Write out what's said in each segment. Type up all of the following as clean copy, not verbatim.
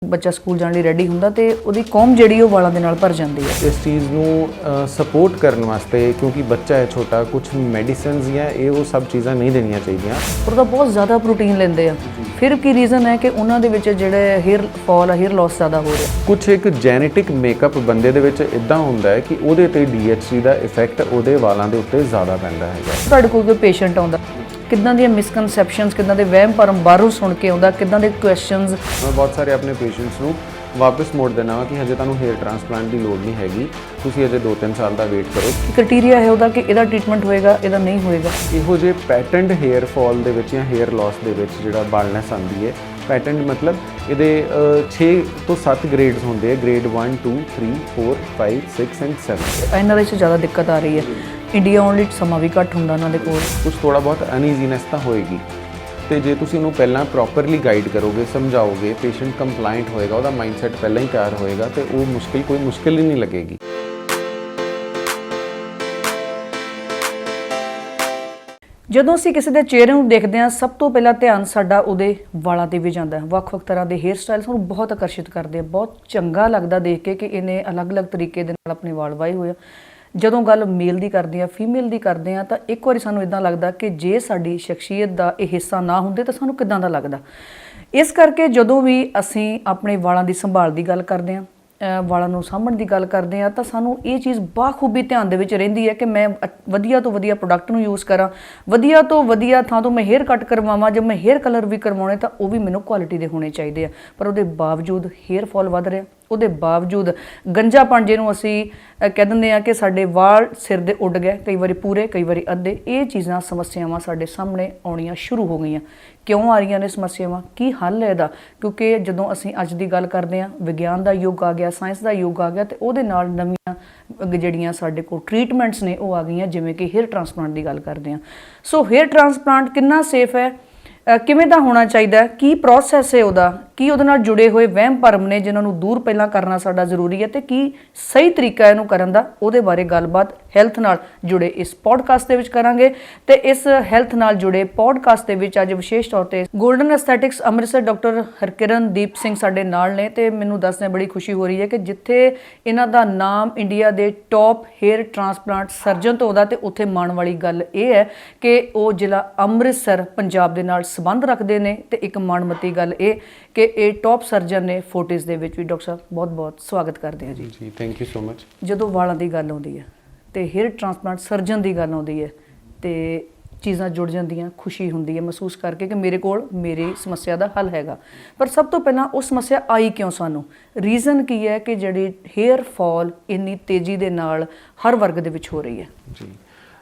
ਬੱਚਾ ਸਕੂਲ ਜਾਣ ਲਈ ਰੈਡੀ ਹੁੰਦਾ ਤੇ ਉਹਦੀ ਕੌਮ ਜਿਹੜੀ ਉਹ ਵਾਲਾਂ ਦੇ ਨਾਲ ਭਰ ਜਾਂਦੀ ਹੈ। ਇਸ ਚੀਜ਼ ਨੂੰ ਸਪੋਰਟ ਕਰਨ ਵਾਸਤੇ ਕਿਉਂਕਿ ਬੱਚਾ ਹੈ ਛੋਟਾ, ਕੁਝ ਮੈਡੀਸਿਨਸ ਜਾਂ ਇਹ ਉਹ ਸਭ ਚੀਜ਼ਾਂ ਨਹੀਂ ਦੇਣੀਆਂ ਚਾਹੀਦੀਆਂ। ਉਹਦਾ ਬਹੁਤ ਜ਼ਿਆਦਾ ਪ੍ਰੋਟੀਨ ਲੈਂਦੇ ਆ, ਫਿਰ ਕੀ ਰੀਜ਼ਨ ਹੈ ਕਿ ਉਹਨਾਂ ਦੇ ਵਿੱਚ ਜਿਹੜੇ ਹੇਅਰ ਫਾਲ ਹੇਅਰ ਲਾਸ ਜ਼ਿਆਦਾ ਹੋ ਰਿਹਾ। ਕੁਝ ਇੱਕ ਜੈਨੇਟਿਕ ਮੇਕਅਪ ਬੰਦੇ ਦੇ ਵਿੱਚ ਇਦਾਂ ਹੁੰਦਾ ਹੈ ਕਿ ਉਹਦੇ ਤੇ DHT ਦਾ ਇਫੈਕਟ ਉਹਦੇ ਵਾਲਾਂ ਦੇ ਉੱਤੇ ਜ਼ਿਆਦਾ ਪੈਂਦਾ ਹੈਗਾ। ਤੁਹਾਡੇ ਕੋਲ ਕੋਈ ਪੇਸ਼ੈਂਟ ਆਉਂਦਾ, ਕਿੱਦਾਂ ਦੀਆਂ ਮਿਸਕਨਸੈਪਸ਼ਨਸ, ਕਿੱਦਾਂ ਦੇ ਵਹਿਮ ਭਰਮ ਬਾਹਰੋਂ ਸੁਣ ਕੇ ਆਉਂਦਾ, ਕਿੱਦਾਂ ਦੇ ਕੁਐਸਚਨਸ। ਮੈਂ ਬਹੁਤ ਸਾਰੇ ਆਪਣੇ ਪੇਸ਼ੈਂਟਸ ਨੂੰ ਵਾਪਸ ਮੋੜ ਦੇਣਾ ਵਾ ਕਿ ਹਜੇ ਤੁਹਾਨੂੰ ਹੇਅਰ ਟ੍ਰਾਂਸਪਲਾਂਟ ਦੀ ਲੋੜ ਨਹੀਂ ਹੈਗੀ, ਤੁਸੀਂ ਅਜੇ 2-3 ਸਾਲ ਦਾ ਵੇਟ ਕਰੋ। ਕ੍ਰਾਈਟੇਰੀਆ ਹੈ ਉਹਦਾ ਕਿ ਇਹਦਾ ਟ੍ਰੀਟਮੈਂਟ ਹੋਏਗਾ, ਇਹਦਾ ਨਹੀਂ ਹੋਏਗਾ। ਇਹੋ ਜਿਹੇ ਪੈਟਰਨਡ ਹੇਅਰ ਫਾਲ ਦੇ ਵਿੱਚ ਜਾਂ ਹੇਅਰ ਲਾਸ ਦੇ ਵਿੱਚ ਜਿਹੜਾ ਬਾਲਨੈਸ ਆਉਂਦੀ ਹੈ, ਪੈਟਰਨਡ ਮਤਲਬ ਇਹਦੇ 6 ਤੋਂ 7 ਗ੍ਰੇਡਸ ਹੁੰਦੇ ਆ, ਗ੍ਰੇਡ 1 2 3 4 5 6 ਐਂਡ 7। ਇਹਨਾਂ ਵਿੱਚ ਜ਼ਿਆਦਾ ਦਿੱਕਤ ਆ ਰਹੀ ਹੈ। ਇੰਡੀਆ ਆਉਣ ਲਈ ਸਮਾਂ ਵੀ ਘੱਟ ਹੁੰਦਾ ਉਹਨਾਂ ਦੇ ਕੋਲ। ਕੁਝ ਥੋੜਾ ਬਹੁਤ ਅਨਈਜ਼ੀਨੈਸ ਤਾਂ ਹੋਏਗੀ, ਤੇ ਜੇ ਤੁਸੀਂ ਉਹਨੂੰ ਪਹਿਲਾਂ ਪ੍ਰੋਪਰਲੀ ਗਾਈਡ ਕਰੋਗੇ, ਸਮਝਾਓਗੇ, ਪੇਸ਼ੈਂਟ ਕੰਪਲਾਇੰਟ ਹੋਏਗਾ, ਉਹਦਾ ਮਾਈਂਡਸੈਟ ਪਹਿਲਾਂ ਹੀ ਤਿਆਰ ਹੋਏਗਾ ਤੇ ਉਹ ਕੋਈ ਮੁਸ਼ਕਿਲ ਹੀ ਨਹੀਂ ਲੱਗੇਗੀ। ਜਦੋਂ ਅਸੀਂ ਕਿਸੇ ਦੇ ਚਿਹਰੇ ਨੂੰ ਦੇਖਦੇ ਹਾਂ, ਸਭ ਤੋਂ ਪਹਿਲਾਂ ਧਿਆਨ ਸਾਡਾ ਉਹਦੇ ਵਾਲਾਂ ਤੇ ਵੀ ਜਾਂਦਾ ਹੈ। ਵੱਖ-ਵੱਖ ਤਰ੍ਹਾਂ ਦੇ ਹੇਅਰ ਸਟਾਈਲ ਸਾਨੂੰ ਬਹੁਤ ਆਕਰਸ਼ਿਤ ਕਰਦੇ ਆ। ਬਹੁਤ ਚੰਗਾ ਲੱਗਦਾ ਦੇਖ ਕੇ ਕਿ ਇਹਨੇ ਅਲੱਗ-ਅਲੱਗ ਤਰੀਕੇ ਦੇ ਨਾਲ ਆਪਣੇ ਵਾਲ ਵਾਏ ਹੋਏ ਆ। ਜਦੋਂ ਗੱਲ ਮੇਲ ਦੀ ਕਰਦੇ ਆ, ਫੀਮੇਲ ਦੀ ਕਰਦੇ ਆ, ਤਾਂ ਇੱਕ ਵਾਰੀ ਸਾਨੂੰ ਇਦਾਂ ਲੱਗਦਾ ਕਿ ਜੇ ਸਾਡੀ ਸ਼ਖਸੀਅਤ ਦਾ ਇਹ ਹਿੱਸਾ ਨਾ ਹੁੰਦੇ ਤਾਂ ਸਾਨੂੰ ਕਿੱਦਾਂ ਦਾ ਲੱਗਦਾ। ਇਸ ਕਰਕੇ ਜਦੋਂ ਵੀ ਅਸੀਂ ਆਪਣੇ ਵਾਲਾਂ ਦੀ ਸੰਭਾਲ ਦੀ ਗੱਲ ਕਰਦੇ ਆ, ਵਾਲਾਂ ਨੂੰ ਸਾਂਭਣ ਦੀ ਗੱਲ ਕਰਦੇ ਆ, ਤਾਂ ਸਾਨੂੰ ਇਹ ਚੀਜ਼ ਬਾਖੂਬੀ ਧਿਆਨ ਦੇ ਵਿੱਚ ਰਹਿੰਦੀ ਹੈ ਕਿ ਮੈਂ ਵਧੀਆ ਤੋਂ ਵਧੀਆ ਪ੍ਰੋਡਕਟ ਨੂੰ ਯੂਜ਼ ਕਰਾਂ, ਵਧੀਆ ਤੋਂ ਵਧੀਆ ਥਾਂ ਤੋਂ ਮੈਂ ਹੇਅਰ ਕੱਟ ਕਰਵਾਵਾਂ। ਜੇ ਮੈਂ ਹੇਅਰ ਕਲਰ ਵੀ ਕਰਵਾਉਣੇ ਤਾਂ ਉਹ ਵੀ ਮੈਨੂੰ ਕੁਆਲਿਟੀ ਦੇ ਹੋਣੇ ਚਾਹੀਦੇ ਆ। ਪਰ ਉਹਦੇ ਬਾਵਜੂਦ ਹੇਅਰ ਫਾਲ ਵੱਧ ਰਿਹਾ, ਉਹਦੇ ਬਾਵਜੂਦ ਗੰਜਾਪਣ ਜਿਹਨੂੰ ਅਸੀਂ ਕਹਿ ਦਿੰਦੇ ਆ ਕਿ ਸਾਡੇ ਵਾਲ ਸਿਰ ਦੇ ਉੱਡ ਗਏ, ਕਈ ਵਾਰੀ ਪੂਰੇ, ਕਈ ਵਾਰੀ ਅੱਧੇ। ਇਹ ਚੀਜ਼ਾਂ ਸਮੱਸਿਆਵਾਂ ਸਾਡੇ ਸਾਹਮਣੇ ਆਉਣੀਆਂ ਸ਼ੁਰੂ ਹੋ ਗਈਆਂ। ਕਿਉਂ ਆ ਰਹੀਆਂ ਨੇ ਸਮੱਸਿਆਵਾਂ, ਕੀ ਹੱਲ ਹੈ ਇਹਦਾ? ਕਿਉਂਕਿ ਜਦੋਂ ਅਸੀਂ ਅੱਜ ਦੀ ਗੱਲ ਕਰਦੇ ਹਾਂ, ਵਿਗਿਆਨ ਦਾ ਯੁੱਗ ਆ ਗਿਆ, ਸਾਇੰਸ ਦਾ ਯੁੱਗ ਆ ਗਿਆ, ਤੇ ਉਹਦੇ ਨਾਲ ਨਵੀਆਂ ਜਿਹੜੀਆਂ ਸਾਡੇ ਕੋਲ ਟਰੀਟਮੈਂਟਸ ਨੇ ਉਹ ਆ ਗਈਆਂ। ਜਿਵੇਂ ਕਿ ਹੇਅਰ ਟ੍ਰਾਂਸਪਲਾਂਟ ਦੀ ਗੱਲ ਕਰਦੇ ਹਾਂ। ਸੋ ਹੇਅਰ ਟ੍ਰਾਂਸਪਲਾਂਟ ਕਿੰਨਾ ਸੇਫ ਹੈ, ਕਿਵੇਂ ਦਾ ਹੋਣਾ ਚਾਹੀਦਾ, ਕੀ ਪ੍ਰੋਸੈਸ ਹੈ ਉਹਦਾ, ਕੀ ਉਹਦੇ ਨਾਲ ਜੁੜੇ ਹੋਏ ਵਹਿਮ ਭਰਮ ਨੇ ਜਿਨ੍ਹਾਂ ਨੂੰ ਦੂਰ ਪਹਿਲਾਂ ਕਰਨਾ ਸਾਡਾ ਜ਼ਰੂਰੀ ਹੈ, ਤੇ ਕੀ ਸਹੀ ਤਰੀਕਾ ਇਹਨੂੰ ਕਰਨ ਦਾ, ਉਹਦੇ ਬਾਰੇ ਗੱਲਬਾਤ ਹੈਲਥ ਨਾਲ ਜੁੜੇ ਇਸ ਪੋਡਕਾਸਟ ਦੇ ਵਿੱਚ ਕਰਾਂਗੇ। ਤੇ ਇਸ ਹੈਲਥ ਨਾਲ ਜੁੜੇ ਪੋਡਕਾਸਟ ਦੇ ਵਿੱਚ ਅੱਜ ਵਿਸ਼ੇਸ਼ ਤੌਰ ਤੇ golden Aesthetics Amritsar doctor ਹਰਕਿਰਨਦੀਪ Singh ਸਾਡੇ ਨਾਲ ਨੇ। ਤੇ ਮੈਨੂੰ ਦੱਸਦਿਆਂ ਬੜੀ ਖੁਸ਼ੀ ਹੋ ਰਹੀ ਹੈ ਕਿ ਜਿੱਥੇ ਇਹਨਾਂ ਦਾ ਨਾਮ ਇੰਡੀਆ ਦੇ ਟੌਪ ਹੇਅਰ ਟ੍ਰਾਂਸਪਲਾਂਟ ਸਰਜਨ ਤੋਂ ਆਉਂਦਾ, ਤੇ ਉੱਥੇ ਮਾਣ ਵਾਲੀ ਗੱਲ ਇਹ ਹੈ ਕਿ ਉਹ ਜ਼ਿਲ੍ਹਾ ਅੰਮ੍ਰਿਤਸਰ ਪੰਜਾਬ ਦੇ ਨਾਲ ਸੰਬੰਧ ਰੱਖਦੇ ਨੇ। ਤੇ ਇੱਕ ਮਾਣਮੱਤੀ ਗੱਲ ਇਹ ਕਿ ਇਹ ਟੌਪ ਸਰਜਨ ਨੇ ਫੋਰਟਿਸ ਦੇ ਵਿੱਚ ਵੀ। ਡਾਕਟਰ ਸਾਹਿਬ ਬਹੁਤ-ਬਹੁਤ ਸਵਾਗਤ ਕਰਦੇ ਹਾਂ ਜੀ। ਜੀ ਥੈਂਕ ਯੂ ਸੋ ਮਚ। ਜਦੋਂ ਵਾਲਾਂ ਦੀ ਗੱਲ ਆਉਂਦੀ ਹੈ ਤੇ ਹੇਅਰ ਟ੍ਰਾਂਸਪਲਾਂਟ ਸਰਜਨ ਦੀ ਗੱਲ ਆਉਂਦੀ ਹੈ ਤੇ ਚੀਜ਼ਾਂ ਜੁੜ ਜਾਂਦੀਆਂ, ਖੁਸ਼ੀ ਹੁੰਦੀ ਹੈ ਮਹਿਸੂਸ ਕਰਕੇ ਕਿ ਮੇਰੇ ਕੋਲ ਮੇਰੀ ਸਮੱਸਿਆ ਦਾ ਹੱਲ ਹੈਗਾ। ਪਰ ਸਭ ਤੋਂ ਪਹਿਲਾਂ ਉਹ ਸਮੱਸਿਆ ਆਈ ਕਿਉਂ ਸਾਨੂੰ? ਰੀਜ਼ਨ ਕੀ ਹੈ ਕਿ ਜਿਹੜੀ ਹੇਅਰ ਫਾਲ ਇੰਨੀ ਤੇਜ਼ੀ ਦੇ ਨਾਲ ਹਰ ਵਰਗ ਦੇ ਵਿੱਚ ਹੋ ਰਹੀ ਹੈ? ਜੀ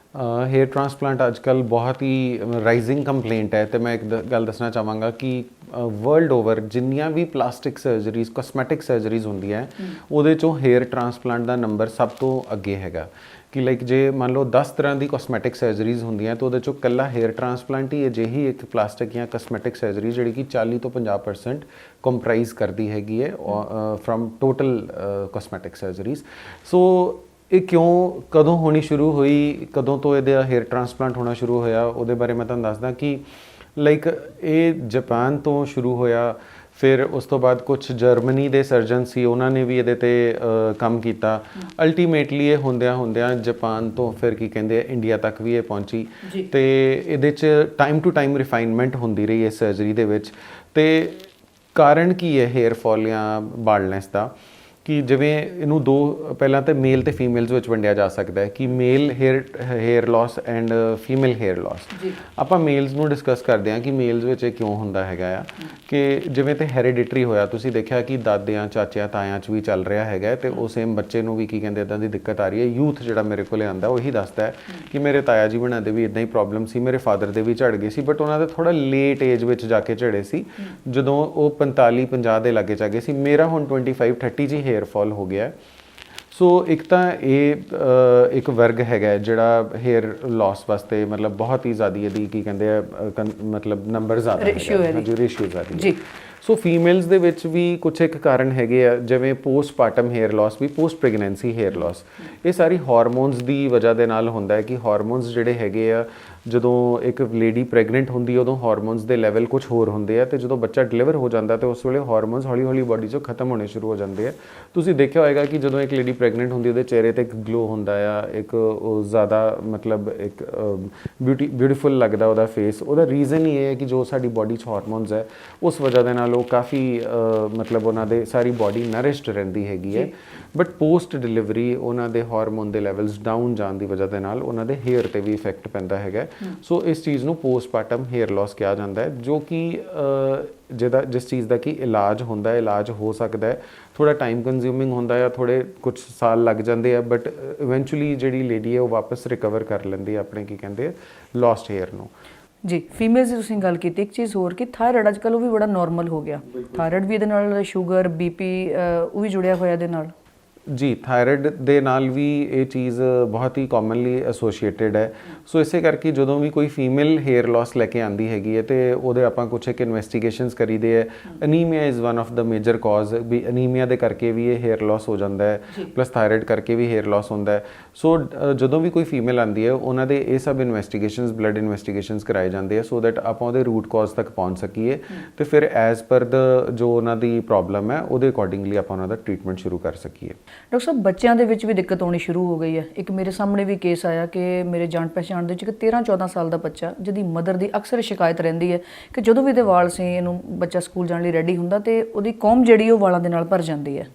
ਹੇਅਰ ਟ੍ਰਾਂਸਪਲਾਂਟ ਅੱਜ ਕੱਲ੍ਹ ਬਹੁਤ ਹੀ ਰਾਈਜ਼ਿੰਗ ਕੰਪਲੇਂਟ ਹੈ। ਤੇ ਮੈਂ ਇੱਕ ਗੱਲ ਦੱਸਣਾ ਚਾਹਾਂਗਾ ਕਿ ਵਰਲਡ ਓਵਰ ਜਿੰਨੀਆਂ ਵੀ ਪਲਾਸਟਿਕ ਸਰਜਰੀਜ਼, ਕਾਸਮੈਟਿਕ ਸਰਜਰੀਜ਼ ਹੁੰਦੀਆਂ, ਉਹਦੇ 'ਚੋਂ ਹੇਅਰ ਟ੍ਰਾਂਸਪਲਾਂਟ ਦਾ ਨੰਬਰ ਸਭ ਤੋਂ ਅੱਗੇ ਹੈਗਾ। ਕਿ ਲਾਈਕ ਜੇ ਮੰਨ ਲਓ 10 ਤਰ੍ਹਾਂ ਦੀ ਕਾਸਮੈਟਿਕ ਸਰਜਰੀਜ਼ ਹੁੰਦੀਆਂ ਤਾਂ ਉਹਦੇ 'ਚੋਂ ਇਕੱਲਾ ਹੇਅਰ ਟ੍ਰਾਂਸਪਲਾਂਟ ਹੀ ਅਜਿਹੀ ਇੱਕ ਪਲਾਸਟਿਕ ਜਾਂ ਕਾਸਮੈਟਿਕ ਸਰਜਰੀ ਜਿਹੜੀ ਕਿ 40 ਤੋਂ 50% ਕੰਪਰਾਈਜ਼ ਕਰਦੀ ਹੈਗੀ ਹੈ ਫਰਮ ਟੋਟਲ ਕਾਸਮੈਟਿਕ ਸਰਜਰੀਜ਼। ਸੋ ਇਹ ਕਿਉਂ, ਕਦੋਂ ਹੋਣੀ ਸ਼ੁਰੂ ਹੋਈ, ਕਦੋਂ ਤੋਂ ਇਹਦਾ ਹੇਅਰ ਟ੍ਰਾਂਸਪਲਾਂਟ ਹੋਣਾ ਸ਼ੁਰੂ ਹੋਇਆ, ਉਹਦੇ ਬਾਰੇ ਮੈਂ ਤੁਹਾਨੂੰ ਦੱਸਦਾ ਕਿ ਲਾਈਕ ਇਹ ਜਾਪਾਨ ਤੋਂ ਸ਼ੁਰੂ ਹੋਇਆ। ਫਿਰ ਉਸ ਤੋਂ ਬਾਅਦ ਕੁਝ ਜਰਮਨੀ ਦੇ ਸਰਜਨ ਸੀ, ਉਹਨਾਂ ਨੇ ਵੀ ਇਹਦੇ 'ਤੇ ਕੰਮ ਕੀਤਾ। ਅਲਟੀਮੇਟਲੀ ਇਹ ਹੁੰਦਿਆਂ ਜਾਪਾਨ ਤੋਂ ਫਿਰ ਕੀ ਕਹਿੰਦੇ ਇੰਡੀਆ ਤੱਕ ਵੀ ਇਹ ਪਹੁੰਚੀ। ਤੇ ਇਹਦੇ 'ਚ ਟਾਈਮ ਟੂ ਟਾਈਮ ਰਿਫਾਈਨਮੈਂਟ ਹੁੰਦੀ ਰਹੀ ਇਸ ਸਰਜਰੀ ਦੇ ਵਿੱਚ। ਤੇ ਕਾਰਨ ਕੀ ਹੈ ਹੇਅਰ ਫਾਲ ਜਾਂ ਬਾਲਡਨੈਸ ਦਾ? ਕਿ ਜਿਵੇਂ ਇਹਨੂੰ ਦੋ ਪਹਿਲਾਂ ਤਾਂ ਮੇਲ ਤੇ ਫੀਮੇਲਸ ਵਿੱਚ ਵੰਡਿਆ ਜਾ ਸਕਦਾ ਹੈ ਕਿ male hair loss and female hair loss. ਆਪਾਂ ਮੇਲਸ ਨੂੰ ਡਿਸਕਸ ਕਰਦੇ ਹਾਂ ਕਿ ਮੇਲਸ ਵਿੱਚ ਇਹ ਕਿਉਂ ਹੁੰਦਾ ਹੈਗਾ ਆ। ਕਿ ਜਿਵੇਂ ਤੇ ਹੈਰੀਡਿਟਰੀ ਹੋਇਆ, ਤੁਸੀਂ ਦੇਖਿਆ ਕਿ ਦਾਦਿਆਂ, ਚਾਚਿਆਂ, ਤਾਇਆਂ 'ਚ ਵੀ ਚੱਲ ਰਿਹਾ ਹੈਗਾ, ਤੇ ਉਹ ਸੇਮ ਬੱਚੇ ਨੂੰ ਵੀ ਕੀ ਕਹਿੰਦੇ ਇੱਦਾਂ ਦੀ ਦਿੱਕਤ ਆ ਰਹੀ ਹੈ। ਯੂਥ ਜਿਹੜਾ ਮੇਰੇ ਕੋਲ ਆਉਂਦਾ ਉਹੀ ਦੱਸਦਾ ਹੈ ਕਿ ਮੇਰੇ ਤਾਇਆ ਜੀ ਬਣਾਉਂਦੇ ਵੀ ਇੱਦਾਂ ਹੀ ਪ੍ਰੋਬਲਮ ਸੀ, ਮੇਰੇ ਫਾਦਰ ਦੇ ਵੀ ਝੜ ਗਏ ਸੀ, ਬਟ ਉਹਨਾਂ ਦੇ ਥੋੜ੍ਹਾ ਲੇਟ ਏਜ ਵਿੱਚ ਜਾ ਕੇ ਝੜੇ ਸੀ, ਜਦੋਂ ਉਹ 45-50 ਦੇ ਲਾਗੇ ਜਾ ਗਏ ਸੀ। ਮੇਰਾ ਹੁਣ 25-30 'ਚ ਹੇਅਰ ਫਾਲ ਹੋ ਗਿਆ। ਸੋ ਇੱਕ ਤਾਂ ਇਹ ਇੱਕ ਵਰਗ ਹੈਗਾ ਜਿਹੜਾ ਹੇਅਰ ਲਾਸ ਵਾਸਤੇ ਮਤਲਬ ਬਹੁਤ ਹੀ ਜ਼ਿਆਦਾ ਇਹਦੀ ਕੀ ਕਹਿੰਦੇ ਆ ਮਤਲਬ ਨੰਬਰ ਜ਼ਿਆਦਾ ਹੈ, ਰੇਸ਼ੀਓ ਜ਼ਿਆਦਾ ਜੀ। ਸੋ ਫੀਮੇਲਸ ਦੇ ਵਿੱਚ ਵੀ ਕੁਛ ਇੱਕ ਕਾਰਨ ਹੈਗੇ ਆ, ਜਿਵੇਂ ਪੋਸਟਪਾਰਟਮ ਹੇਅਰ ਲਾਸ ਵੀ, ਪੋਸਟ ਪ੍ਰੈਗਨੈਂਸੀ ਹੇਅਰ ਲਾਸ। ਇਹ ਸਾਰੀ ਹਾਰਮੋਨਸ ਦੀ ਵਜ੍ਹਾ ਦੇ ਨਾਲ ਹੁੰਦਾ ਹੈ ਕਿ ਹਾਰਮੋਨਸ ਜਿਹੜੇ ਹੈਗੇ ਆ ਜਦੋਂ ਇੱਕ ਲੇਡੀ ਪ੍ਰੈਗਨੈਂਟ ਹੁੰਦੀ ਹੈ ਉਦੋਂ ਹਾਰਮੋਨਸ ਦੇ ਲੈਵਲ ਕੁਝ ਹੋਰ ਹੁੰਦੇ ਆ ਤੇ ਜਦੋਂ ਬੱਚਾ ਡਿਲੀਵਰ ਹੋ ਜਾਂਦਾ ਤੇ ਉਸ ਵੇਲੇ ਹਾਰਮੋਨਸ ਹੌਲੀ ਹੌਲੀ ਬਾਡੀ 'ਚੋਂ ਖਤਮ ਹੋਣੇ ਸ਼ੁਰੂ ਹੋ ਜਾਂਦੇ ਆ। ਤੁਸੀਂ ਦੇਖਿਆ ਹੋਏਗਾ ਕਿ ਜਦੋਂ ਇੱਕ ਲੇਡੀ ਪ੍ਰੈਗਨੈਂਟ ਹੁੰਦੀ ਉਹਦੇ ਚਿਹਰੇ ਤੇ ਇੱਕ ਗਲੋ ਹੁੰਦਾ ਆ, ਇੱਕ ਉਹ ਜ਼ਿਆਦਾ ਮਤਲਬ ਇੱਕ ਬਿਊਟੀਫੁਲ ਲੱਗਦਾ ਉਹਦਾ ਫੇਸ। ਉਹਦਾ ਰੀਜ਼ਨ ਹੀ ਇਹ ਹੈ ਕਿ ਜੋ ਸਾਡੀ ਬਾਡੀ 'ਚ ਹਾਰਮੋਨਸ ਹੈ ਉਸ ਵਜ੍ਹਾ ਦੇ ਨਾਲ ਉਹ ਕਾਫੀ ਮਤਲਬ ਉਹਨਾਂ ਦੇ ਸਾਰੀ ਬਾਡੀ ਨਰਿਸ਼ਡ ਰਹਿੰਦੀ ਹੈਗੀ ਹੈ। ਬਟ ਪੋਸਟ ਡਿਲੀਵਰੀ ਉਹਨਾਂ ਦੇ ਹਾਰਮੋਨ ਦੇ ਲੈਵਲਸ ਡਾਊਨ ਜਾਣ ਦੀ ਵਜ੍ਹਾ ਦੇ ਨਾਲ ਉਹਨਾਂ ਦੇ ਹੇਅਰ ਤੇ ਵੀ ਇਫੈਕਟ ਪੈਂਦਾ ਹੈਗਾ। ਸੋ ਇਸ ਚੀਜ਼ ਨੂੰ ਪੋਸਟਮਾਰਟਮ ਹੇਅਰ ਲਾਸ ਕਿਹਾ ਜਾਂਦਾ ਹੈ, ਜੋ ਕਿ ਜਿਸ ਚੀਜ਼ ਦਾ ਕਿ ਇਲਾਜ ਹੁੰਦਾ ਹੈ, ਇਲਾਜ ਹੋ ਸਕਦਾ ਹੈ, ਥੋੜਾ ਟਾਈਮ ਕੰਜ਼ਿਊਮਿੰਗ ਹੁੰਦਾ ਹੈ, ਥੋੜੇ ਕੁਝ ਸਾਲ ਲੱਗ ਜਾਂਦੇ ਆ, ਬਟ ਇਵੈਂਚੁਅਲੀ ਜਿਹੜੀ ਲੇਡੀ ਹੈ ਉਹ ਵਾਪਸ ਰਿਕਵਰ ਕਰ ਲੈਂਦੀ ਹੈ ਆਪਣੇ ਕੀ ਕਹਿੰਦੇ ਲੋਸਟ ਹੇਅਰ ਨੂੰ। ਜੀ, ਫੀਮੇਲਸ ਦੀ ਤੁਸੀਂ ਗੱਲ ਕੀਤੀ, ਇੱਕ ਚੀਜ਼ ਹੋਰ ਕਿ ਥਾਇਰਾਇਡ ਅੱਜ ਕੱਲ੍ਹ ਉਹ ਵੀ ਬੜਾ ਨਾਰਮਲ ਹੋ ਗਿਆ। ਥਾਇਰਾਇਡ ਵੀ ਇਹਦੇ ਨਾਲ, ਸ਼ੂਗਰ, BP ਉਹ ਵੀ ਜੁੜਿਆ ਹੋਇਆ ਇਹਦੇ ਨਾਲ। ਜੀ, ਥਾਇਰਾਇਡ ਦੇ ਨਾਲ ਵੀ ਇਹ ਚੀਜ਼ ਬਹੁਤ ਹੀ ਕਾਮਨਲੀ ਐਸੋਸੀਏਟਿਡ ਹੈ। ਸੋ ਇਸੇ ਕਰਕੇ ਜਦੋਂ ਵੀ ਕੋਈ ਫੀਮੇਲ ਹੇਅਰ ਲਾਸ ਲੈ ਕੇ ਆਂਦੀ ਹੈਗੀ ਹੈ ਤੇ ਉਹਦੇ ਆਪਾਂ ਕੁਛ ਇੱਕ ਇਨਵੈਸਟੀਗੇਸ਼ਨਸ ਕਰੀਦੇ ਹੈ। Anaemia is one of the major cause, ਵੀ ਅਨੀਮੀਆ ਦੇ ਕਰਕੇ ਵੀ ਇਹ ਹੇਅਰ ਲਾਸ ਹੋ ਜਾਂਦਾ ਹੈ, ਪਲੱਸ ਥਾਇਰਾਇਡ ਕਰਕੇ ਵੀ ਹੇਅਰ ਲਾਸ ਹੁੰਦਾ ਹੈ। ਸੋ ਜਦੋਂ ਵੀ ਕੋਈ ਫੀਮੇਲ ਆਂਦੀ ਹੈ ਉਹਨਾਂ ਦੇ ਇਹ ਸਭ ਇਨਵੈਸਟੀਗੇਸ਼ਨਸ, ਬਲੱਡ ਇਨਵੈਸਟੀਗੇਸ਼ਨਸ ਕਰਾਏ ਜਾਂਦੇ ਆ ਸੋ ਦੈਟ ਆਪਾਂ ਉਹਦੇ ਰੂਟ ਕਾਜ਼ ਤੱਕ ਪਹੁੰਚ ਸਕੀਏ ਤੇ ਫਿਰ ਐਜ਼ ਪਰ ਦਾ ਜੋ ਉਹਨਾਂ ਦੀ ਪ੍ਰੋਬਲਮ ਹੈ ਉਹਦੇ ਅਕੋਰਡਿੰਗਲੀ ਆਪਾਂ ਉਹਨਾਂ ਦਾ ਟ੍ਰੀਟਮੈਂਟ ਸ਼ੁਰੂ ਕਰ ਸਕੀਏ। ਡਾਕਟਰ ਸਾਹਿਬ, ਬੱਚਿਆਂ ਦੇ ਵਿੱਚ ਵੀ ਦਿੱਕਤ ਆਉਣੀ ਸ਼ੁਰੂ ਹੋ ਗਈ ਹੈ। ਇੱਕ ਮੇਰੇ ਸਾਹਮਣੇ ਵੀ ਕੇਸ ਆਇਆ ਕਿ ਮੇਰੇ ਜਾਣ ਪਛਾਣ ਦੇ ਵਿੱਚ ਇੱਕ 13-14 ਸਾਲ ਦਾ ਬੱਚਾ, ਜਿਹਦੀ ਮਦਰ ਦੀ ਅਕਸਰ ਸ਼ਿਕਾਇਤ ਰਹਿੰਦੀ ਹੈ ਕਿ ਜਦੋਂ ਵੀ ਇਹਦੇ ਵਾਲ ਸੀ, ਇਹਨੂੰ ਬੱਚਾ ਸਕੂਲ ਜਾਣ ਲਈ ਰੈਡੀ ਹੁੰਦਾ ਤੇ ਉਹਦੀ ਕੌਮ ਜਿਹੜੀ ਉਹ ਵਾਲਾਂ ਦੇ ਨਾਲ ਭਰ ਜਾਂਦੀ ਹੈ।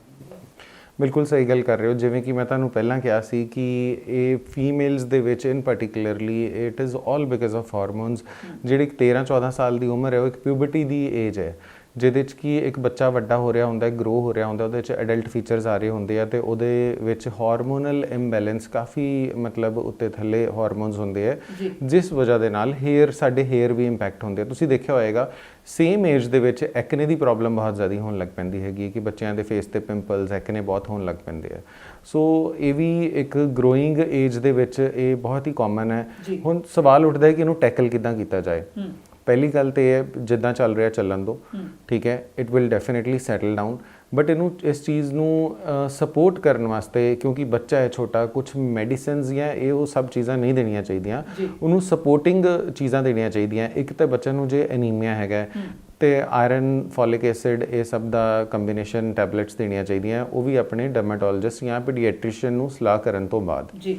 ਬਿਲਕੁਲ ਸਹੀ ਗੱਲ ਕਰ ਰਹੇ ਹੋ। ਜਿਵੇਂ ਕਿ ਮੈਂ ਤੁਹਾਨੂੰ ਪਹਿਲਾਂ ਕਿਹਾ ਸੀ ਕਿ ਇਹ ਫੀਮੇਲਸ ਦੇ ਵਿੱਚ in particularly it is all because of hormones. ਜਿਹੜੀ 13-14 ਸਾਲ ਦੀ ਉਮਰ ਹੈ ਉਹ ਇੱਕ ਪਿਊਬਰਟੀ ਦੀ ਏਜ ਹੈ, ਜਿਹਦੇ 'ਚ ਕਿ ਇੱਕ ਬੱਚਾ ਵੱਡਾ ਹੋ ਰਿਹਾ ਹੁੰਦਾ ਹੈ, ਗਰੋ ਹੋ ਰਿਹਾ ਹੁੰਦਾ, ਉਹਦੇ 'ਚ ਅਡਲਟ ਫੀਚਰਸ ਆ ਰਹੇ ਹੁੰਦੇ ਆ ਤੇ ਉਹਦੇ ਵਿੱਚ ਹਾਰਮੋਨਲ ਇੰਬੈਲੈਂਸ ਕਾਫੀ ਮਤਲਬ ਉੱਤੇ ਥੱਲੇ ਹਾਰਮੋਨਸ ਹੁੰਦੇ ਆ, ਜਿਸ ਵਜ੍ਹਾ ਦੇ ਨਾਲ ਸਾਡੇ ਹੇਅਰ ਵੀ ਇੰਪੈਕਟ ਹੁੰਦੇ ਆ। ਤੁਸੀਂ ਦੇਖਿਆ ਹੋਏਗਾ ਸੇਮ ਏਜ ਦੇ ਵਿੱਚ ਐਕਨੇ ਦੀ ਪ੍ਰੋਬਲਮ ਬਹੁਤ ਜ਼ਿਆਦਾ ਹੋਣ ਲੱਗ ਪੈਂਦੀ ਹੈਗੀ ਕਿ ਬੱਚਿਆਂ ਦੇ ਫੇਸ ਤੇ ਪਿੰਪਲਸ, ਐਕਨੇ ਬਹੁਤ ਹੋਣ ਲੱਗ ਪੈਂਦੇ ਆ। ਸੋ ਇਹ ਵੀ ਇੱਕ ਗਰੋਇੰਗ ਏਜ ਦੇ ਵਿੱਚ ਇਹ ਬਹੁਤ ਹੀ ਕਾਮਨ ਹੈ। ਹੁਣ ਸਵਾਲ ਉੱਠਦਾ ਹੈ ਕਿ ਇਹਨੂੰ ਟੈਕਲ ਕਿੱਦਾਂ ਕੀਤਾ ਜਾਏ। ਪਹਿਲੀ ਗੱਲ ਤੇ ਇਹ ਹੈ, ਜਿੱਦਾਂ ਚੱਲ ਰਿਹਾ ਚੱਲਣ ਦਿਓ, ਠੀਕ ਹੈ, it will definitely settle down. But ਇਹਨੂੰ ਇਸ ਚੀਜ਼ ਨੂੰ ਸਪੋਰਟ ਕਰਨ ਵਾਸਤੇ, ਕਿਉਂਕਿ ਬੱਚਾ ਹੈ ਛੋਟਾ, ਕੁਝ ਮੈਡੀਸਿਨਸ ਜਾਂ ਇਹ ਉਹ ਸਭ ਚੀਜ਼ਾਂ ਨਹੀਂ ਦੇਣੀਆਂ ਚਾਹੀਦੀਆਂ, ਉਹਨੂੰ ਸਪੋਰਟਿੰਗ ਚੀਜ਼ਾਂ ਦੇਣੀਆਂ ਚਾਹੀਦੀਆਂ। ਇੱਕ ਤਾਂ ਬੱਚੇ ਨੂੰ ਜੇ ਐਨੀਮੀਆ ਹੈਗਾ ਤੇ ਆਇਰਨ, ਫੋਲਿਕ ਐਸਿਡ, ਇਹ ਸਭ ਦਾ ਕੰਬੀਨੇਸ਼ਨ ਟੈਬਲੇਟਸ ਦੇਣੀਆਂ ਚਾਹੀਦੀਆਂ, ਉਹ ਵੀ ਆਪਣੇ ਡਰਮੇਟੋਲੋਜਿਸਟ ਜਾਂ ਪੀਡੀਆਟ੍ਰੀਸ਼ੀਅਨ ਨੂੰ ਸਲਾਹ ਕਰਨ ਤੋਂ ਬਾਅਦ।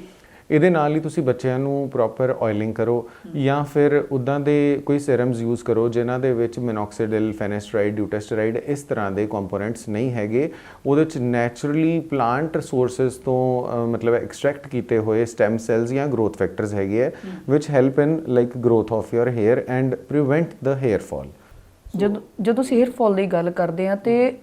ਇਹਦੇ ਨਾਲ ਹੀ ਤੁਸੀਂ ਬੱਚਿਆਂ ਨੂੰ ਪ੍ਰੋਪਰ ਆਇਲਿੰਗ ਕਰੋ ਜਾਂ ਫਿਰ ਉੱਦਾਂ ਦੇ ਕੋਈ ਸੀਰਮਸ ਯੂਜ਼ ਕਰੋ ਜਿਨ੍ਹਾਂ ਦੇ ਵਿੱਚ ਮਿਨੋਕਸੀਡਿਲ, ਫੈਨੇਸਟਰਾਈਡ, ਡਿਊਟੈਸਟਰਾਈਡ ਇਸ ਤਰ੍ਹਾਂ ਦੇ ਕੰਪੋਨੈਂਟਸ ਨਹੀਂ ਹੈਗੇ। ਉਹਦੇ 'ਚ ਨੈਚੁਰਲੀ ਪਲਾਂਟ ਰਿਸੋਰਸਿਸ ਤੋਂ ਮਤਲਬ ਐਕਸਟ੍ਰੈਕਟ ਕੀਤੇ ਹੋਏ ਸਟੈਮ ਸੈਲਸ ਜਾਂ ਗਰੋਥ ਫੈਕਟਰਸ ਹੈਗੇ ਹੈ which help in like growth of your hair and prevent the hair fall. ਜਦੋਂ ਅਸੀਂ ਹੇਅਰ ਫਾਲ ਦੀ ਗੱਲ ਕਰਦੇ ਹਾਂ ਤੇ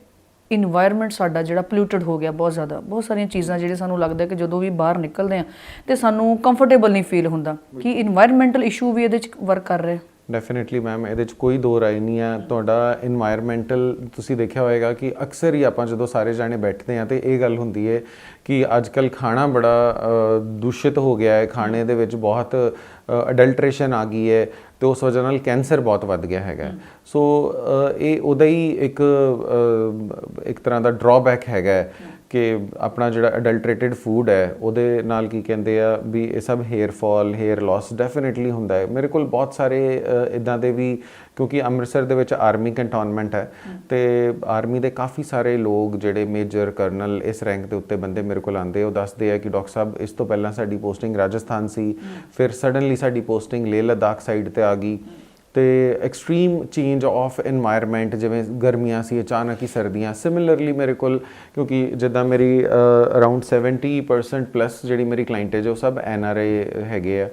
ਇਨਵਾਇਰਨਮੈਂਟ ਸਾਡਾ ਜਿਹੜਾ ਪੋਲਿਊਟਡ ਹੋ ਗਿਆ ਬਹੁਤ ਜ਼ਿਆਦਾ, ਬਹੁਤ ਸਾਰੀਆਂ ਚੀਜ਼ਾਂ ਜਿਹੜੇ ਸਾਨੂੰ ਲੱਗਦਾ ਕਿ ਜਦੋਂ ਵੀ ਬਾਹਰ ਨਿਕਲਦੇ ਆ ਤੇ ਸਾਨੂੰ ਕੰਫਰਟੇਬਲ ਨਹੀਂ ਫੀਲ ਹੁੰਦਾ। ਕਿ ਇਨਵਾਇਰਨਮੈਂਟਲ ਇਸ਼ੂ ਵੀ ਇਹਦੇ 'ਚ ਵਰਕ ਕਰ ਰਿਹਾ? ਡੈਫੀਨੇਟਲੀ ਮੈਮ, ਇਹਦੇ 'ਚ ਕੋਈ ਦੋ ਰਾਏ ਨਹੀਂ ਆ। ਤੁਹਾਡਾ ਇਨਵਾਇਰਨਮੈਂਟਲ ਤੁਸੀਂ ਦੇਖਿਆ ਹੋਏਗਾ ਕਿ ਅਕਸਰ ਹੀ ਆਪਾਂ ਜਦੋਂ ਸਾਰੇ ਜਾਣੇ ਬੈਠਦੇ ਹਾਂ ਤੇ ਇਹ ਗੱਲ ਹੁੰਦੀ ਹੈ ਕਿ ਅੱਜ ਕੱਲ੍ਹ ਖਾਣਾ ਬੜਾ ਦੂਸ਼ਿਤ ਹੋ ਗਿਆ ਹੈ, ਖਾਣੇ ਦੇ ਵਿੱਚ ਬਹੁਤ ਅਡਲਟਰੇਸ਼ਨ ਆ ਗਈ ਹੈ ਤੇ ਉਸ ਵਜ੍ਹਾ ਨਾਲ ਕੈਂਸਰ ਬਹੁਤ ਵੱਧ ਗਿਆ ਹੈਗਾ। ਸੋ ਇਹ ਉਹਦਾ ਹੀ ਇੱਕ ਤਰ੍ਹਾਂ ਦਾ ਡਰਾਬੈਕ ਹੈਗਾ ਕਿ ਆਪਣਾ ਜਿਹੜਾ ਅਡਲਟਰੇਟਿਡ ਫੂਡ ਹੈ ਉਹਦੇ ਨਾਲ ਕੀ ਕਹਿੰਦੇ ਆ ਵੀ ਇਹ ਸਭ hair fall, hair loss definitely ਹੁੰਦਾ ਹੈ। ਮੇਰੇ ਕੋਲ ਬਹੁਤ ਸਾਰੇ ਇੱਦਾਂ ਦੇ ਵੀ, ਕਿਉਂਕਿ ਅੰਮ੍ਰਿਤਸਰ ਦੇ ਵਿੱਚ ਆਰਮੀ ਕੰਟੋਨਮੈਂਟ ਹੈ ਤੇ ਆਰਮੀ ਦੇ ਕਾਫੀ ਸਾਰੇ ਲੋਕ ਜਿਹੜੇ ਮੇਜਰ, ਕਰਨਲ, ਇਸ ਰੈਂਕ ਦੇ ਉੱਤੇ ਬੰਦੇ ਮੇਰੇ ਕੋਲ ਆਉਂਦੇ, ਉਹ ਦੱਸਦੇ ਆ ਕਿ ਡਾਕਟਰ ਸਾਹਿਬ ਇਸ ਤੋਂ ਪਹਿਲਾਂ ਸਾਡੀ ਪੋਸਟਿੰਗ ਰਾਜਸਥਾਨ ਸੀ, ਫਿਰ ਸਡਨਲੀ ਸਾਡੀ ਪੋਸਟਿੰਗ ਲੇਹ ਲਦਾਖ ਸਾਈਡ ਤੇ ਆ ਗਈ ਤੇ ਐਕਸਟ੍ਰੀਮ ਚੇਂਜ ਆਫ ਇਨਵਾਇਰਨਮੈਂਟ, ਜਿਵੇਂ ਗਰਮੀਆਂ ਸੀ ਅਚਾਨਕ ਹੀ ਸਰਦੀਆਂ। ਸਿਮਿਲਰਲੀ ਮੇਰੇ ਕੋਲ, ਕਿਉਂਕਿ ਜਿੱਦਾਂ ਮੇਰੀ ਅਰਾਊਂਡ 70% ਪਲੱਸ ਜਿਹੜੀ ਮੇਰੀ ਕਲਾਇੰਟੇਜ ਉਹ ਸਭ NRI ਹੈਗੇ ਆ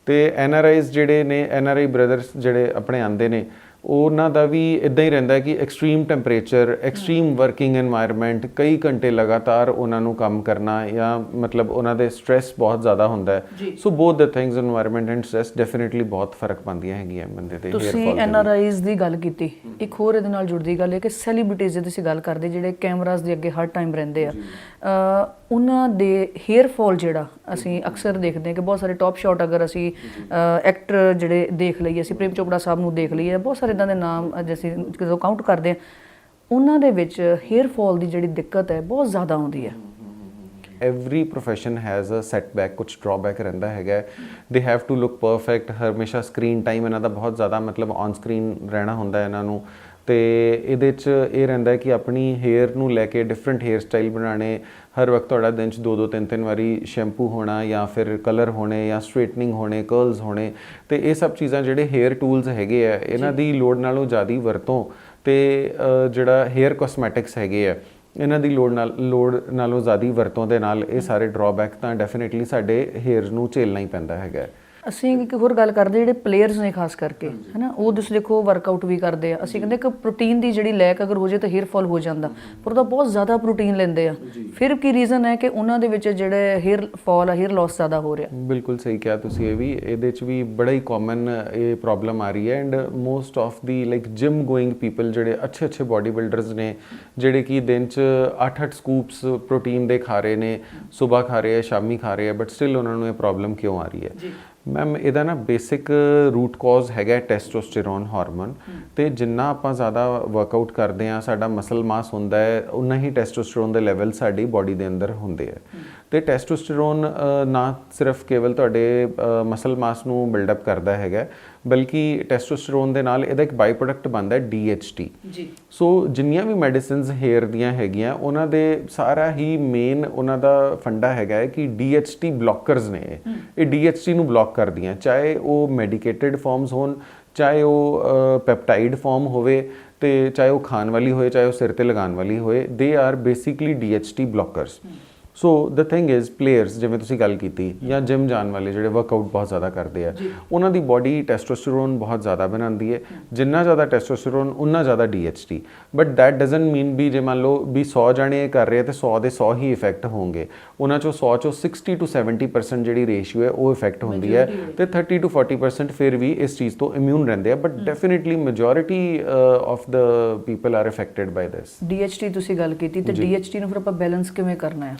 ਤੇ NRIs ਜਿਹੜੇ ਨੇ, NRI ਬ੍ਰਦਰਸ ਜਿਹੜੇ ਆਪਣੇ ਆਉਂਦੇ ਨੇ, ਉਹਨਾਂ ਦਾ ਵੀ ਇੱਦਾਂ ਹੀ ਰਹਿੰਦਾ ਕਿ extreme temperature, extreme working environment, ਕਈ ਘੰਟੇ ਲਗਾਤਾਰ ਉਹਨਾਂ ਨੂੰ ਕੰਮ ਕਰਨਾ ਜਾਂ ਮਤਲਬ ਉਹਨਾਂ ਦੇ ਸਟ੍ਰੈਸ ਬਹੁਤ ਜ਼ਿਆਦਾ ਹੁੰਦਾ ਹੈ। So both the things, environment and stress, definitely ਬਹੁਤ ਫਰਕ ਪਾਉਂਦੀਆਂ ਹੈਗੀਆਂ ਬੰਦੇ ਤੇ। ਤੁਸੀਂ NRIs ਦੀ ਗੱਲ ਕੀਤੀ, ਇੱਕ ਹੋਰ ਇਹਦੇ ਨਾਲ ਜੁੜਦੀ ਗੱਲ ਹੈ ਕਿ ਸੈਲੀਬ੍ਰਿਟੀਜ਼ ਦੀ ਤੁਸੀਂ ਗੱਲ ਕਰਦੇ ਜਿਹੜੇ ਕੈਮਰਾਸ ਦੇ ਅੱਗੇ ਹਰ ਟਾਈਮ ਰਹਿੰਦੇ ਆ, ਉਹਨਾਂ ਦੇ ਹੇਅਰ ਫਾਲ ਜਿਹੜਾ ਅਸੀਂ ਅਕਸਰ ਦੇਖਦੇ ਹਾਂ ਕਿ ਬਹੁਤ ਸਾਰੇ ਟੌਪ ਸ਼ਾਟ, ਅਗਰ ਅਸੀਂ ਐਕਟਰ ਜਿਹੜੇ ਦੇਖ ਲਈਏ, ਅਸੀਂ ਪ੍ਰੇਮ ਚੋਪੜਾ ਸਾਹਿਬ ਨੂੰ ਦੇਖ ਲਈਏ, ਬਹੁਤ ਸਾਰੇ ਇੱਦਾਂ ਦੇ ਨਾਮ ਅੱਜ ਅਸੀਂ ਜਦੋਂ ਕਾਊਂਟ ਕਰਦੇ ਹਾਂ, ਉਹਨਾਂ ਦੇ ਵਿੱਚ ਹੇਅਰ ਫਾਲ ਦੀ ਜਿਹੜੀ ਦਿੱਕਤ ਹੈ ਬਹੁਤ ਜ਼ਿਆਦਾ ਆਉਂਦੀ ਹੈ। Every profession has a setback, ਕੁਝ ਡਰਾਬੈਕ ਰਹਿੰਦਾ ਹੈਗਾ। They have to look perfect, ਹਮੇਸ਼ਾ ਸਕਰੀਨ ਟਾਈਮ ਇਹਨਾਂ ਦਾ ਬਹੁਤ ਜ਼ਿਆਦਾ ਮਤਲਬ ਔਨ ਸਕਰੀਨ ਰਹਿਣਾ ਹੁੰਦਾ ਇਹਨਾਂ ਨੂੰ। ਤੇ ਇਹਦੇ 'ਚ ਇਹ ਰਹਿੰਦਾ ਕਿ ਆਪਣੀ ਹੇਅਰ ਨੂੰ ਲੈ ਕੇ ਡਿਫਰੈਂਟ ਹੇਅਰ ਸਟਾਈਲ ਬਣਾਉਣੇ, ਹਰ ਵਕਤ ਤੁਹਾਡਾ ਦਿਨ 'ਚ 2-2 3-3 ਵਾਰੀ ਸ਼ੈਂਪੂ ਹੋਣਾ ਜਾਂ ਫਿਰ ਕਲਰ ਹੋਣੇ ਜਾਂ ਸਟ੍ਰੇਟਨਿੰਗ ਹੋਣੇ, ਕਰਲਸ ਹੋਣੇ, ਤੇ ਇਹ ਸਭ ਚੀਜ਼ਾਂ ਜਿਹੜੇ ਹੇਅਰ ਟੂਲਸ ਹੈਗੇ ਆ ਇਹਨਾਂ ਦੀ ਲੋੜ ਨਾਲੋਂ ਜ਼ਿਆਦਾ ਵਰਤੋਂ ਤੇ ਜਿਹੜਾ ਹੇਅਰ ਕੋਸਮੈਟਿਕਸ ਹੈਗੇ ਆ ਇਹਨਾਂ ਦੀ ਲੋੜ ਨਾਲੋਂ ਜ਼ਿਆਦਾ ਵਰਤੋਂ ਦੇ ਨਾਲ ਇਹ ਸਾਰੇ ਡਰਾਬੈਕ ਤਾਂ ਡੈਫੀਨੇਟਲੀ ਸਾਡੇ ਹੇਅਰਸ ਨੂੰ ਝੇਲਣਾ ਹੀ ਪੈਂਦਾ ਹੈਗਾ। ਅਸੀਂ ਇੱਕ ਹੋਰ ਗੱਲ ਕਰਦੇ ਜਿਹੜੇ ਪਲੇਅਰਸ ਨੇ ਖਾਸ ਕਰਕੇ ਹੈ ਨਾ, ਉਹ ਤੁਸੀਂ ਦੇਖੋ ਵਰਕਆਊਟ ਵੀ ਕਰਦੇ ਆ। ਅਸੀਂ ਕਹਿੰਦੇ ਕਿ ਪ੍ਰੋਟੀਨ ਦੀ ਜਿਹੜੀ ਲੈਕ ਅਗਰ ਹੋ ਜਾਏ ਤਾਂ ਹੇਅਰ ਫਾਲ ਹੋ ਜਾਂਦਾ, ਪਰ ਉਹਦਾ ਬਹੁਤ ਜ਼ਿਆਦਾ ਪ੍ਰੋਟੀਨ ਲੈਂਦੇ ਆ। ਫਿਰ ਕੀ ਰੀਜ਼ਨ ਹੈ ਕਿ ਉਹਨਾਂ ਦੇ ਵਿੱਚ ਜਿਹੜੇ ਹੇਅਰ ਫਾਲ ਆ, ਹੇਅਰ ਲਾਸ ਜ਼ਿਆਦਾ ਹੋ ਰਿਹਾ? ਬਿਲਕੁਲ ਸਹੀ ਕਿਹਾ ਤੁਸੀਂ। ਇਹ ਵੀ ਇਹਦੇ 'ਚ ਵੀ ਬੜਾ ਹੀ ਕਾਮਨ ਇਹ ਪ੍ਰੋਬਲਮ ਆ ਰਹੀ ਹੈ। And most of the like gym going people ਜਿਹੜੇ ਅੱਛੇ ਬੋਡੀ ਬਿਲਡਰਸ ਨੇ, ਜਿਹੜੇ ਕਿ ਦਿਨ 'ਚ 8-8 ਸਕੂਪਸ ਪ੍ਰੋਟੀਨ ਦੇ ਖਾ ਰਹੇ ਨੇ, ਸਵੇਰ ਖਾ ਰਹੇ ਆ, ਸ਼ਾਮੀ ਖਾ ਰਹੇ ਆ, ਬਟ ਸਟਿਲ ਉਹਨਾਂ ਨੂੰ ਇਹ ਪ੍ਰੋਬਲਮ ਕਿਉਂ ਆ ਰਹੀ ਹੈ? ਮੈਮ ਇਹਦਾ ਨਾ ਬੇਸਿਕ ਰੂਟ ਕਾਜ਼ ਹੈਗਾ ਟੈਸਟੋਸਟੇਰੋਨ ਹਾਰਮੋਨ। ਤੇ ਜਿੰਨਾ ਆਪਾਂ ਜ਼ਿਆਦਾ ਵਰਕਆਊਟ ਕਰਦੇ ਹਾਂ, ਸਾਡਾ ਮਸਲ ਮਾਸ ਹੁੰਦਾ ਹੈ, ਉਨਾ ਹੀ ਟੈਸਟੋਸਟੇਰੋਨ ਦੇ ਲੈਵਲ ਸਾਡੀ ਬਾਡੀ ਦੇ ਅੰਦਰ ਹੁੰਦੇ ਆ। ਤੇ ਟੈਸਟੋਸਟੇਰੋਨ ਨਾ ਸਿਰਫ ਕੇਵਲ ਤੁਹਾਡੇ ਮਸਲ ਮਾਸ ਨੂੰ ਬਿਲਡਅਪ ਕਰਦਾ ਹੈਗਾ, ਬਲਕਿ ਟੈਸਟੋਸਟੇਰੋਨ ਦੇ ਨਾਲ ਇਹਦਾ ਇੱਕ ਬਾਈ ਪ੍ਰੋਡਕਟ ਬਣਦਾ DHT। ਸੋ ਜਿੰਨੀਆਂ ਵੀ ਮੈਡੀਸਿਨਸ ਹੇਅਰ ਦੀਆਂ ਹੈਗੀਆਂ ਉਹਨਾਂ ਦੇ ਸਾਰਾ ਹੀ ਮੇਨ ਉਹਨਾਂ ਦਾ ਫੰਡਾ ਹੈਗਾ ਹੈ ਕਿ DHT ਬਲੌਕਰਸ ਨੇ। ਇਹ DHT ਨੂੰ ਬਲੌਕ ਕਰਦੀਆਂ, ਚਾਹੇ ਉਹ ਮੈਡੀਕੇਟਡ ਫਾਰਮਸ ਹੋਣ, ਚਾਹੇ ਉਹ ਪੈਪਟਾਈਡ ਫਾਰਮ ਹੋਵੇ, ਤੇ ਚਾਹੇ ਉਹ ਖਾਣ ਵਾਲੀ ਹੋਏ, ਚਾਹੇ ਉਹ ਸਿਰ ਤੇ ਲਗਾਉਣ ਵਾਲੀ ਹੋਏ। They are basically DHT blockers. So the thing is players, ਜਿਵੇਂ ਤੁਸੀਂ ਗੱਲ ਕੀਤੀ, ਜਾਂ ਜਿਮ ਜਾਣ ਵਾਲੇ ਜਿਹੜੇ ਵਰਕਆਊਟ ਬਹੁਤ ਜ਼ਿਆਦਾ ਕਰਦੇ ਆ, ਉਹਨਾਂ ਦੀ ਬਾਡੀ ਟੈਸਟੋਸਟੇਰੋਨ ਬਹੁਤ ਜ਼ਿਆਦਾ ਬਣਾਉਂਦੀ ਹੈ। ਜਿੰਨਾ ਜ਼ਿਆਦਾ ਟੈਸਟੋਸਟੇਰੋਨ ਉਨਾ ਜ਼ਿਆਦਾ DHT। ਬਟ ਦੈਟ ਡਜ਼ਨਟ ਮੀਨ ਵੀ ਜੇ ਮੰਨ ਲਓ ਵੀ 100 ਜਾਣੇ ਕਰ ਰਹੇ ਤੇ 100 ਦੇ 100 ਹੀ ਇਫੈਕਟ ਹੋਣਗੇ। ਉਹਨਾਂ ਚੋਂ 100 ਚੋਂ 60 to 70% ਜਿਹੜੀ ਰੇਸ਼ੀਓ ਹੈ ਉਹ ਇਫੈਕਟ ਹੁੰਦੀ ਹੈ, ਤੇ 30 to 40% ਫਿਰ ਵੀ ਇਸ ਚੀਜ਼ ਤੋਂ ਇਮਿਊਨ ਰਹਿੰਦੇ ਆ। But definitely majority of the people are affected by this. DHT ਤੁਸੀਂ ਗੱਲ ਕੀਤੀ, ਤੇ DHT ਨੂੰ ਫਿਰ ਆਪਾਂ ਬੈਲੈਂਸ ਕਿਵੇਂ ਕਰਨਾ ਹੈ?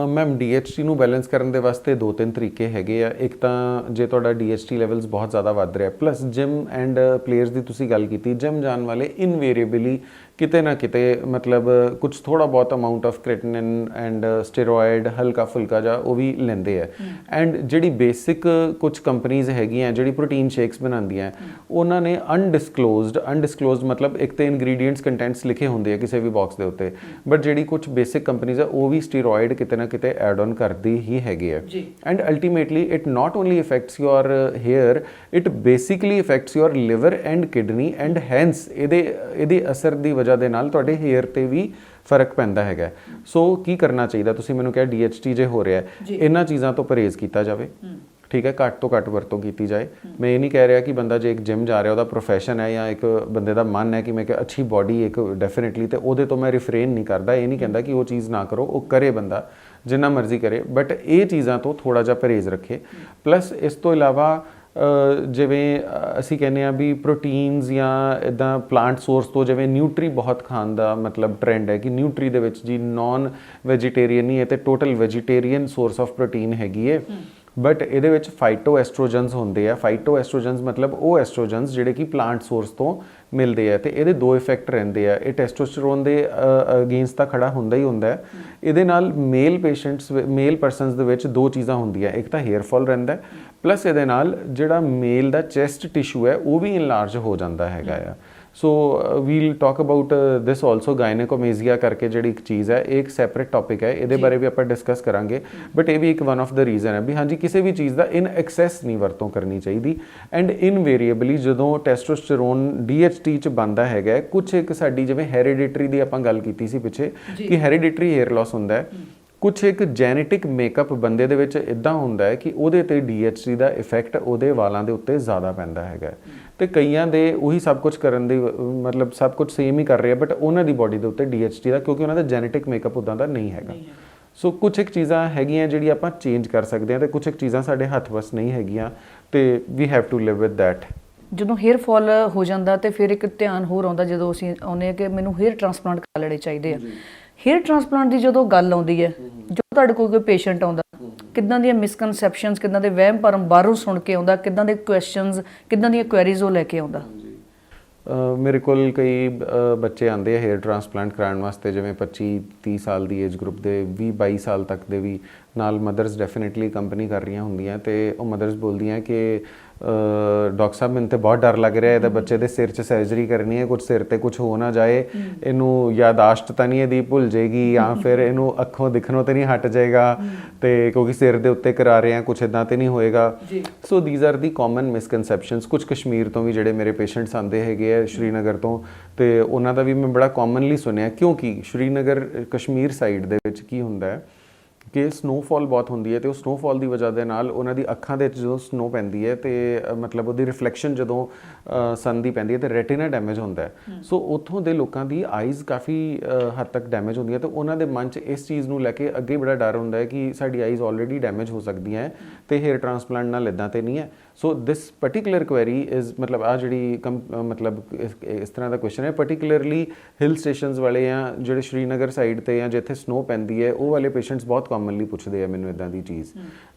ਮੈਮ DHT ਨੂੰ ਬੈਲੈਂਸ ਕਰਨ ਦੇ ਵਾਸਤੇ 2-3 ਤਰੀਕੇ ਹੈਗੇ ਆ। ਇੱਕ ਤਾਂ ਜੇ ਤੁਹਾਡਾ DHT ਲੈਵਲਸ ਬਹੁਤ ਜ਼ਿਆਦਾ ਵੱਧ ਰਿਹਾ, ਪਲੱਸ ਜਿਮ ਐਂਡ ਪਲੇਅਰਸ ਦੀ ਤੁਸੀਂ ਗੱਲ ਕੀਤੀ, ਜਿਮ ਜਾਣ ਵਾਲੇ ਇਨਵੇਰੀਏਬਲੀ ਕਿਤੇ ਨਾ ਕਿਤੇ ਮਤਲਬ ਕੁਝ ਥੋੜਾ ਬਹੁਤ ਅਮਾਊਂਟ ਆਫ ਕ੍ਰੇਟਿਨਿਨ ਐਂਡ ਸਟੀਰੋਇਡ ਹਲਕਾ ਫੁਲਕਾ ਜਾ ਉਹ ਵੀ ਲੈਂਦੇ ਆ। ਐਂਡ ਜਿਹੜੀ ਬੇਸਿਕ ਕੁਝ ਕੰਪਨੀਜ਼ ਹੈਗੀਆਂ ਜਿਹੜੀ ਪ੍ਰੋਟੀਨ ਸ਼ੇਕਸ ਬਣਾਉਂਦੀਆਂ, ਉਹਨਾਂ ਨੇ ਅਨਡਿਸਕਲੋਜ਼ਡ ਮਤਲਬ ਇੱਕ ਤੇ ਇਨਗਰੀਡੀਐਂਟਸ ਕੰਟੈਂਟਸ ਲਿਖੇ ਹੁੰਦੇ ਆ ਕਿਸੇ ਵੀ ਬਾਕਸ ਦੇ ਉੱਤੇ, ਬਟ ਜਿਹੜੀ ਕੁਝ ਬੇਸਿਕ ਕੰਪਨੀਜ਼ ਆ ਉਹ ਵੀ ਸਟੀਰੋਇਡ ਕਿਤੇ ਨਾ ਕਿਤੇ ਐਡ ਆਨ ਕਰਦੀ ਹੀ ਹੈਗੇ ਆ। And ultimately it not only affects your hair, it basically affects your liver and kidney, and hence ਇਹਦੇ ਅਸਰ ਦੀ ਵਜ੍ਹਾ ਦੇ ਨਾਲ ਤੁਹਾਡੇ ਹੇਅਰ ਤੇ ਵੀ ਫਰਕ ਪੈਂਦਾ ਹੈਗਾ। ਸੋ ਕੀ ਕਰਨਾ ਚਾਹੀਦਾ? ਤੁਸੀਂ ਮੈਨੂੰ ਕਿਹਾ DHT ਜੇ ਹੋ ਰਿਹਾ, ਇਹਨਾਂ ਚੀਜ਼ਾਂ ਤੋਂ ਪਰਹੇਜ਼ ਕੀਤਾ ਜਾਵੇ, ਠੀਕ ਹੈ, ਘੱਟ ਤੋਂ ਘੱਟ ਵਰਤੋਂ ਕੀਤੀ ਜਾਏ। ਮੈਂ ਇਹ ਨਹੀਂ ਕਹਿ ਰਿਹਾ ਕਿ ਬੰਦਾ ਜੇ ਇੱਕ ਜਿਮ ਜਾ ਰਿਹਾ ਉਹਦਾ ਪ੍ਰੋਫੈਸ਼ਨ ਹੈ ਜਾਂ ਇੱਕ ਬੰਦੇ ਦਾ ਮਨ ਹੈ ਕਿ ਮੈਂ ਕਿ ਅੱਛੀ ਬਾਡੀ ਇੱਕ ਡੈਫੀਨੇਟਲੀ, ਤੇ ਉਹਦੇ ਤੋਂ ਮੈਂ ਰਿਫਰੇਨ ਨਹੀਂ ਕਰਦਾ। ਇਹ ਨਹੀਂ ਕਹਿੰਦਾ ਕਿ ਉਹ ਚੀਜ਼ ਨਾ ਕਰੋ, ਉਹ ਕਰੇ ਬੰਦਾ ਜਿੰਨਾ ਮਰਜ਼ੀ ਕਰੇ, ਬਟ ਇਹ ਚੀਜ਼ਾਂ ਤੋਂ ਥੋੜ੍ਹਾ ਜਿਹਾ ਪਰਹੇਜ਼ ਰੱਖੇ। ਪਲੱਸ ਇਸ ਤੋਂ ਇਲਾਵਾ ਜਿਵੇਂ ਅਸੀਂ ਕਹਿੰਦੇ ਹਾਂ ਵੀ ਪ੍ਰੋਟੀਨਸ ਜਾਂ ਇੱਦਾਂ ਪਲਾਂਟ ਸੋਰਸ ਤੋਂ ਜਿਵੇਂ ਨਿਊਟਰੀ ਬਹੁਤ ਖਾਣ ਦਾ ਮਤਲਬ ਟ੍ਰੈਂਡ ਹੈ ਕਿ ਨਿਊਟਰੀ ਦੇ ਵਿੱਚ ਜੀ ਨੌਨ ਵੈਜੀਟੇਰੀਅਨ ਨਹੀਂ ਹੈ ਤੇ total vegetarian source of protein ਹੈਗੀ ਹੈ। ਬਟ ਇਹਦੇ ਵਿੱਚ ਫਾਈਟੋ ਐਸਟ੍ਰੋਜਨਸ ਹੁੰਦੇ ਆ। ਫਾਈਟੋ ਐਸਟ੍ਰੋਜਨਸ ਮਤਲਬ ਉਹ ਐਸਟ੍ਰੋਜਨਸ ਜਿਹੜੇ ਕਿ ਪਲਾਂਟ ਸੋਰਸ ਤੋਂ ਮਿਲਦੇ ਆ, ਤੇ ਇਹਦੇ ਦੋ ਇਫੈਕਟ ਰਹਿੰਦੇ ਆ। ਇਹ ਟੈਸਟੋਸਟੇਰੋਨ ਦੇ ਅਗੇਂਸਟ ਤਾਂ ਖੜਾ ਹੁੰਦਾ ਹੀ ਹੁੰਦਾ ਹੈ। ਇਹਦੇ ਨਾਲ ਮੇਲ ਪਰਸਨਸ ਦੇ ਵਿੱਚ ਦੋ ਚੀਜ਼ਾਂ ਹੁੰਦੀਆਂ, ਇੱਕ ਤਾਂ ਹੇਅਰ ਫਾਲ ਰਹਿੰਦਾ, ਪਲੱਸ ਇਹਦੇ ਨਾਲ ਜਿਹੜਾ ਮੇਲ ਦਾ ਚੈਸਟ ਟਿਸ਼ੂ ਹੈ ਉਹ ਵੀ ਇਨਲਾਰਜ ਹੋ ਜਾਂਦਾ ਹੈਗਾ ਆ। So we'll talk about this also. Gynaecomastia ਕਰਕੇ ਜਿਹੜੀ ਇੱਕ ਚੀਜ਼ ਹੈ, ਇਹ ਇੱਕ ਸੈਪਰੇਟ ਟੌਪਿਕ ਹੈ, ਇਹਦੇ ਬਾਰੇ ਵੀ ਆਪਾਂ ਡਿਸਕਸ ਕਰਾਂਗੇ। ਬਟ ਇਹ ਵੀ ਇੱਕ ਵਨ ਆਫ ਦਾ ਰੀਜ਼ਨ ਹੈ ਵੀ ਹਾਂਜੀ ਕਿਸੇ ਵੀ ਚੀਜ਼ ਦਾ ਇਨ ਐਕਸੈਸ ਨਹੀਂ ਵਰਤੋਂ ਕਰਨੀ ਚਾਹੀਦੀ। ਐਂਡ ਇਨਵੇਰੀਏਬਲੀ ਜਦੋਂ ਟੈਸਟੋਸਟੇਰੋਨ DHT 'ਚ ਬਣਦਾ ਹੈਗਾ, ਕੁਛ ਇੱਕ ਸਾਡੀ ਜਿਵੇਂ ਹੈਰੀਡਿਟਰੀ ਦੀ ਆਪਾਂ ਗੱਲ ਕੀਤੀ ਸੀ ਪਿੱਛੇ ਕਿ ਹੈਰੀਡਿਟਰੀ ਹੇਅਰ ਲਾਸ ਹੁੰਦਾ ਹੈ, ਕੁਛ ਇੱਕ ਜੈਨੇਟਿਕ ਮੇਕਅਪ ਬੰਦੇ ਦੇ ਵਿੱਚ ਇੱਦਾਂ ਹੁੰਦਾ ਹੈ ਕਿ ਉਹਦੇ ਤੇ DHT ਦਾ ਇਫੈਕਟ ਉਹਦੇ ਵਾਲਾਂ ਦੇ ਉੱਤੇ ਜ਼ਿਆਦਾ ਪੈਂਦਾ ਹੈਗਾ। ਤੇ ਕਈਆਂ ਦੇ ਉਹੀ ਸਭ ਕੁਝ ਕਰਨ ਦੀ ਮਤਲਬ ਸਭ ਕੁਝ ਸੇਮ ਹੀ ਕਰ ਰਹੇ ਆ, ਬਟ ਉਹਨਾਂ ਦੀ ਬਾਡੀ ਦੇ ਉੱਤੇ DHT ਦਾ ਕਿਉਂਕਿ ਉਹਨਾਂ ਦਾ ਜੈਨੇਟਿਕ ਮੇਕਅਪ ਉੱਦਾਂ ਦਾ ਨਹੀਂ ਹੈਗਾ। ਸੋ ਕੁਛ ਇੱਕ ਚੀਜ਼ਾਂ ਹੈਗੀਆਂ ਜਿਹੜੀ ਆਪਾਂ ਚੇਂਜ ਕਰ ਸਕਦੇ ਹਾਂ, ਤੇ ਕੁਛ ਇੱਕ ਚੀਜ਼ਾਂ ਸਾਡੇ ਹੱਥ ਵਸ ਨਹੀਂ ਹੈਗੀਆਂ, ਤੇ we have to live with that. ਜਦੋਂ ਹੇਅਰ ਫਾਲ ਹੋ ਜਾਂਦਾ ਤੇ ਫਿਰ ਇੱਕ ਧਿਆਨ ਹੋਰ ਆਉਂਦਾ ਜਦੋਂ ਅਸੀਂ ਆਉਂਦੇ ਹਾਂ ਕਿ ਮੈਨੂੰ ਹੇਅਰ ਟ੍ਰਾਂਸਪਲਾਂਟ ਕਰ ਲੈਣੇ ਚਾਹੀਦੇ ਆ। ਹੇਅਰ ਟ੍ਰਾਂਸਪਲਾਂਟ ਦੀ ਜਦੋਂ ਗੱਲ ਆਉਂਦੀ ਹੈ, ਜੋ ਤੁਹਾਡੇ ਕੋਲ ਕੋਈ ਪੇਸ਼ੈਂਟ ਆਉਂਦਾ, ਕਿੱਦਾਂ ਦੀਆਂ ਮਿਸਕਨਸੈਪਸ਼ਨਸ, ਕਿੱਦਾਂ ਦੇ ਵਹਿਮ ਭਰਮ ਬਾਹਰੋਂ ਸੁਣ ਕੇ ਆਉਂਦਾ, ਕਿੱਦਾਂ ਦੇ ਕੁਐਸਚਨਸ, ਕਿੱਦਾਂ ਦੀਆਂ ਕੁਐਰੀਜ਼ ਉਹ ਲੈ ਕੇ ਆਉਂਦਾ? ਮੇਰੇ ਕੋਲ ਕਈ ਬੱਚੇ ਆਉਂਦੇ ਆ ਹੇਅਰ ਟ੍ਰਾਂਸਪਲਾਂਟ ਕਰਾਉਣ ਵਾਸਤੇ, ਜਿਵੇਂ 25-30 ਸਾਲ ਦੀ ਏਜ ਗਰੁੱਪ ਦੇ, 20-22 ਸਾਲ ਤੱਕ ਦੇ ਵੀ ਨਾਲ ਮਦਰਸ ਡੈਫੀਨੇਟਲੀ ਕੰਪਨੀ ਕਰ ਰਹੀਆਂ ਹੁੰਦੀਆਂ, ਤੇ ਉਹ ਮਦਰਸ ਬੋਲਦੀਆਂ ਕਿ ਡਾਕਟਰ ਸਾਹਿਬ ਮੈਨੂੰ ਤਾਂ ਬਹੁਤ ਡਰ ਲੱਗ ਰਿਹਾ, ਇਹਦੇ ਬੱਚੇ ਦੇ ਸਿਰ 'ਚ ਸਰਜਰੀ ਕਰਨੀ ਹੈ, ਕੁਝ ਸਿਰ ਤੇ ਕੁਝ ਹੋ ਨਾ ਜਾਏ, ਇਹਨੂੰ ਯਾਦਾਸ਼ਤ ਤਾਂ ਨਹੀਂ ਇਹਦੀ ਭੁੱਲ ਜਾਏਗੀ, ਜਾਂ ਫਿਰ ਇਹਨੂੰ ਅੱਖੋਂ ਦਿਖਣੋਂ ਤੇ ਨਹੀਂ ਹਟ ਜਾਏਗਾ, ਤੇ ਕਿਉਂਕਿ ਸਿਰ ਦੇ ਉੱਤੇ ਕਰਾ ਰਹੇ ਆ, ਕੁਝ ਇਦਾਂ ਤੇ ਨਹੀਂ ਹੋਏਗਾ। So these are the common misconceptions. ਕੁਝ ਕਸ਼ਮੀਰ ਤੋਂ ਵੀ ਜਿਹੜੇ ਮੇਰੇ ਪੇਸ਼ੈਂਟਸ ਆਉਂਦੇ ਹੈਗੇ ਆ, ਸ਼੍ਰੀਨਗਰ ਤੋਂ, ਤੇ ਉਹਨਾਂ ਦਾ ਵੀ ਮੈਂ ਬੜਾ ਕਾਮਨਲੀ ਸੁਣਿਆ, ਕਿਉਂਕਿ ਸ਼੍ਰੀਨਗਰ ਕਸ਼ਮੀਰ ਸਾਈਡ ਦੇ ਵਿੱਚ ਕੀ ਹੁੰਦਾ ਹੈ ਕਿ ਸਨੋਫਾਲ ਬਹੁਤ ਹੁੰਦੀ ਹੈ, ਤੇ ਉਹ ਸਨੋਫਾਲ ਦੀ ਵਜ੍ਹਾ ਦੇ ਨਾਲ ਉਹਨਾਂ ਦੀ ਅੱਖਾਂ ਦੇ ਵਿੱਚ ਜਦੋਂ ਸਨੋ ਪੈਂਦੀ ਹੈ, ਤੇ ਮਤਲਬ ਉਹਦੀ ਰਿਫਲੈਕਸ਼ਨ ਜਦੋਂ ਸਨ ਦੀ ਪੈਂਦੀ ਹੈ, ਤੇ ਰੈਟੀਨਾ ਡੈਮੇਜ ਹੁੰਦਾ ਹੈ। ਸੋ ਉੱਥੋਂ ਦੇ ਲੋਕਾਂ ਦੀ ਆਈਜ਼ ਕਾਫੀ ਹੱਦ ਤੱਕ ਡੈਮੇਜ ਹੁੰਦੀਆਂ, ਤੇ ਉਹਨਾਂ ਦੇ ਮਨ 'ਚ ਇਸ ਚੀਜ਼ ਨੂੰ ਲੈ ਕੇ ਅੱਗੇ ਬੜਾ ਡਰ ਹੁੰਦਾ ਹੈ ਕਿ ਸਾਡੀ ਆਈਜ਼ ਆਲਰੇਡੀ ਡੈਮੇਜ ਹੋ ਸਕਦੀਆਂ ਹੈ, ਤੇ ਹੇਅਰ ਟ੍ਰਾਂਸਪਲਾਂਟ ਨਾਲ ਇੱਦਾਂ ਤੇ ਨਹੀਂ ਹੈ। ਸੋ ਦਿਸ ਪਰਟੀਕੂਲਰ ਕੁਐਰੀ ਇਜ਼ ਮਤਲਬ ਆ ਜਿਹੜੀ ਮਤਲਬ ਇਸ ਤਰ੍ਹਾਂ ਦਾ ਕੁਐਸਚਨ ਹੈ, ਪਰਟੀਕੂਲਰਲੀ ਹਿਲ ਸਟੇਸ਼ਨਸ ਵਾਲੇ ਜਾਂ ਜਿਹੜੇ ਸ਼੍ਰੀਨਗਰ ਸਾਈਡ ਤੇ ਜਾਂ ਜਿੱਥੇ ਸਨੋ ਪੈਂਦੀ ਹੈ, ਉਹ ਵਾਲੇ ਪੇਸ਼ੈਂਟਸ ਬਹੁਤ ਕਾਮਨਲੀ ਪੁੱਛਦੇ ਆ ਮੈਨੂੰ ਇੱਦਾਂ ਦੀ ਚੀਜ਼।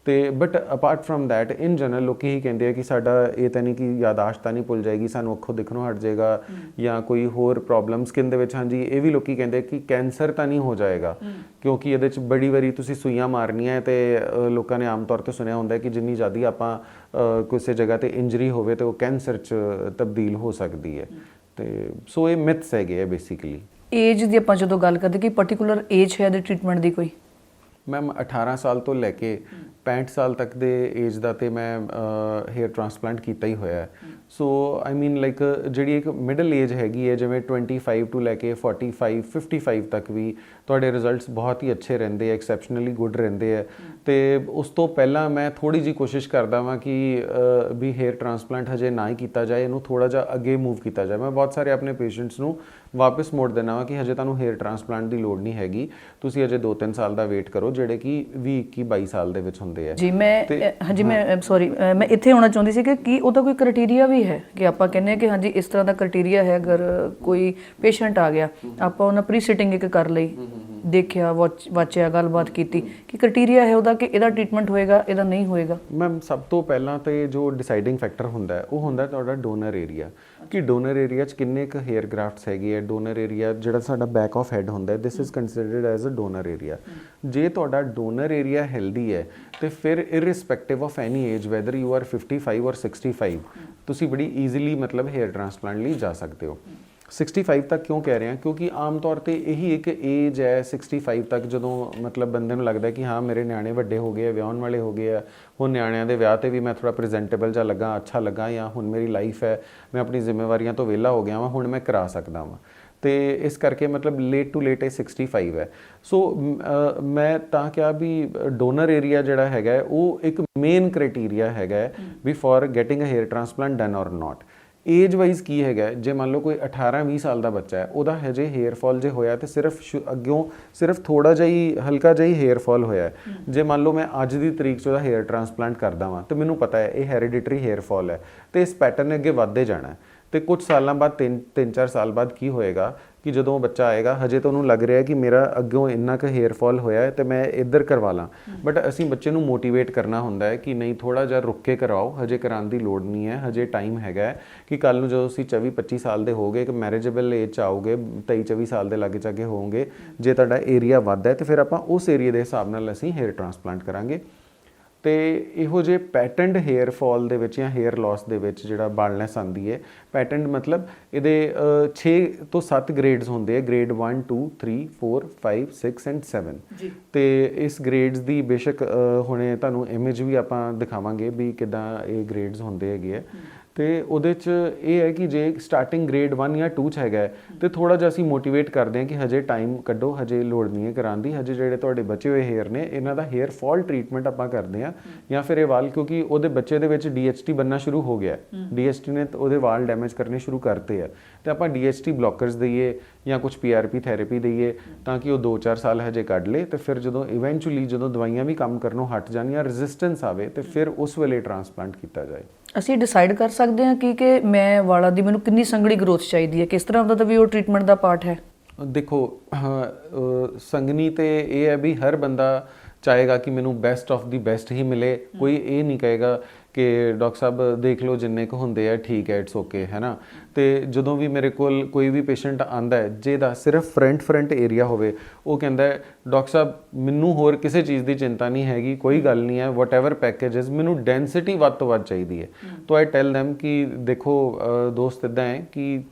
ਤੇ but apart from that in general ਲੋਕੀ ਹੀ ਕਹਿੰਦੇ ਆ ਕਿ ਸਾਡਾ ਇਹ ਤਾਂ ਨਹੀਂ ਕਿ ਯਾਦਾਸ਼ਤ ਤਾਂ ਨਹੀਂ ਭੁੱਲ ਜਾਏਗੀ, ਸਾਨੂੰ ਅੱਖੋਂ ਦਿਖਣੋਂ ਹਟ ਜਾਏਗਾ, ਜਾਂ ਕੋਈ ਹੋਰ ਪ੍ਰੋਬਲਮ ਸਕਿਨ ਦੇ ਵਿੱਚ, ਹਾਂਜੀ ਇਹ ਵੀ ਲੋਕੀ ਕਹਿੰਦੇ ਕਿ ਕੈਂਸਰ ਤਾਂ ਨਹੀਂ ਹੋ ਜਾਏਗਾ, ਕਿਉਂਕਿ ਇਹਦੇ 'ਚ ਬੜੀ ਵਾਰੀ ਤੁਸੀਂ ਸੂਈਆਂ ਮਾਰਨੀਆਂ, ਤੇ ਲੋਕਾਂ ਨੇ ਆਮ ਤੌਰ 'ਤੇ ਸੁਣਿਆ ਹੁੰਦਾ ਕਿ ਜਿੰਨੀ ਜ਼ਿਆਦਾ ਆਪਾਂ ਕਿਸੇ ਜਗ੍ਹਾ ਤੇ ਇੰਜਰੀ ਹੋਵੇ ਤੇ ਉਹ ਕੈਂਸਰ 'ਚ ਤਬਦੀਲ ਹੋ ਸਕਦੀ ਹੈ। ਤੇ ਸੋ ਇਹ ਮਿਥਸ ਹੈਗੇ ਆ ਬੇਸਿਕਲੀ। ਏਜ ਦੀ ਆਪਾਂ ਜਦੋਂ ਗੱਲ ਕਰਦੇ ਕਿ ਪਰਟੀਕੂਲਰ ਏਜ ਹੈ ਇਹਦੇ ਟ੍ਰੀਟਮੈਂਟ ਦੀ ਕੋਈ? ਮੈਮ 18 ਸਾਲ ਤੋਂ ਲੈ ਕੇ 65 ਸਾਲ ਤੱਕ ਦੇ ਏਜ ਦਾ ਤੇ ਮੈਂ ਹੇਅਰ ਟ੍ਰਾਂਸਪਲਾਂਟ ਕੀਤਾ ਹੀ ਹੋਇਆ ਹੈ। ਸੋ ਆਈ ਮੀਨ ਲਾਈਕ ਜਿਹੜੀ ਇੱਕ ਮਿਡਲ ਏਜ ਹੈਗੀ ਹੈ, ਜਿਵੇਂ 25 ਤੋਂ ਲੈ ਕੇ 45 55 ਤੱਕ ਵੀ ਤੁਹਾਡੇ ਰਿਜ਼ਲਟਸ ਬਹੁਤ ਹੀ ਅੱਛੇ ਰਹਿੰਦੇ ਆ, ਐਕਸੈਪਸ਼ਨਲੀ ਗੁੱਡ ਰਹਿੰਦੇ ਆ। ਤੇ ਉਸ ਤੋਂ ਪਹਿਲਾਂ ਮੈਂ ਥੋੜੀ ਜੀ ਕੋਸ਼ਿਸ਼ ਕਰਦਾ ਵਾਂ ਕਿ ਵੀ ਹੇਅਰ ਟ੍ਰਾਂਸਪਲਾਂਟ ਹਜੇ ਨਾ ਹੀ ਕੀਤਾ ਜਾਏ, ਇਹਨੂੰ ਥੋੜਾ ਜਿਹਾ ਅੱਗੇ ਮੂਵ ਕੀਤਾ ਜਾਏ। ਮੈਂ ਬਹੁਤ ਸਾਰੇ ਆਪਣੇ ਪੇਸ਼ੈਂਟਸ ਨੂੰ ਵਾਪਸ ਮੋੜ ਦੇਣਾ ਵਾ ਕਿ ਹਜੇ ਤੁਹਾਨੂੰ ਹੇਅਰ ਟ੍ਰਾਂਸਪਲਾਂਟ ਦੀ ਲੋੜ ਨਹੀਂ ਹੈਗੀ, ਤੁਸੀਂ ਹਜੇ 2-3 ਸਾਲ ਦਾ ਵੇਟ ਕਰੋ, ਜਿਹੜੇ ਕਿ 20-21-22 ਸਾਲ ਦੇ ਵਿੱਚ ਹੁੰਦੇ ਆ। ਜੀ ਮੈਂ ਸੌਰੀ ਮੈਂ ਇੱਥੇ ਆਉਣਾ ਚਾਹੁੰਦੀ ਸੀ ਕਿ ਕੀ ਉਹਦਾ ਕੋਈ ਕ੍ਰਾਈਟੇਰੀਆ ਵੀ ਹੈ ਕਿ ਆਪਾਂ ਕਹਿੰਦੇ ਹਾਂ ਕਿ ਹਾਂਜੀ ਇਸ ਤਰ੍ਹਾਂ ਦਾ ਕ੍ਰਾਈਟੇਰੀਆ ਹੈ, ਅਗਰ ਕੋਈ ਪੇਸ਼ੈਂਟ ਆ ਗਿਆ ਆਪਾਂ ਉਹਨਾਂ ਪ੍ਰੀ ਸਿਟਿੰਗ ਇੱਕ ਕਰ ਲਈ, ਦੇਖਿਆ, ਵਾਚਿਆ, ਗੱਲਬਾਤ ਕੀਤੀ, ਕਿ ਕ੍ਰਾਈਟੇਰੀਆ ਹੈ ਉਹਦਾ ਕਿ ਇਹਦਾ ਟ੍ਰੀਟਮੈਂਟ ਹੋਏਗਾ, ਇਹਦਾ ਨਹੀਂ ਹੋਏਗਾ? ਮੈਮ ਸਭ ਤੋਂ ਪਹਿਲਾਂ ਤੇ ਜੋ ਡਿਸਾਈਡਿੰਗ ਫੈਕਟਰ ਹੁੰਦਾ ਹੈ ਉਹ ਹੁੰਦਾ ਤੁਹਾਡਾ ਡੋਨਰ ਏਰੀਆ, ਕਿ ਡੋਨਰ ਏਰੀਆ 'ਚ ਕਿੰਨੇ ਕੁ ਹੇਅਰ ਗ੍ਰਾਫਟਸ ਹੈਗੇ ਆ। ਡੋਨਰ ਏਰੀਆ ਜਿਹੜਾ ਸਾਡਾ ਬੈਕ ਆਫ ਹੈਡ ਹੁੰਦਾ ਹੈ, this is considered as a donor area. ਜੇ ਤੁਹਾਡਾ ਡੋਨਰ ਏਰੀਆ ਹੈਲਦੀ ਹੈ ਤੇ ਫਿਰ irrespective of any age, whether you are 55 or 65, ਤੁਸੀਂ ਬੜੀ ਈਜ਼ੀਲੀ ਮਤਲਬ ਹੇਅਰ ਟ੍ਰਾਂਸਪਲਾਂਟ ਲਈ ਜਾ ਸਕਦੇ ਹੋ। 65 ਤੱਕ ਕਿਉਂ ਕਹਿ ਰਹੇ ਹਾਂ? ਕਿਉਂਕਿ ਆਮ ਤੌਰ ਤੇ ਇਹੀ ਇੱਕ ਏਜ ਹੈ 65 ਤੱਕ ਜਦੋਂ ਮਤਲਬ ਬੰਦੇ ਨੂੰ ਲੱਗਦਾ ਕਿ ਹਾਂ ਮੇਰੇ ਨਿਆਣੇ ਵੱਡੇ ਹੋ ਗਏ ਆ, ਵਿਆਹਣ ਵਾਲੇ ਹੋ ਗਏ ਆ, ਹੁਣ ਨਿਆਣਿਆਂ ਦੇ ਵਿਆਹ ਤੇ ਵੀ ਮੈਂ ਥੋੜਾ ਪ੍ਰੈਜ਼ੈਂਟੇਬਲ ਜਿਹਾ ਲੱਗਾ, ਅੱਛਾ ਲੱਗਾ, ਜਾਂ ਹੁਣ ਮੇਰੀ ਲਾਈਫ ਹੈ, ਮੈਂ ਆਪਣੀ ਜ਼ਿੰਮੇਵਾਰੀਆਂ ਤੋਂ ਵਿਹਲਾ ਹੋ ਗਿਆ ਵਾਂ, ਹੁਣ ਮੈਂ ਕਰਾ ਸਕਦਾ ਵਾਂ। ਤੇ ਇਸ ਕਰਕੇ ਮਤਲਬ ਲੇਟ ਟੂ ਲੇਟ ਇਹ 65 ਹੈ। ਸੋ ਮੈਂ ਤਾਂ ਕਿਹਾ ਵੀ ਡੋਨਰ ਏਰੀਆ ਜਿਹੜਾ ਹੈਗਾ ਉਹ ਇੱਕ ਮੇਨ ਕ੍ਰਾਈਟੇਰੀਆ ਹੈਗਾ ਵੀ for getting a hair transplant done or not. Age wise ਕੀ ਹੈਗਾ, ਜੇ ਮੰਨ ਲਓ ਕੋਈ 18-20 ਸਾਲ ਦਾ ਬੱਚਾ ਹੈ, ਉਹਦਾ ਹਜੇ ਹੇਅਰ ਫਾਲ ਜੇ ਹੋਇਆ ਤੇ ਸਿਰਫ ਅੱਗਿਓਂ ਸਿਰਫ ਥੋੜਾ ਜਿਹਾ ਹੀ ਹਲਕਾ ਜਿਹਾ ਹੀ ਹੇਅਰ ਫਾਲ ਹੋਇਆ। ਜੇ ਮੰਨ ਲਓ ਮੈਂ ਅੱਜ ਦੀ ਤਰੀਕ 'ਚ ਉਹਦਾ ਹੇਅਰ ਟ੍ਰਾਂਸਪਲਾਂਟ ਕਰਦਾ ਵਾਂ ਤੇ ਮੈਨੂੰ ਪਤਾ ਹੈ ਇਹ ਹੈਰੀਡਿਟਰੀ ਹੇਅਰ ਫਾਲ ਹੈ, ਤੇ ਇਸ ਪੈਟਰਨ ਨੇ ਅੱਗੇ ਵੱਧਦੇ ਜਾਣਾ। ਤੇ ਕੁਝ ਸਾਲਾਂ ਬਾਅਦ 3-4 ਸਾਲ ਬਾਅਦ ਕੀ ਹੋਏਗਾ ਕਿ ਜਦੋਂ ਉਹ ਬੱਚਾ ਆਏਗਾ ਹਜੇ ਤਾਂ ਉਹਨੂੰ ਲੱਗ ਰਿਹਾ ਕਿ ਮੇਰਾ ਅੱਗੋਂ ਇੰਨਾ ਕੁ ਹੇਅਰ ਫਾਲ ਹੋਇਆ ਹੈ ਤੇ ਮੈਂ ਇੱਧਰ ਕਰਵਾ ਲਾਂ, ਬਟ ਅਸੀਂ ਬੱਚੇ ਨੂੰ ਮੋਟੀਵੇਟ ਕਰਨਾ ਹੁੰਦਾ ਹੈ ਕਿ ਨਹੀਂ ਥੋੜਾ ਜਿਹਾ ਰੁੱਕ ਕੇ ਕਰਾਓ, ਹਜੇ ਕਰਾਉਣ ਦੀ ਲੋੜ ਨਹੀਂ ਹੈ, ਹਜੇ ਟਾਈਮ ਹੈਗਾ ਕਿ ਕੱਲ ਨੂੰ ਜਦੋਂ ਤੁਸੀਂ 24-25 ਸਾਲ ਦੇ ਹੋਗੇ, ਇੱਕ ਮੈਰਿਜੇਬਲ ਏਜ 'ਚ ਆਓਗੇ, 23-24 ਸਾਲ ਦੇ ਲਾਗੇ ਚਾਗੇ ਹੋਵੋਗੇ, ਜੇ ਤੁਹਾਡਾ ਏਰੀਆ ਵੱਧਦਾ ਹੈ ਤੇ ਫਿਰ ਆਪਾਂ ਉਸ ਏਰੀਆ ਦੇ ਹਿਸਾਬ ਨਾਲ ਅਸੀਂ ਹੇਅਰ ਟ੍ਰਾਂਸਪਲਾਂਟ ਕਰਾਂਗੇ। ਤੇ ਇਹੋ ਜਿਹੇ ਪੈਟਰਨਡ ਹੇਅਰ ਫਾਲ ਦੇ ਵਿੱਚ ਜਾਂ ਹੇਅਰ ਲਾਸ ਦੇ ਵਿੱਚ ਜਿਹੜਾ ਬਾਲਨੈਸ ਆਉਂਦੀ ਹੈ, ਪੈਟਰਨਡ ਮਤਲਬ ਇਹਦੇ 6 ਤੋਂ 7 ਗ੍ਰੇਡਸ ਹੁੰਦੇ ਆ, ਗ੍ਰੇਡ 1 2 3 4 5 6 ਐਂਡ 7 ਜੀ। ਤੇ ਇਸ ਗ੍ਰੇਡਸ ਦੀ ਬੇਸ਼ੱਕ ਹੁਣੇ ਤੁਹਾਨੂੰ ਇਮੇਜ ਵੀ ਆਪਾਂ ਦਿਖਾਵਾਂਗੇ ਵੀ ਕਿੱਦਾਂ ਇਹ ਗ੍ਰੇਡਸ ਹੁੰਦੇ ਹੈਗੇ ਆ। ਤੇ ਉਹਦੇ 'ਚ ਇਹ ਹੈ ਕਿ ਜੇ ਸਟਾਰਟਿੰਗ ਗ੍ਰੇਡ 1 ਜਾਂ 2 'ਚ ਹੈਗਾ ਤੇ ਥੋੜਾ ਜਿਹਾ ਅਸੀਂ ਮੋਟੀਵੇਟ ਕਰਦੇ ਹਾਂ ਕਿ ਹਜੇ ਟਾਈਮ ਕੱਢੋ, ਹਜੇ ਲੋੜ ਨਹੀਂ ਹੈ ਕਰਾਉਣ ਦੀ, ਹਜੇ ਜਿਹੜੇ ਤੁਹਾਡੇ ਬਚੇ ਹੋਏ ਹੇਅਰ ਨੇ ਇਹਨਾਂ ਦਾ ਹੇਅਰ ਫਾਲ ਟ੍ਰੀਟਮੈਂਟ ਆਪਾਂ ਕਰਦੇ ਹਾਂ। ਜਾਂ ਫਿਰ ਇਹ ਵਾਲ, ਕਿਉਂਕਿ ਉਹਦੇ ਬੱਚੇ ਦੇ ਵਿੱਚ DHT ਬਣਨਾ ਸ਼ੁਰੂ ਹੋ ਗਿਆ, DHT ਨੇ ਉਹਦੇ ਵਾਲ ਡੈਮੇਜ ਕਰਨੇ ਸ਼ੁਰੂ ਕਰਤੇ ਆ, ਤੇ ਆਪਾਂ DHT ਬਲੋਕਰਸ ਦਈਏ ਜਾਂ ਕੁਝ PRP ਥੈਰੇਪੀ ਦਈਏ ਤਾਂ ਕਿ ਉਹ 2-4 ਸਾਲ ਹਜੇ ਕੱਢ ਲੇ, ਤੇ ਫਿਰ ਜਦੋਂ ਇਵੈਂਚੁਅਲੀ ਜਦੋਂ ਦਵਾਈਆਂ ਵੀ ਕੰਮ ਕਰਨੋਂ ਹਟ ਜਾਣ ਜਾਂ ਰੈਜ਼ਿਸਟੈਂਸ ਆਵੇ ਤੇ ਫਿਰ ਉਸ ਵੇਲੇ ਟ੍ਰਾਂਸਪਲਾਂਟ ਕੀਤਾ ਜਾਏ। ਅਸੀਂ ਡਿਸਾਈਡ ਕਰ ਸਕਦੇ ਹਾਂ ਕਿ ਮੈਂ ਵਾਲਾਂ ਦੀ ਮੈਨੂੰ ਕਿੰਨੀ ਸੰਘਣੀ ਗਰੋਥ ਚਾਹੀਦੀ ਹੈ, ਕਿਸ ਤਰ੍ਹਾਂ ਦਾ ਵੀ ਉਹ ਟ੍ਰੀਟਮੈਂਟ ਦਾ ਪਾਰਟ ਹੈ? ਦੇਖੋ ਸੰਘਣੀ ਤੇ ਇਹ ਹੈ ਵੀ ਹਰ ਬੰਦਾ ਚਾਹੇਗਾ ਕਿ ਮੈਨੂੰ ਬੈਸਟ ਆਫ ਦੀ ਬੈਸਟ ਹੀ ਮਿਲੇ, ਕੋਈ ਇਹ ਨਹੀਂ ਕਹੇਗਾ ਕਿ ਡਾਕਟਰ ਸਾਹਿਬ ਦੇਖ ਲਓ ਜਿੰਨੇ ਕੁ ਹੁੰਦੇ ਆ ਠੀਕ ਹੈ, ਇਟਸ ਓਕੇ, ਹੈ ਨਾ। ਤੇ ਜਦੋਂ ਵੀ ਮੇਰੇ ਕੋਲ ਕੋਈ ਵੀ ਪੇਸ਼ੈਂਟ ਆਂਦਾ ਹੈ ਜਿਹਦਾ ਸਿਰਫ ਫਰੰਟ ਏਰੀਆ ਹੋਵੇ, ਉਹ ਕਹਿੰਦਾ ਹੈ ਡਾਕਟਰ ਸਾਹਿਬ ਮੈਨੂੰ ਹੋਰ ਕਿਸੇ ਚੀਜ਼ ਦੀ ਚਿੰਤਾ ਨਹੀਂ ਹੈਗੀ, ਕੋਈ ਗੱਲ ਨਹੀਂ ਹੈ, ਵਟਐਵਰ ਪੈਕੇजेस, ਮੈਨੂੰ ਡੈਂਸਿਟੀ ਵੱਧ ਤੋਂ ਵੱਧ ਚਾਹੀਦੀ ਹੈ। ਤਾਂ ਆਈ ਟੈਲ them ਕਿ ਦੇਖੋ ਦੋਸਤ ਇੱਦਾਂ ਹੈ ਕਿ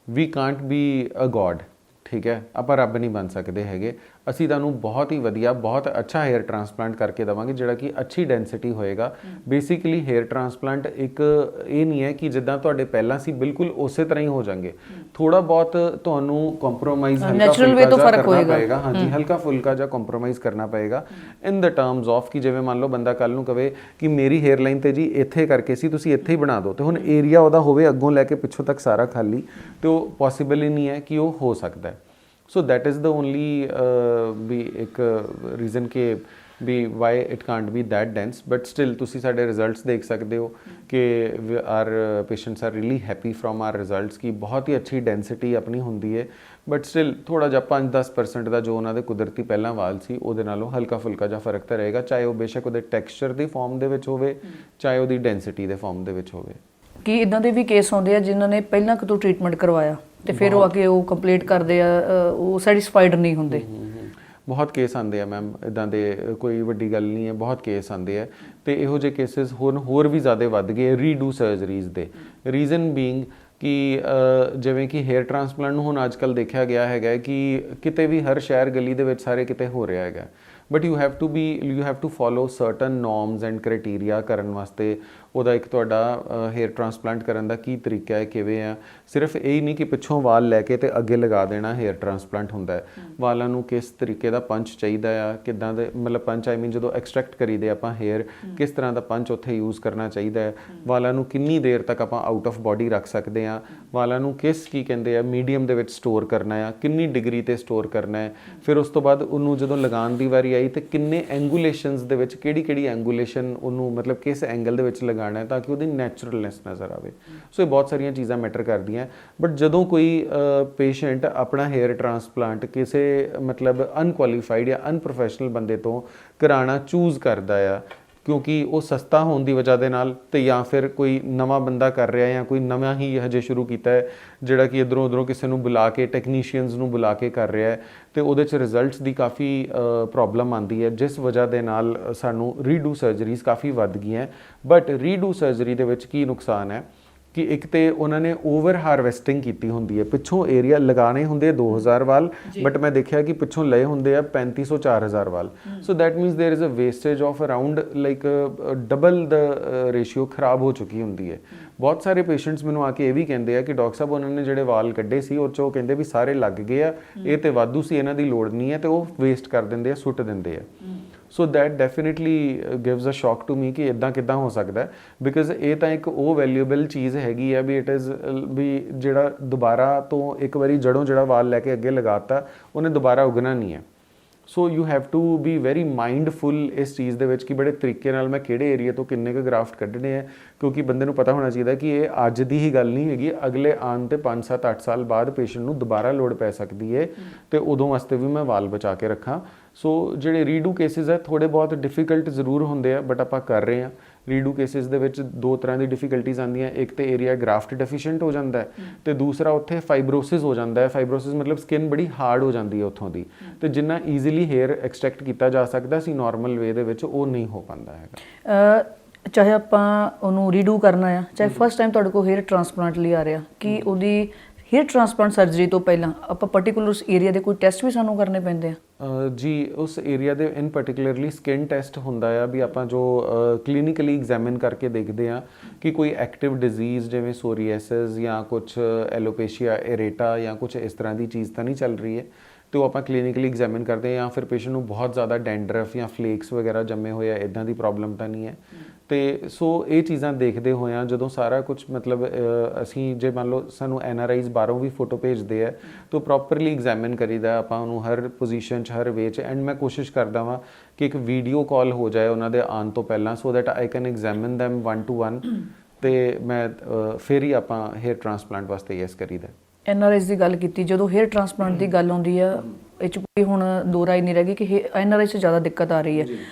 ਵੀ ਕਾਂਟ ਬੀ ਅ ਗੋਡ, ਠੀਕ ਹੈ, ਆਪਾਂ ਰੱਬ ਨਹੀਂ ਬਣ ਸਕਦੇ ਹੈਗੇ। ਅਸੀਂ ਤੁਹਾਨੂੰ ਬਹੁਤ ਹੀ ਵਧੀਆ, ਬਹੁਤ ਅੱਛਾ ਹੇਅਰ ਟ੍ਰਾਂਸਪਲਾਂਟ ਕਰਕੇ ਦੇਵਾਂਗੇ ਜਿਹੜਾ ਕਿ ਅੱਛੀ ਡੈਂਸਿਟੀ ਹੋਏਗਾ। ਬੇਸਿਕਲੀ ਹੇਅਰ ਟ੍ਰਾਂਸਪਲਾਂਟ ਇੱਕ ਇਹ ਨਹੀਂ ਹੈ ਕਿ ਜਿੱਦਾਂ ਤੁਹਾਡੇ ਪਹਿਲਾਂ ਸੀ ਬਿਲਕੁਲ ਉਸੇ ਤਰ੍ਹਾਂ ਹੀ ਹੋ ਜਾਣਗੇ, ਥੋੜਾ ਬਹੁਤ ਤੁਹਾਨੂੰ ਕੰਪਰੋਮਾਈਜ਼ ਹਲਕਾ ਫੁਲਕਾ ਕਰਨਾ ਪਏਗਾ। ਹਾਂਜੀ, ਹਲਕਾ ਫੁਲਕਾ ਜਿਹਾ ਕੰਪਰੋਮਾਈਜ਼ ਕਰਨਾ ਪਏਗਾ ਇਨ ਦ ਟਰਮਸ ਆਫ ਕਿ ਜਿਵੇਂ ਮੰਨ ਲਓ ਬੰਦਾ ਕੱਲ ਨੂੰ ਕਵੇ ਕਿ ਮੇਰੀ ਹੇਅਰ ਲਾਈਨ ਤੇ ਜੀ ਇੱਥੇ ਕਰਕੇ ਸੀ, ਤੁਸੀਂ ਇੱਥੇ ਹੀ ਬਣਾ ਦਿਓ, ਤੇ ਹੁਣ ਏਰੀਆ ਉਹਦਾ ਹੋਵੇ ਅੱਗੋਂ ਲੈ ਕੇ ਪਿੱਛੋਂ ਤੱਕ ਸਾਰਾ ਖਾਲੀ, ਤੇ ਉਹ ਪੋਸੀਬਲ ਹੀ ਨਹੀਂ ਹੈ ਕਿ ਉਹ ਹੋ ਸਕਦਾ ਹੈ। So that is the only ਵੀ ਇੱਕ ਰੀਜ਼ਨ ਕਿ ਵੀ why it can't be that dense, but still ਤੁਸੀਂ ਸਾਡੇ ਰਿਜ਼ਲਟਸ ਦੇਖ ਸਕਦੇ ਹੋ ਕਿ our patients are really happy from our results ਕਿ ਬਹੁਤ ਹੀ ਅੱਛੀ ਡੈਂਸਿਟੀ ਆਪਣੀ ਹੁੰਦੀ ਹੈ। ਬਟ ਸਟਿਲ ਥੋੜਾ ਜਿਹਾ 5-10% ਦਾ ਜੋ ਉਹਨਾਂ ਦੇ ਕੁਦਰਤੀ ਪਹਿਲਾਂ ਵਾਲ ਸੀ ਉਹਦੇ ਨਾਲੋਂ ਹਲਕਾ ਫੁਲਕਾ ਜਿਹਾ ਫਰਕ ਤਾਂ ਰਹੇਗਾ, ਚਾਹੇ ਉਹ ਬੇਸ਼ੱਕ ਉਹਦੇ ਟੈਕਸਚਰ ਦੀ ਫਾਰਮ ਦੇ ਵਿੱਚ ਹੋਵੇ, ਚਾਹੇ ਉਹਦੀ ਡੈਂਸਿਟੀ ਦੇ ਫਾਰਮ ਦੇ ਵਿੱਚ ਹੋਵੇ। ਕਿ ਇਦਾਂ ਦੇ ਵੀ ਕੇਸ ਆਉਂਦੇ ਆ ਜਿਨ੍ਹਾਂ ਨੇ ਪਹਿਲਾਂ ਕਿਤੋਂ ਟ੍ਰੀਟਮੈਂਟ ਕਰਵਾਇਆ ਤੇ ਫਿਰ ਉਹ ਆ ਕੇ ਉਹ ਕੰਪਲੀਟ ਕਰਦੇ ਆ, ਉਹ ਸੈਟੀਸਫਾਈਡ ਨਹੀਂ ਹੁੰਦੇ? ਬਹੁਤ ਕੇਸ ਆਉਂਦੇ ਆ ਮੈਮ ਇੱਦਾਂ ਦੇ, ਕੋਈ ਵੱਡੀ ਗੱਲ ਨਹੀਂ ਹੈ, ਬਹੁਤ ਕੇਸ ਆਉਂਦੇ ਆ। ਤੇ ਇਹੋ ਜਿਹੇ ਕੇਸਿਸ ਹੋਰ ਵੀ ਜ਼ਿਆਦਾ ਵੱਧ ਗਏ ਰੀਡੂ ਸਰਜਰੀਜ਼ ਦੇ। ਰੀਜ਼ਨ ਬੀਇੰਗ ਕਿ ਜਿਵੇਂ ਕਿ ਹੇਅਰ ਟ੍ਰਾਂਸਪਲਾਂਟ ਨੂੰ ਹੁਣ ਅੱਜ ਕੱਲ੍ਹ ਦੇਖਿਆ ਗਿਆ ਹੈਗਾ ਕਿ ਕਿਤੇ ਵੀ ਹਰ ਸ਼ਹਿਰ ਗਲੀ ਦੇ ਵਿੱਚ ਸਾਰੇ ਕਿਤੇ ਹੋ ਰਿਹਾ ਹੈਗਾ, but you have to follow certain norms and criteria ਕਰਨ ਵਾਸਤੇ। ਉਹਦਾ ਇੱਕ ਤੁਹਾਡਾ ਹੇਅਰ ਟ੍ਰਾਂਸਪਲਾਂਟ ਕਰਨ ਦਾ ਕੀ ਤਰੀਕਾ ਹੈ, ਕਿਵੇਂ ਆ, ਸਿਰਫ ਇਹ ਹੀ ਨਹੀਂ ਕਿ ਪਿੱਛੋਂ ਵਾਲ ਲੈ ਕੇ ਤੇ ਅੱਗੇ ਲਗਾ ਦੇਣਾ ਹੇਅਰ ਟ੍ਰਾਂਸਪਲਾਂਟ ਹੁੰਦਾ ਹੈ। ਵਾਲਾਂ ਨੂੰ ਕਿਸ ਤਰੀਕੇ ਦਾ ਪੰਚ ਚਾਹੀਦਾ ਆ, ਕਿੱਦਾਂ ਦੇ ਮਤਲਬ ਪੰਚ ਆਈ ਮੀਨ ਜਦੋਂ ਐਕਸਟ੍ਰੈਕਟ ਕਰੀਦੇ ਆਪਾਂ ਹੇਅਰ, ਕਿਸ ਤਰ੍ਹਾਂ ਦਾ ਪੰਚ ਉੱਥੇ ਯੂਜ਼ ਕਰਨਾ ਚਾਹੀਦਾ ਹੈ, ਵਾਲਾਂ ਨੂੰ ਕਿੰਨੀ ਦੇਰ ਤੱਕ ਆਪਾਂ ਆਊਟ ਆਫ ਬਾਡੀ ਰੱਖ ਸਕਦੇ ਹਾਂ, ਵਾਲਾਂ ਨੂੰ ਕੀ ਕਹਿੰਦੇ ਆ ਮੀਡੀਅਮ ਦੇ ਵਿੱਚ ਸਟੋਰ ਕਰਨਾ ਆ, ਕਿੰਨੀ ਡਿਗਰੀ ਤੇ ਸਟੋਰ ਕਰਨਾ ਹੈ, ਫਿਰ ਉਸ ਤੋਂ ਬਾਅਦ ਉਹਨੂੰ ਜਦੋਂ ਲਗਾਉਣ ਦੀ ਵਾਰੀ ਆਈ ਤੇ ਕਿੰਨੇ ਐਂਗੂਲੇਸ਼ਨਸ ਦੇ ਵਿੱਚ ਕਿਹੜੀ ਐਂਗੂਲੇਸ਼ਨ ਉਹਨੂੰ ਮਤਲਬ ਕਿਸ ਐਂਗਲ ਦੇ ਵਿੱਚ ਲਗਾਉਣਾ ਹੈ ਤਾਂ ਕਿ ਉਹਦੀ ਨੈਚੁਰਲਨੈਸ ਨਜ਼ਰ ਆਵੇ। ਸੋ ਇਹ ਬਹੁਤ ਸਾਰੀਆਂ ਚੀਜ਼ਾਂ ਮੈਟਰ ਕਰਦੀਆਂ। ਬਟ ਜਦੋਂ ਕੋਈ ਪੇਸ਼ੈਂਟ ਆਪਣਾ ਹੇਅਰ ਟ੍ਰਾਂਸਪਲਾਂਟ ਕਿਸੇ ਮਤਲਬ ਅਨਕੁਆਲੀਫਾਈਡ ਜਾਂ ਅਨਪ੍ਰੋਫੈਸ਼ਨਲ ਬੰਦੇ ਤੋਂ ਕਰਾਉਣਾ ਚੂਜ਼ ਕਰਦਾ ਆ ਕਿਉਂਕਿ ਉਹ ਸਸਤਾ ਹੋਣ ਦੀ ਵਜ੍ਹਾ ਦੇ ਨਾਲ, ਤੇ ਜਾਂ ਫਿਰ ਕੋਈ ਨਵਾਂ ਬੰਦਾ ਕਰ ਰਿਹਾ ਜਾਂ ਕੋਈ ਨਵਾਂ ਹੀ ਹਜੇ ਸ਼ੁਰੂ ਕੀਤਾ ਹੈ ਜਿਹੜਾ ਕਿ ਇੱਧਰੋਂ ਉੱਧਰੋਂ ਕਿਸੇ ਨੂੰ ਬੁਲਾ ਕੇ ਟੈਕਨੀਸ਼ੀਅਨਸ ਨੂੰ ਬੁਲਾ ਕੇ ਕਰ ਰਿਹਾ ਹੈ, ਤੇ ਉਹਦੇ 'ਚ ਰਿਜ਼ਲਟਸ ਦੀ ਕਾਫੀ ਪ੍ਰੋਬਲਮ ਆਉਂਦੀ ਹੈ, ਜਿਸ ਵਜ੍ਹਾ ਦੇ ਨਾਲ ਸਾਨੂੰ ਰੀਡੂ ਸਰਜਰੀਜ਼ ਕਾਫੀ ਵੱਧ ਗਈਆਂ। ਬਟ ਰੀਡੂ ਸਰਜਰੀ ਦੇ ਵਿੱਚ ਕੀ ਨੁਕਸਾਨ ਹੈ ਕਿ ਇੱਕ ਤੇ ਉਹਨਾਂ ਨੇ ਓਵਰ ਹਾਰਵੈਸਟਿੰਗ ਕੀਤੀ ਹੁੰਦੀ ਹੈ, ਪਿੱਛੋਂ ਏਰੀਆ ਲਗਾਣੇ ਹੁੰਦੇ 2000 ਵਾਲ, ਬਟ ਮੈਂ ਦੇਖਿਆ ਕਿ ਪਿੱਛੋਂ ਲਏ ਹੁੰਦੇ ਆ 3500 4000 ਵਾਲ। So that means there is a wastage of around like double the ratio ਖਰਾਬ ਹੋ ਚੁੱਕੀ ਹੁੰਦੀ ਹੈ। ਬਹੁਤ ਸਾਰੇ ਪੇਸ਼ੈਂਟਸ ਮੈਨੂੰ ਆ ਕੇ ਇਹ ਵੀ ਕਹਿੰਦੇ ਆ ਕਿ ਡਾਕਟਰ ਸਾਹਿਬ ਉਹਨਾਂ ਨੇ ਜਿਹੜੇ ਵਾਲ ਕੱਢੇ ਸੀ ਉਹ 'ਚ ਉਹ ਕਹਿੰਦੇ ਵੀ ਸਾਰੇ ਲੱਗ ਗਏ ਆ, ਇਹ ਤੇ ਵਾਧੂ ਸੀ, ਇਹਨਾਂ ਦੀ ਲੋੜ ਨਹੀਂ ਹੈ, ਤੇ ਉਹ ਵੇਸਟ ਕਰ ਦਿੰਦੇ ਆ, ਸੁੱਟ ਦਿੰਦੇ ਆ। So that definitely gives a shock to ਮੀ ਕਿ ਇੱਦਾਂ ਕਿੱਦਾਂ ਹੋ ਸਕਦਾ, ਬਿਕਾਜ਼ ਇਹ ਤਾਂ ਇੱਕ ਉਹ ਵੈਲਿਊਏਬਲ ਚੀਜ਼ ਹੈਗੀ ਆ ਵੀ ਇਟ ਇਜ਼ ਵੀ ਜਿਹੜਾ ਦੁਬਾਰਾ ਤੋਂ ਇੱਕ ਵਾਰੀ ਜੜੋਂ ਜਿਹੜਾ ਵਾਲ ਲੈ ਕੇ ਅੱਗੇ ਲਗਾਤਾ ਉਹਨੇ ਦੁਬਾਰਾ ਉਗਣਾ ਨਹੀਂ ਹੈ। So you have to be very mindful ਇਸ ਚੀਜ਼ ਦੇ ਵਿੱਚ ਕਿ ਬੜੇ ਤਰੀਕੇ ਨਾਲ ਮੈਂ ਕਿਹੜੇ ਏਰੀਆ ਤੋਂ ਕਿੰਨੇ ਕੁ ਗ੍ਰਾਫਟ ਕੱਢਣੇ ਹੈ, ਕਿਉਂਕਿ ਬੰਦੇ ਨੂੰ ਪਤਾ ਹੋਣਾ ਚਾਹੀਦਾ ਕਿ ਇਹ ਅੱਜ ਦੀ ਹੀ ਗੱਲ ਨਹੀਂ ਹੈਗੀ, ਅਗਲੇ ਆਉਣ ਤੇ 5-7-8 ਸਾਲ ਬਾਅਦ ਪੇਸ਼ੈਂਟ ਨੂੰ ਦੁਬਾਰਾ ਲੋੜ ਪੈ ਸਕਦੀ ਹੈ, ਤੇ ਉਦੋਂ ਵਾਸਤੇ ਵੀ ਮੈਂ ਵਾਲ ਬਚਾ ਕੇ ਰੱਖਾਂ। ਸੋ ਜਿਹੜੇ ਰੀਡੂ ਕੇਸਿਸ ਹੈ ਥੋੜ੍ਹੇ ਬਹੁਤ ਡਿਫਿਕਲਟ ਜ਼ਰੂਰ ਹੁੰਦੇ ਆ, ਬਟ ਆਪਾਂ ਕਰ ਰਹੇ ਹਾਂ। ਰੀਡੂ ਕੇਸਿਸ ਦੇ ਵਿੱਚ ਦੋ ਤਰ੍ਹਾਂ ਦੀ ਡਿਫਿਕਲਟੀਜ਼ ਆਉਂਦੀਆਂ, ਇੱਕ ਤੇ ਏਰੀਆ ਗ੍ਰਾਫਟ ਡੈਫੀਸ਼ੀਐਂਟ ਹੋ ਜਾਂਦਾ ਹੈ, ਤੇ ਦੂਸਰਾ ਉੱਥੇ ਫਾਈਬਰੋਸਿਸ ਹੋ ਜਾਂਦਾ ਹੈ। ਫਾਈਬਰੋਸਿਸ ਮਤਲਬ ਸਕਿਨ ਬੜੀ ਹਾਰਡ ਹੋ ਜਾਂਦੀ ਹੈ ਉੱਥੋਂ ਦੀ, ਤੇ ਜਿੰਨਾ ਈਜ਼ੀਲੀ ਹੇਅਰ ਐਕਸਟ੍ਰੈਕਟ ਕੀਤਾ ਜਾ ਸਕਦਾ ਸੀ ਨਾਰਮਲ ਵੇ ਦੇ ਵਿੱਚ, ਉਹ ਨਹੀਂ ਹੋ ਪਾਉਂਦਾ ਹੈਗਾ। ਚਾਹੇ ਆਪਾਂ ਉਹਨੂੰ ਰੀਡੂ ਕਰਨਾ ਆ, ਚਾਹੇ ਫਸਟ ਟਾਈਮ ਤੁਹਾਡੇ ਕੋਲ ਹੇਅਰ ਟ੍ਰਾਂਸਪਲਾਂਟ ਲਈ ਆ ਰਿਹਾ, ਕਿ ਉਹਦੀ ਹੇਅਰ ਟ੍ਰਾਂਸਪਲਾਂਟ ਸਰਜਰੀ ਤੋਂ ਪਹਿਲਾਂ ਆਪਾਂ ਪਾਰਟਿਕੂਲਰ ਉਸ ਏਰੀਆ ਦੇ ਕੋਈ ਟੈਸਟ ਵੀ ਸਾਨੂੰ ਕਰਨੇ ਪੈਂਦੇ ਆ? ਜੀ, ਉਸ ਏਰੀਆ ਦੇ ਇਨ ਪਾਰਟਿਕੂਲਰਲੀ ਸਕਿਨ ਟੈਸਟ ਹੁੰਦਾ ਆ ਵੀ ਆਪਾਂ ਜੋ ਕਲੀਨਿਕਲੀ ਐਗਜ਼ਾਮਿਨ ਕਰਕੇ ਦੇਖਦੇ ਆ ਕਿ ਕੋਈ ਐਕਟਿਵ ਡਿਜ਼ੀਜ਼ ਜਿਵੇਂ ਸੋਰੀਐਸਿਸ ਜਾਂ ਕੁਝ ਐਲੋਪੇਸ਼ੀਆ ਏਰੇਟਾ ਜਾਂ ਕੁਝ ਇਸ ਤਰ੍ਹਾਂ ਦੀ ਚੀਜ਼ ਤਾਂ ਨਹੀਂ ਚੱਲ ਰਹੀ ਹੈ, ਤੇ ਉਹ ਆਪਾਂ ਕਲੀਨਿਕਲੀ ਐਗਜ਼ਾਮਿਨ ਕਰਦੇ ਹਾਂ। ਜਾਂ ਫਿਰ ਪੇਸ਼ੈਂਟ ਨੂੰ ਬਹੁਤ ਜ਼ਿਆਦਾ ਡੈਂਡਰਫ ਜਾਂ ਫਲੇਕਸ ਵਗੈਰਾ ਜੰਮੇ ਹੋਏ ਆ, ਇੱਦਾਂ ਦੀ ਪ੍ਰੋਬਲਮ ਤਾਂ ਨਹੀਂ ਹੈ। ਤੇ ਸੋ ਇਹ ਚੀਜ਼ਾਂ ਦੇਖਦੇ ਹੋਇਆਂ ਜਦੋਂ ਸਾਰਾ ਕੁਝ ਮਤਲਬ ਅਸੀਂ ਜੇ ਮੰਨ ਲਓ ਸਾਨੂੰ NRIs ਬਾਹਰੋਂ ਵੀ ਫੋਟੋ ਭੇਜਦੇ ਆ ਤਾਂ ਪ੍ਰੋਪਰਲੀ ਐਗਜ਼ਾਮਿਨ ਕਰੀਦਾ ਆਪਾਂ ਉਹਨੂੰ ਹਰ ਪੋਜੀਸ਼ਨ 'ਚ ਹਰ ਵੇ 'ਚ। ਐਂਡ ਮੈਂ ਕੋਸ਼ਿਸ਼ ਕਰਦਾ ਵਾਂ ਕਿ ਇੱਕ ਵੀਡੀਓ ਕਾਲ ਹੋ ਜਾਏ ਉਹਨਾਂ ਦੇ ਆਉਣ ਤੋਂ ਪਹਿਲਾਂ, so that I can examine them 1 to 1, ਤੇ ਮੈਂ ਫਿਰ ਹੀ ਆਪਾਂ ਹੇਅਰ ਟ੍ਰਾਂਸਪਲਾਂਟ ਵਾਸਤੇ ਯੈਸ ਕਰੀਦਾ। NRIs ਦੀ ਗੱਲ ਕੀਤੀ, ਜਦੋਂ ਹੇਅਰ ਟ੍ਰਾਂਸਪਲਾਂਟ ਦੀ ਗੱਲ ਆਉਂਦੀ ਆ ਇਹ 'ਚ ਕੋਈ ਹੁਣ ਦੋ ਰਾਏ ਨਹੀਂ ਰਹਿ ਗਈ ਕਿ NRI 'ਚ ਜ਼ਿਆਦਾ ਦਿੱਕਤ ਆ ਰਹੀ ਹੈ।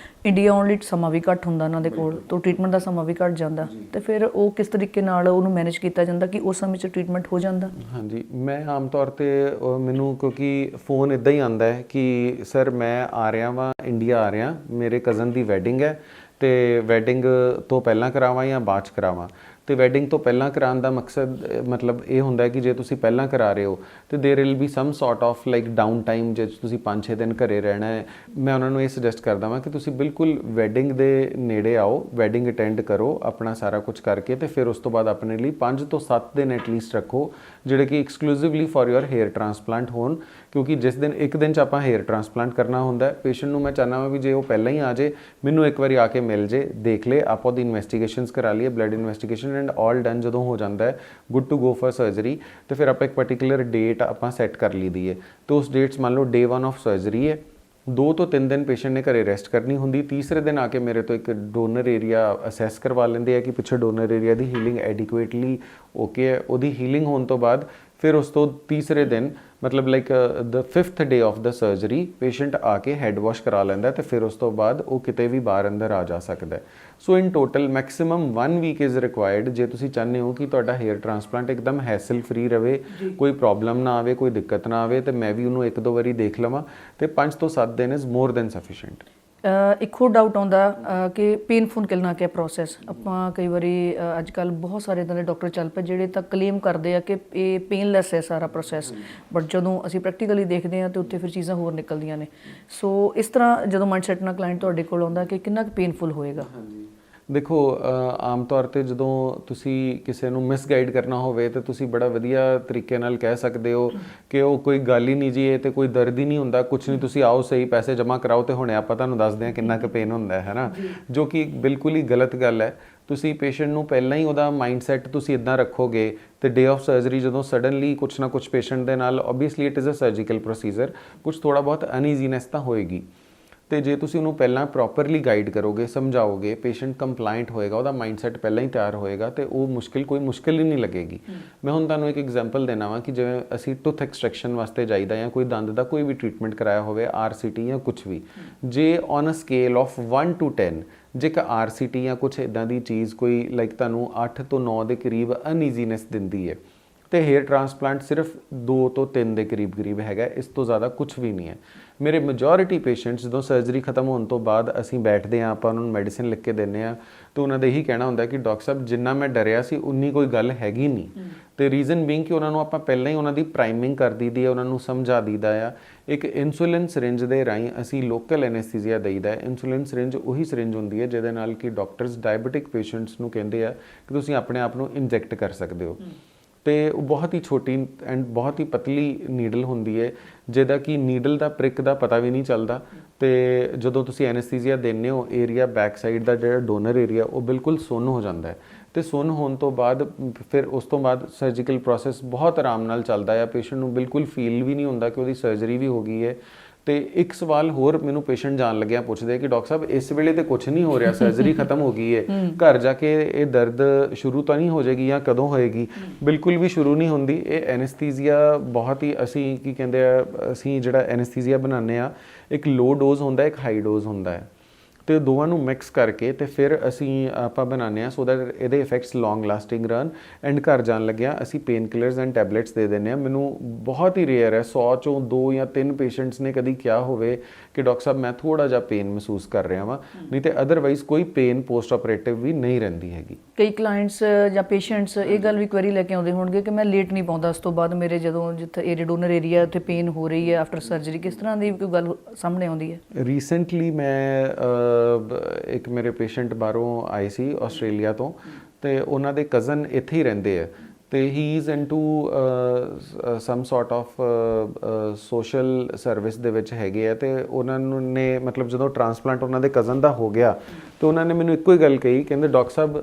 ਇੰਡੀਆ ਆਉਣ ਲਈ ਸਮਾਂ ਵੀ ਘੱਟ ਹੁੰਦਾ ਉਹਨਾਂ ਦੇ ਕੋਲ, ਤੋਂ ਟ੍ਰੀਟਮੈਂਟ ਦਾ ਸਮਾਂ ਵੀ ਘੱਟ ਜਾਂਦਾ, ਤੇ ਫਿਰ ਉਹ ਕਿਸ ਤਰੀਕੇ ਨਾਲ ਉਹਨੂੰ ਮੈਨੇਜ ਕੀਤਾ ਜਾਂਦਾ ਕਿ ਉਸ ਸਮੇਂ 'ਚ ਟ੍ਰੀਟਮੈਂਟ ਹੋ ਜਾਂਦਾ? ਹਾਂਜੀ, ਮੈਂ ਆਮ ਤੌਰ ਤੇ ਮੈਨੂੰ ਕਿਉਂਕਿ ਫੋਨ ਇੱਦਾਂ ਹੀ ਆਉਂਦਾ ਹੈ ਕਿ ਸਰ ਮੈਂ ਆ ਰਿਹਾ ਵਾਂ, ਇੰਡੀਆ ਆ ਰਿਹਾ, ਮੇਰੇ ਕਜ਼ਨ ਦੀ ਵੈਡਿੰਗ ਹੈ ਤੇ ਵੈਡਿੰਗ ਤੋਂ ਪਹਿਲਾਂ ਕਰਾਵਾਂ ਜਾਂ ਬਾਅਦ 'ਚ ਕਰਾਵਾਂ। ਤੇ ਵੈਡਿੰਗ ਤੋਂ ਪਹਿਲਾਂ ਕਰਾਉਣ ਦਾ ਮਕਸਦ ਮਤਲਬ ਇਹ ਹੁੰਦਾ ਹੈ ਕਿ ਜੇ ਤੁਸੀਂ ਪਹਿਲਾਂ ਕਰਾ ਰਹੇ ਹੋ ਤੇ there will be some sort of like down time, ਜੇ ਤੁਸੀਂ 5-6 ਦਿਨ ਘਰੇ ਰਹਿਣਾ ਹੈ। ਮੈਂ ਉਹਨਾਂ ਨੂੰ ਇਹ ਸੁਜੈਸਟ ਕਰਦਾ ਵਾਂ ਕਿ ਤੁਸੀਂ ਬਿਲਕੁਲ ਵੈਡਿੰਗ ਦੇ ਨੇੜੇ ਆਓ, ਵੈਡਿੰਗ ਅਟੈਂਡ ਕਰੋ ਆਪਣਾ ਸਾਰਾ ਕੁਝ ਕਰਕੇ, ਤੇ ਫਿਰ ਉਸ ਤੋਂ ਬਾਅਦ ਆਪਣੇ ਲਈ 5 ਤੋਂ 7 ਦਿਨ ਐਟਲੀਸਟ ਰੱਖੋ ਜਿਹੜੇ ਕਿ exclusively for your hair transplant ਹੋਣ। ਕਿਉਂਕਿ ਜਿਸ ਦਿਨ ਇੱਕ ਦਿਨ 'ਚ ਆਪਾਂ ਹੇਅਰ ਟ੍ਰਾਂਸਪਲਾਂਟ ਕਰਨਾ ਹੁੰਦਾ ਹੈ, ਪੇਸ਼ੈਂਟ ਨੂੰ ਮੈਂ ਚਾਹੁੰਦਾ ਵਾਂ ਵੀ ਜੇ ਉਹ ਪਹਿਲਾਂ ਹੀ ਆ ਜੇ, ਮੈਨੂੰ ਇੱਕ ਵਾਰੀ ਆ ਕੇ ਮਿਲ ਜੇ, ਦੇਖ ਲੇ, ਆਪਾਂ ਉਹਦੀ ਇਨਵੈਸਟੀਗੇਸ਼ਨਸ ਕਰਾ ਲਈਏ, blood investigation and all done. ਜਦੋਂ ਹੋ ਜਾਂਦਾ ਹੈ good to go for surgery, ਤੇ ਫਿਰ ਆਪਾਂ ਇੱਕ ਪਾਰਟਿਕੂਲਰ ਡੇਟ ਆਪਾਂ ਸੈੱਟ ਕਰ ਲਈ ਦੀ ਹੈ। ਤੇ ਉਸ ਡੇਟਸ ਮੰਨ ਲਓ ਡੇ 1 ਆਫ ਸਰਜਰੀ ਹੈ, 2 ਤੋਂ 3 ਦਿਨ ਪੇਸ਼ੈਂਟ ਨੇ ਘਰੇ ਰੈਸਟ ਕਰਨੀ ਹੁੰਦੀ, ਤੀਸਰੇ ਦਿਨ ਆ ਕੇ ਮੇਰੇ ਤੋਂ ਇੱਕ ਡੋਨਰ ਏਰੀਆ ਅਸੈਸ ਕਰਵਾ ਲੈਂਦੇ ਆ ਕਿ ਪਿੱਛੇ ਡੋਨਰ ਏਰੀਆ ਦੀ ਹੀਲਿੰਗ ਐਡਿਕੁਏਟਲੀ ਓਕੇ ਹੈ। ਉਹਦੀ ਹੀਲਿੰਗ ਹੋਣ ਤੋਂ ਬਾਅਦ ਫਿਰ ਉਸ ਤੋਂ ਤੀਸਰੇ ਦਿਨ ਮਤਲਬ like the 5th day of the surgery patient ਆ ਕੇ ਹੈਡ ਵਾਸ਼ ਕਰਾ ਲੈਂਦਾ ਤੇ ਫਿਰ ਉਸ ਤੋਂ ਬਾਅਦ ਉਹ ਕਿਤੇ ਵੀ ਬਾਹਰ ਅੰਦਰ ਆ ਜਾ ਸਕਦਾ ਹੈ। So in total maximum 1 week is required ਜੇ ਤੁਸੀਂ ਚਾਹੁੰਦੇ ਹੋ ਕਿ ਤੁਹਾਡਾ ਹੇਅਰ ਟ੍ਰਾਂਸਪਲਾਂਟ ਇੱਕਦਮ ਹੈਸਲ ਫਰੀ ਰਵੇ, ਕੋਈ ਪ੍ਰੋਬਲਮ ਨਾ ਆਵੇ, ਕੋਈ ਦਿੱਕਤ ਨਾ ਆਵੇ, ਤੇ ਮੈਂ ਵੀ ਉਹਨੂੰ 1-2 ਵਾਰੀ ਦੇਖ ਲਵਾਂ, ਤੇ 5 ਤੋਂ 7 ਦਿਨ ਇਜ਼ ਮੋਰ ਦੈਨ ਸਫੀਸ਼ੀਐਂਟ। ਇੱਕ ਹੋਰ ਡਾਊਟ ਆਉਂਦਾ ਕਿ ਪੇਨਫੁਲ ਕਿੰਨਾ ਕੁ ਪ੍ਰੋਸੈਸ, ਆਪਾਂ ਕਈ ਵਾਰੀ ਅੱਜ ਕੱਲ੍ਹ ਬਹੁਤ ਸਾਰੇ ਇੱਦਾਂ ਦੇ ਡਾਕਟਰ ਚੱਲ ਪਏ ਜਿਹੜੇ ਤਾਂ ਕਲੇਮ ਕਰਦੇ ਆ ਕਿ ਇਹ ਪੇਨਲੈਸ ਹੈ ਸਾਰਾ ਪ੍ਰੋਸੈਸ, ਬਟ ਜਦੋਂ ਅਸੀਂ ਪ੍ਰੈਕਟੀਕਲੀ ਦੇਖਦੇ ਹਾਂ ਤਾਂ ਉੱਥੇ ਫਿਰ ਚੀਜ਼ਾਂ ਹੋਰ ਨਿਕਲਦੀਆਂ ਨੇ। ਸੋ ਇਸ ਤਰ੍ਹਾਂ ਜਦੋਂ ਮਾਈਂਡਸੈਟ ਨਾਲ ਕਲਾਇੰਟ ਤੁਹਾਡੇ ਕੋਲ ਆਉਂਦਾ ਕਿ ਕਿੰਨਾ ਕੁ ਪੇਨਫੁਲ ਹੋਏਗਾ? ਦੇਖੋ, ਆਮ ਤੌਰ ਤੇ ਜਦੋਂ ਤੁਸੀਂ ਕਿਸੇ ਨੂੰ ਮਿਸਗਾਈਡ ਕਰਨਾ ਹੋਵੇ ਤੇ ਤੁਸੀਂ ਬੜਾ ਵਧੀਆ ਤਰੀਕੇ ਨਾਲ ਕਹਿ ਸਕਦੇ ਹੋ ਕਿ ਉਹ ਕੋਈ ਗੱਲ ਹੀ ਨਹੀਂ ਜੀ, ਇਹ ਤੇ ਕੋਈ ਦਰਦ ਹੀ ਨਹੀਂ ਹੁੰਦਾ, ਕੁਛ ਨਹੀਂ, ਤੁਸੀਂ ਆਓ ਸਹੀ, ਪੈਸੇ ਜਮ੍ਹਾਂ ਕਰਾਓ ਤੇ ਹੁਣੇ ਆਪਾਂ ਤੁਹਾਨੂੰ ਦੱਸਦੇ ਹਾਂ ਕਿੰਨਾ ਕੁ ਪੇਨ ਹੁੰਦਾ ਹੈ ਨਾ, ਜੋ ਕਿ ਬਿਲਕੁਲ ਹੀ ਗਲਤ ਗੱਲ ਹੈ। ਤੁਸੀਂ ਪੇਸ਼ੈਂਟ ਨੂੰ ਪਹਿਲਾਂ ਹੀ ਉਹਦਾ ਮਾਈਂਡਸੈਟ ਤੁਸੀਂ ਇਦਾਂ ਰੱਖੋਗੇ ਤੇ ਡੇ ਆਫ ਸਰਜਰੀ ਜਦੋਂ ਸਡਨਲੀ ਕੁਛ ਨਾ ਕੁਛ ਪੇਸ਼ੈਂਟ ਦੇ ਨਾਲ, obviously it is a surgical procedure, ਕੁਛ ਥੋੜਾ ਬਹੁਤ ਅਨਈਜ਼ੀਨੈਸ ਤਾਂ ਹੋਏਗੀ। ਤੇ ਜੇ ਤੁਸੀਂ ਉਹਨੂੰ ਪਹਿਲਾਂ ਪ੍ਰੋਪਰਲੀ ਗਾਈਡ ਕਰੋਗੇ, ਸਮਝਾਓਗੇ, ਪੇਸ਼ੈਂਟ ਕੰਪਲਾਇੰਟ ਹੋਏਗਾ, ਉਹਦਾ ਮਾਈਂਡਸੈਟ ਪਹਿਲਾਂ ਹੀ ਤਿਆਰ ਹੋਏਗਾ, ਤੇ ਉਹ ਕੋਈ ਮੁਸ਼ਕਿਲ ਹੀ ਨਹੀਂ ਲੱਗੇਗੀ। ਮੈਂ ਹੁਣ ਤੁਹਾਨੂੰ ਇੱਕ ਐਗਜ਼ਾਮਪਲ ਦੇਣਾ ਵਾਂ ਕਿ ਜਿਵੇਂ ਅਸੀਂ ਟੁੱਥ ਐਕਸਟ੍ਰੈਕਸ਼ਨ ਵਾਸਤੇ ਜਾਈਦਾ ਜਾਂ ਕੋਈ ਦੰਦ ਦਾ ਕੋਈ ਵੀ ਟ੍ਰੀਟਮੈਂਟ ਕਰਾਇਆ ਹੋਵੇ, RCT ਜਾਂ ਕੁਝ ਵੀ, ਜੇ on a scale of 1 to 10 ਜੇ ਇੱਕ RCT ਜਾਂ ਕੁਝ ਇਦਾਂ ਦੀ ਚੀਜ਼ ਕੋਈ ਲਾਈਕ ਤੁਹਾਨੂੰ 8 ਤੋਂ 9 ਦੇ ਕਰੀਬ ਅਨਈਜ਼ੀਨੈਸ ਦਿੰਦੀ ਹੈ, ਤੇ ਹੇਅਰ ਟ੍ਰਾਂਸਪਲਾਂਟ ਸਿਰਫ 2 ਤੋਂ 3 ਦੇ ਕਰੀਬ ਹੈਗਾ, ਇਸ ਤੋਂ ਜ਼ਿਆਦਾ ਕੁਝ ਵੀ ਨਹੀਂ ਹੈ। ਮੇਰੇ ਮੈਜੋਰਿਟੀ ਪੇਸ਼ੈਂਟਸ ਜਦੋਂ ਸਰਜਰੀ ਖਤਮ ਹੋਣ ਤੋਂ ਬਾਅਦ ਅਸੀਂ ਬੈਠਦੇ ਹਾਂ, ਆਪਾਂ ਉਹਨਾਂ ਨੂੰ ਮੈਡੀਸਿਨ ਲਿਖ ਕੇ ਦਿੰਦੇ ਹਾਂ, ਤਾਂ ਉਹਨਾਂ ਦਾ ਇਹੀ ਕਹਿਣਾ ਹੁੰਦਾ ਕਿ ਡਾਕਟਰ ਸਾਹਿਬ ਜਿੰਨਾ ਮੈਂ ਡਰਿਆ ਸੀ ਉਨੀ ਕੋਈ ਗੱਲ ਹੈਗੀ ਨਹੀਂ। ਤੇ ਰੀਜ਼ਨ ਬੀਇੰਗ ਕਿ ਉਹਨਾਂ ਨੂੰ ਆਪਾਂ ਪਹਿਲਾਂ ਹੀ ਉਹਨਾਂ ਦੀ ਪ੍ਰਾਈਮਿੰਗ ਕਰ ਦਈਦੀ ਹੈ, ਉਹਨਾਂ ਨੂੰ ਸਮਝਾ ਦਈਦਾ ਆ। ਇੱਕ ਇਨਸੂਲਿਨ ਸਿਰਿੰਜ ਦੇ ਰਾਹੀਂ ਅਸੀਂ ਲੋਕਲ ਐਨੈਸਥੀਸੀਆ ਦਈਦਾ ਹੈ। ਇਨਸੂਲਿਨ ਸਿਰਿੰਜ ਉਹੀ ਸਿਰਿੰਜ ਹੁੰਦੀ ਹੈ ਜਿਹਦੇ ਨਾਲ ਕਿ ਡਾਕਟਰਸ ਡਾਇਬੀਟਿਕ ਪੇਸ਼ੈਂਟਸ ਨੂੰ ਕਹਿੰਦੇ ਆ ਕਿ ਤੁਸੀਂ ਆਪਣੇ ਆਪ ਨੂੰ ਇੰਜੈਕਟ ਕਰ ਸਕਦੇ ਹੋ। ਤੇ ਉਹ ਬਹੁਤ ਹੀ ਛੋਟੀ ਐਂਡ ਬਹੁਤ ਹੀ ਪਤਲੀ ਨੀਡਲ ਹੁੰਦੀ ਹੈ, ਜਿਹਦਾ ਕਿ ਨੀਡਲ ਦਾ ਪ੍ਰਿਕ ਦਾ ਪਤਾ ਵੀ ਨਹੀਂ ਚੱਲਦਾ। ਤੇ ਜਦੋਂ ਤੁਸੀਂ ਐਨੈਸਥੀਸੀਆ ਦਿੰਦੇ ਹੋ, ਏਰੀਆ ਬੈਕ ਸਾਈਡ ਦਾ ਜਿਹੜਾ ਡੋਨਰ ਏਰੀਆ ਉਹ ਬਿਲਕੁਲ ਸੁੰਨ ਹੋ ਜਾਂਦਾ ਹੈ, ਤੇ ਸੁੰਨ ਹੋਣ ਤੋਂ ਬਾਅਦ ਫਿਰ ਉਸ ਤੋਂ ਬਾਅਦ ਸਰਜੀਕਲ ਪ੍ਰੋਸੈਸ ਬਹੁਤ ਆਰਾਮ ਨਾਲ ਚੱਲਦਾ ਹੈ। ਪੇਸ਼ੈਂਟ ਨੂੰ ਬਿਲਕੁਲ ਫੀਲ ਵੀ ਨਹੀਂ ਹੁੰਦਾ ਕਿ ਉਹਦੀ ਸਰਜਰੀ ਵੀ ਹੋ ਗਈ ਹੈ। ਤੇ ਇੱਕ ਸਵਾਲ ਹੋਰ ਮੈਨੂੰ ਪੇਸ਼ੈਂਟ ਜਾਣ ਲੱਗਿਆ ਪੁੱਛਦੇ ਕਿ ਡਾਕਟਰ ਸਾਹਿਬ ਇਸ ਵੇਲੇ ਤੇ ਕੁਝ ਨਹੀਂ ਹੋ ਰਿਹਾ, ਸਰਜਰੀ ਖਤਮ ਹੋ ਗਈ ਹੈ, ਘਰ ਜਾ ਕੇ ਇਹ ਦਰਦ ਸ਼ੁਰੂ ਤਾਂ ਨਹੀਂ ਹੋ ਜਾਏਗੀ ਜਾਂ ਕਦੋਂ ਹੋਏਗੀ? ਬਿਲਕੁਲ ਵੀ ਸ਼ੁਰੂ ਨਹੀਂ ਹੁੰਦੀ। ਇਹ ਐਨੈਸਥੀਸੀਆ ਬਹੁਤ ਹੀ, ਅਸੀਂ ਕੀ ਕਹਿੰਦੇ ਆ, ਅਸੀਂ ਜਿਹੜਾ ਐਨੈਸਥੀਸੀਆ ਬਣਾਉਂਦੇ ਆ, ਇੱਕ ਲੋ ਡੋਜ਼ ਹੁੰਦਾ, ਇੱਕ ਹਾਈ ਡੋਜ਼ ਹੁੰਦਾ ਹੈ, ਤੇ ਦੋਵਾਂ ਨੂੰ ਮਿਕਸ ਕਰਕੇ ਤੇ ਫਿਰ ਅਸੀਂ ਆਪਾਂ ਬਣਾਉਂਦੇ ਹਾਂ ਸੋ ਦੈਟ ਇਹਦੇ effects long lasting run. And ਘਰ ਜਾਣ ਲੱਗਿਆ ਅਸੀਂ ਪੇਨ ਕਿਲਰਸ ਐਂਡ ਟੈਬਲੇਟਸ ਦੇ ਦਿੰਦੇ ਹਾਂ। ਮੈਨੂੰ ਬਹੁਤ ਹੀ ਰੇਅਰ ਹੈ, 100 ਚੋਂ 2 ਜਾਂ 3 ਪੇਸ਼ੈਂਟਸ ਨੇ ਕਦੀ ਕਿਹਾ ਹੋਵੇ ਕਿ ਡਾਕਟਰ ਸਾਹਿਬ ਮੈਂ ਥੋੜਾ ਜਿਹਾ ਪੇਨ ਮਹਿਸੂਸ ਕਰ ਰਿਹਾ ਵਾਂ, ਨਹੀਂ ਤੇ ਅਦਰਵਾਈਜ਼ ਕੋਈ ਪੇਨ ਪੋਸਟ ਆਪਰੇਟਿਵ ਵੀ ਨਹੀਂ ਰਹਿੰਦੀ ਹੈਗੀ। ਕਈ ਕਲਾਇੰਟਸ ਜਾਂ ਪੇਸ਼ੈਂਟਸ ਇਹ ਗੱਲ ਵੀ ਕੁਐਰੀ ਲੈ ਕੇ ਆਉਂਦੇ ਹੋਣਗੇ ਕਿ ਮੈਂ ਲੇਟ ਨਹੀਂ ਪਾਉਂਦਾ, ਉਸ ਤੋਂ ਬਾਅਦ ਮੇਰੇ ਜਦੋਂ ਜਿੱਥੇ ਏਰੀਆ ਡੋਨਰ ਏਰੀਆ ਉੱਥੇ ਪੇਨ ਹੋ ਰਹੀ ਹੈ ਆਫਟਰ ਸਰਜਰੀ, ਕਿਸ ਤਰ੍ਹਾਂ ਦੀ ਕੋਈ ਗੱਲ ਸਾਹਮਣੇ ਆਉਂਦੀ ਹੈ? ਰੀਸੈਂਟਲੀ ਮੈਂ ਇੱਕ ਮੇਰੇ ਪੇਸ਼ੈਂਟ ਬਾਹਰੋਂ ਆਏ ਸੀ ਆਸਟ੍ਰੇਲੀਆ ਤੋਂ, ਤੇ ਉਹਨਾਂ ਦੇ ਕਜ਼ਨ ਇੱਥੇ ਹੀ ਰਹਿੰਦੇ ਆ, ਤੇ he is into some sort of social service ਦੇ ਵਿੱਚ ਹੈਗੇ ਆ। ਤੇ ਉਹਨਾਂ ਨੂੰ ਨੇ ਮਤਲਬ ਜਦੋਂ ਟ੍ਰਾਂਸਪਲਾਂਟ ਉਹਨਾਂ ਦੇ ਕਜ਼ਨ ਦਾ ਹੋ ਗਿਆ ਤੇ ਉਹਨਾਂ ਨੇ ਮੈਨੂੰ ਇੱਕੋ ਹੀ ਗੱਲ ਕਹੀ, ਕਹਿੰਦੇ ਡਾਕਟਰ ਸਾਹਿਬ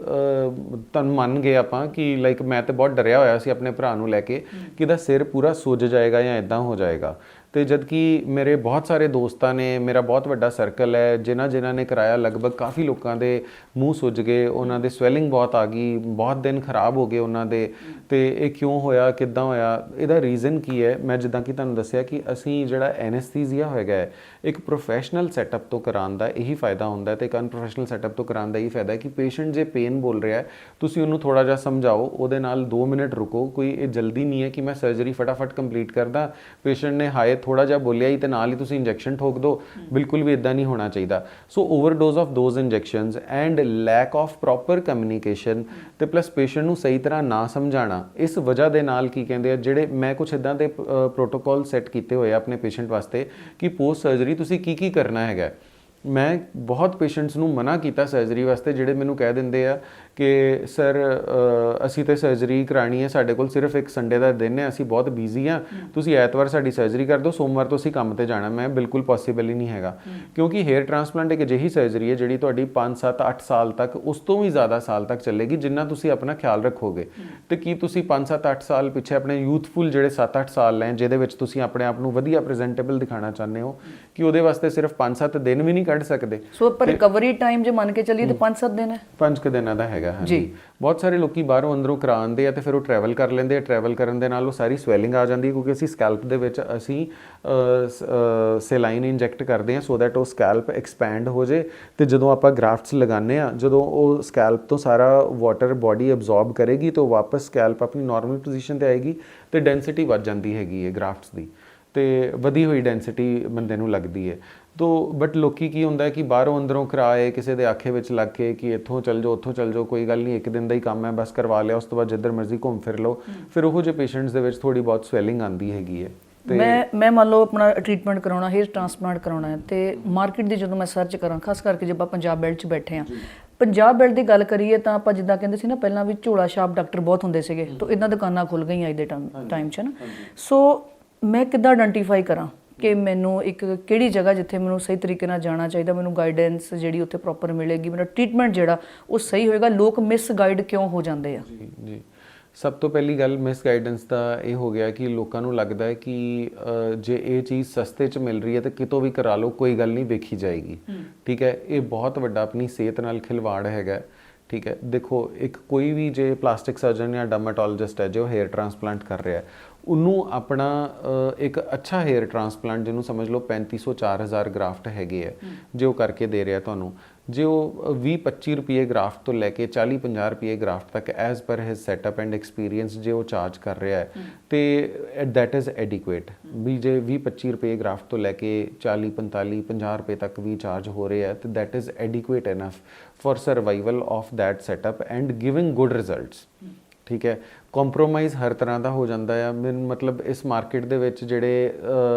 ਤੁਹਾਨੂੰ ਮੰਨ ਗਏ ਆਪਾਂ ਕਿ ਲਾਈਕ ਮੈਂ ਤਾਂ ਬਹੁਤ ਡਰਿਆ ਹੋਇਆ ਸੀ ਆਪਣੇ ਭਰਾ ਨੂੰ ਲੈ ਕੇ ਕਿ ਇਹਦਾ ਸਿਰ ਪੂਰਾ ਸੁੱਜ ਜਾਏਗਾ ਜਾਂ ਇੱਦਾਂ ਹੋ ਜਾਏਗਾ, ਤੇ ਜਦ ਕਿ ਮੇਰੇ ਬਹੁਤ ਸਾਰੇ ਦੋਸਤਾਂ ਨੇ, ਮੇਰਾ ਬਹੁਤ ਵੱਡਾ ਸਰਕਲ ਹੈ ਜਿਨ੍ਹਾਂ ਨੇ ਕਰਾਇਆ, ਲਗਭਗ ਕਾਫੀ ਲੋਕਾਂ ਦੇ ਮੂੰਹ ਸੁੱਜ ਗਏ, ਉਹਨਾਂ ਦੇ ਸਵੈਲਿੰਗ ਬਹੁਤ ਆ ਗਈ, ਬਹੁਤ ਦਿਨ ਖਰਾਬ ਹੋ ਗਏ ਉਹਨਾਂ ਦੇ। ਤੇ ਇਹ ਕਿਉਂ ਹੋਇਆ, ਕਿੱਦਾਂ ਹੋਇਆ, ਇਹਦਾ ਰੀਜ਼ਨ ਕੀ ਹੈ? ਮੈਂ ਜਿੱਦਾਂ ਕਿ ਤੁਹਾਨੂੰ ਦੱਸਿਆ ਕਿ ਅਸੀਂ ਜਿਹੜਾ ਐਨੈਸਥੀਸੀਆ ਹੈਗਾ ਹੈ, ਇੱਕ ਪ੍ਰੋਫੈਸ਼ਨਲ ਸੈਟਅਪ ਤੋਂ ਕਰਾਉਣ ਦਾ ਇਹੀ ਫਾਇਦਾ ਹੁੰਦਾ ਤੇ ਇੱਕ ਅਨਪ੍ਰੋਫੈਸ਼ਨਲ ਸੈਟਅਪ ਤੋਂ ਕਰਾਉਣ ਦਾ ਇਹੀ ਫਾਇਦਾ ਹੈ ਕਿ ਪੇਸ਼ੈਂਟ ਜੇ ਪੇਨ ਬੋਲ ਰਿਹਾ ਤੁਸੀਂ ਉਹਨੂੰ ਥੋੜਾ ਜਿਹਾ ਸਮਝਾਓ, ਉਹਦੇ ਨਾਲ 2 ਮਿੰਟ ਰੁਕੋ। ਕੋਈ ਇਹ ਜਲਦੀ ਨਹੀਂ ਹੈ ਕਿ ਮੈਂ ਸਰਜਰੀ ਫਟਾਫਟ ਕੰਪਲੀਟ ਕਰਦਾ, ਪੇਸ਼ੈਂਟ ਨੇ ਹਾਏ ਥੋੜਾ ਜਿਹਾ ਬੋਲਿਆ ਹੀ ਤੇ ਨਾਲ ਹੀ ਤੁਸੀਂ ਇੰਜੈਕਸ਼ਨ ਠੋਕ ਦਿਓ, ਬਿਲਕੁਲ ਵੀ ਇਦਾਂ ਨਹੀਂ ਹੋਣਾ ਚਾਹੀਦਾ। So overdose of those injections and lack of proper communication ਤੇ ਪਲੱਸ ਪੇਸ਼ੈਂਟ ਨੂੰ ਸਹੀ ਤਰ੍ਹਾਂ ਨਾ ਸਮਝਾਣਾ, ਇਸ ਵਜ੍ਹਾ ਦੇ ਨਾਲ ਕੀ ਕਹਿੰਦੇ ਆ, ਜਿਹੜੇ ਮੈਂ ਕੁਝ ਇਦਾਂ ਦੇ ਪ੍ਰੋਟੋਕਾਲ ਸੈੱਟ ਕੀਤੇ ਹੋਏ ਆ ਆਪਣੇ ਪੇਸ਼ੈਂਟ ਵਾਸਤੇ ਕਿ ਪੋਸਟ ਸਰਜਰੀ ਤੁਸੀਂ ਕੀ ਕਰਨਾ ਹੈਗਾ। ਮੈਂ ਬਹੁਤ ਪੇਸ਼ੈਂਟਸ ਨੂੰ ਮਨਾ ਕੀਤਾ ਸਰਜਰੀ ਵਾਸਤੇ ਜਿਹੜੇ ਮੈਨੂੰ ਕਹਿ ਦਿੰਦੇ ਆ ਕਿ ਸਰ ਅਸੀਂ ਤਾਂ ਸਰਜਰੀ ਕਰਾਣੀ ਹੈ, ਸਾਡੇ ਕੋਲ ਸਿਰਫ ਇੱਕ ਸੰਡੇ ਦਾ ਦਿਨ ਹੈ, ਅਸੀਂ ਬਹੁਤ ਬਿਜ਼ੀ ਹਾਂ, ਤੁਸੀਂ ਐਤਵਾਰ ਸਾਡੀ ਸਰਜਰੀ ਕਰ ਦਿਓ, ਸੋਮਵਾਰ ਤੋਂ ਅਸੀਂ ਕੰਮ ਤੇ ਜਾਣਾ। ਮੈਂ ਬਿਲਕੁਲ ਪੋਸੀਬਲ ਹੀ ਨਹੀਂ ਹੈਗਾ, ਕਿਉਂਕਿ ਹੇਅਰ ਟ੍ਰਾਂਸਪਲਾਂਟ ਇੱਕ ਅਜਿਹੀ ਸਰਜਰੀ ਹੈ ਜਿਹੜੀ ਤੁਹਾਡੀ 5 7 8 ਸਾਲ ਤੱਕ, ਉਸ ਤੋਂ ਵੀ ਜ਼ਿਆਦਾ ਸਾਲ ਤੱਕ ਚੱਲੇਗੀ ਜਿੰਨਾ ਤੁਸੀਂ ਆਪਣਾ ਖਿਆਲ ਰੱਖੋਗੇ। ਤੇ ਕੀ ਤੁਸੀਂ 5 7 8 ਸਾਲ ਪਿੱਛੇ ਆਪਣੇ ਯੂਥਫੁਲ ਜਿਹੜੇ 7 8 ਸਾਲ ਲੈ ਜਿਹਦੇ ਵਿੱਚ ਤੁਸੀਂ ਆਪਣੇ ਆਪ ਨੂੰ ਵਧੀਆ ਪ੍ਰੈਜ਼ੈਂਟੇਬਲ ਦਿਖਾਣਾ ਚਾਹੁੰਦੇ ਹੋ, ਕਿ ਉਹਦੇ ਵਾਸਤੇ ਸਿਰਫ 5 7 ਦਿਨ ਵੀ ਨਹੀਂ ਕੱਢ ਸਕਦੇ? ਸੋ ਪਰ ਰਿਕਵਰੀ ਟਾਈਮ ਜੇ ਮੰਨ ਕੇ ਚੱਲੀਏ ਤਾਂ 5 7 ਦਿਨ ਹੈ, 5 ਦਿਨਾਂ ਦਾ ਹੈਗਾ। ਹਾਂਜੀ, ਬਹੁਤ ਸਾਰੇ ਲੋਕੀ ਬਾਹਰੋਂ ਅੰਦਰੋਂ ਕਰਾਉਂਦੇ ਆ ਤੇ ਫਿਰ ਉਹ ਟਰੈਵਲ ਕਰ ਲੈਂਦੇ ਆ, ਟਰੈਵਲ ਕਰਨ ਦੇ ਨਾਲ ਉਹ ਸਾਰੀ ਸਵੈਲਿੰਗ ਆ ਜਾਂਦੀ ਹੈ, ਕਿਉਂਕਿ ਅਸੀਂ ਸਕੈਲਪ ਦੇ ਵਿੱਚ ਅਸੀਂ ਸੈਲਾਈਨ ਇੰਜੈਕਟ ਕਰਦੇ ਹਾਂ ਸੋ ਦੈਟ ਉਹ ਸਕੈਲਪ ਐਕਸਪੈਂਡ ਹੋ ਜੇ, ਤੇ ਜਦੋਂ ਆਪਾਂ ਗ੍ਰਾਫਟਸ ਲਗਾਉਂਦੇ ਆ, ਜਦੋਂ ਉਹ ਸਕੈਲਪ ਤੋਂ ਸਾਰਾ ਵਾਟਰ ਬੋਡੀ ਅਬਜ਼ੌਰਬ ਕਰੇਗੀ ਤਾਂ ਵਾਪਸ ਸਕੈਲਪ ਆਪਣੀ ਨਾਰਮਲ ਪੋਜੀਸ਼ਨ ਤੇ ਆਏਗੀ ਤੇ ਡੈਂਸਿਟੀ ਵੱਧ ਜਾਂਦੀ ਹੈਗੀ ਹੈ ਗ੍ਰਾਫਟਸ ਦੀ, ਤੇ ਵਧੀ ਹੋਈ ਡੈਂਸਿਟੀ ਬੰਦੇ ਨੂੰ ਲੱਗਦੀ ਹੈ। ਤੋ ਬਟ ਲੋਕੀ ਕੀ ਹੁੰਦਾ ਹੈ ਕਿ ਬਾਹਰੋਂ ਅੰਦਰੋਂ ਕਰਾਏ, ਕਿਸੇ ਦੇ ਆਖੇ ਵਿੱਚ ਲੱਗ ਕੇ ਕਿ ਇੱਥੋਂ ਚੱਲ ਜਾਓ ਉੱਥੋਂ ਚੱਲ ਜਾਓ, ਕੋਈ ਗੱਲ ਨਹੀਂ, ਇੱਕ ਦਿਨ ਦਾ ਹੀ ਕੰਮ ਹੈ, ਬਸ ਕਰਵਾ ਲਿਆ, ਉਸ ਤੋਂ ਬਾਅਦ ਜਿੱਧਰ ਮਰਜ਼ੀ ਘੁੰਮ ਫਿਰ ਲਓ। ਫਿਰ ਉਹੋ ਜਿਹੇ ਪੇਸ਼ੈਂਟਸ ਦੇ ਵਿੱਚ ਥੋੜੀ ਬਹੁਤ ਸਵੈਲਿੰਗ ਆਉਂਦੀ ਹੈਗੀ ਹੈ। ਮੈਂ ਮੰਨ ਲਓ ਆਪਣਾ ਟ੍ਰੀਟਮੈਂਟ ਕਰਾਉਣਾ, ਹੇਅਰ ਟ੍ਰਾਂਸਪਲਾਂਟ ਕਰਾਉਣਾ ਹੈ, ਤੇ ਮਾਰਕੀਟ ਦੀ ਜਦੋਂ ਮੈਂ ਸਰਚ ਕਰਾਂ, ਖਾਸ ਕਰਕੇ ਜੇ ਆਪਾਂ ਪੰਜਾਬ ਬੈਲਟ 'ਚ ਬੈਠੇ ਹਾਂ, ਪੰਜਾਬ ਬੈਲਟ ਦੀ ਗੱਲ ਕਰੀਏ ਤਾਂ ਆਪਾਂ ਜਿੱਦਾਂ ਕਹਿੰਦੇ ਸੀ ਨਾ ਪਹਿਲਾਂ ਵੀ ਝੋਲਾ ਛਾਪ ਡਾਕਟਰ ਬਹੁਤ ਹੁੰਦੇ ਸੀਗੇ, ਤਾਂ ਇਹਨਾਂ ਦੁਕਾਨਾਂ ਖੁੱਲ ਗਈਆਂ ਅੱਜ ਦੇ ਟਾਈਮ 'ਚ ਨਾ। ਸੋ ਮੈਂ ਕਿੱਦਾਂ ਆਇਡੈਂਟੀਫਾਈ ਕਰਾਂ ਕਿ ਮੈਨੂੰ ਇੱਕ ਕਿਹੜੀ ਜਗ੍ਹਾ ਜਿੱਥੇ ਮੈਨੂੰ ਸਹੀ ਤਰੀਕੇ ਨਾਲ ਜਾਣਾ ਚਾਹੀਦਾ, ਮੈਨੂੰ ਗਾਈਡੈਂਸ ਜਿਹੜੀ ਉੱਥੇ ਪ੍ਰੋਪਰ ਮਿਲੇਗੀ, ਮੇਰਾ ਟ੍ਰੀਟਮੈਂਟ ਜਿਹੜਾ ਉਹ ਸਹੀ ਹੋਏਗਾ? ਲੋਕ ਮਿਸ ਗਾਈਡ ਕਿਉਂ ਹੋ ਜਾਂਦੇ ਆ? ਜੀ, ਸਭ ਤੋਂ ਪਹਿਲੀ ਗੱਲ ਮਿਸ ਗਾਈਡੈਂਸ ਦਾ ਇਹ ਹੋ ਗਿਆ ਕਿ ਲੋਕਾਂ ਨੂੰ ਲੱਗਦਾ ਹੈ ਕਿ ਜੇ ਇਹ ਚੀਜ਼ ਸਸਤੇ 'ਚ ਮਿਲ ਰਹੀ ਹੈ ਤਾਂ ਕਿਤੋਂ ਵੀ ਕਰਾ ਲਓ, ਕੋਈ ਗੱਲ ਨਹੀਂ, ਵੇਖੀ ਜਾਏਗੀ। ਠੀਕ ਹੈ, ਇਹ ਬਹੁਤ ਵੱਡਾ ਆਪਣੀ ਸਿਹਤ ਨਾਲ ਖਿਲਵਾੜ ਹੈਗਾ। ਠੀਕ ਹੈ, ਦੇਖੋ ਇੱਕ ਕੋਈ ਵੀ ਜੇ ਪਲਾਸਟਿਕ ਸਰਜਨ ਜਾਂ ਡਰਮਾਟੋਲੋਜਿਸਟ ਹੈ ਜੋ ਹੇਅਰ ਟ੍ਰਾਂਸਪਲਾਂਟ ਕਰ ਰਿਹਾ, ਉਹਨੂੰ ਆਪਣਾ ਇੱਕ ਅੱਛਾ ਹੇਅਰ ਟ੍ਰਾਂਸਪਲਾਂਟ ਜਿਹਨੂੰ ਸਮਝ ਲਓ 3500 4000 ਗ੍ਰਾਫਟ ਹੈਗੇ ਹੈ ਜੇ ਉਹ ਕਰਕੇ ਦੇ ਰਿਹਾ ਤੁਹਾਨੂੰ, ਜੇ ਉਹ 20-25 ਰੁਪਏ ਗ੍ਰਾਫਟ ਤੋਂ ਲੈ ਕੇ 40-50 ਰੁਪਏ ਗ੍ਰਾਫਟ ਤੱਕ as per his setup and experience ਜੇ ਉਹ ਚਾਰਜ ਕਰ ਰਿਹਾ ਹੈ ਤੇ ਦੈਟ ਇਜ਼ ਐਡਿਕੁਏਟ। ਵੀ ਜੇ 20-25 ਰੁਪਏ ਗ੍ਰਾਫਟ ਤੋਂ ਲੈ ਕੇ 40-45-50 ਰੁਪਏ ਤੱਕ ਵੀ ਚਾਰਜ ਹੋ ਰਿਹਾ ਹੈ ਤੇ that is adequate enough for survival of that setup and giving good results. ਠੀਕ ਹੈ, ਕੰਪਰੋਮਾਈਜ਼ ਹਰ ਤਰ੍ਹਾਂ ਦਾ ਹੋ ਜਾਂਦਾ ਆ। ਮਤਲਬ ਇਸ ਮਾਰਕੀਟ ਦੇ ਵਿੱਚ ਜਿਹੜੇ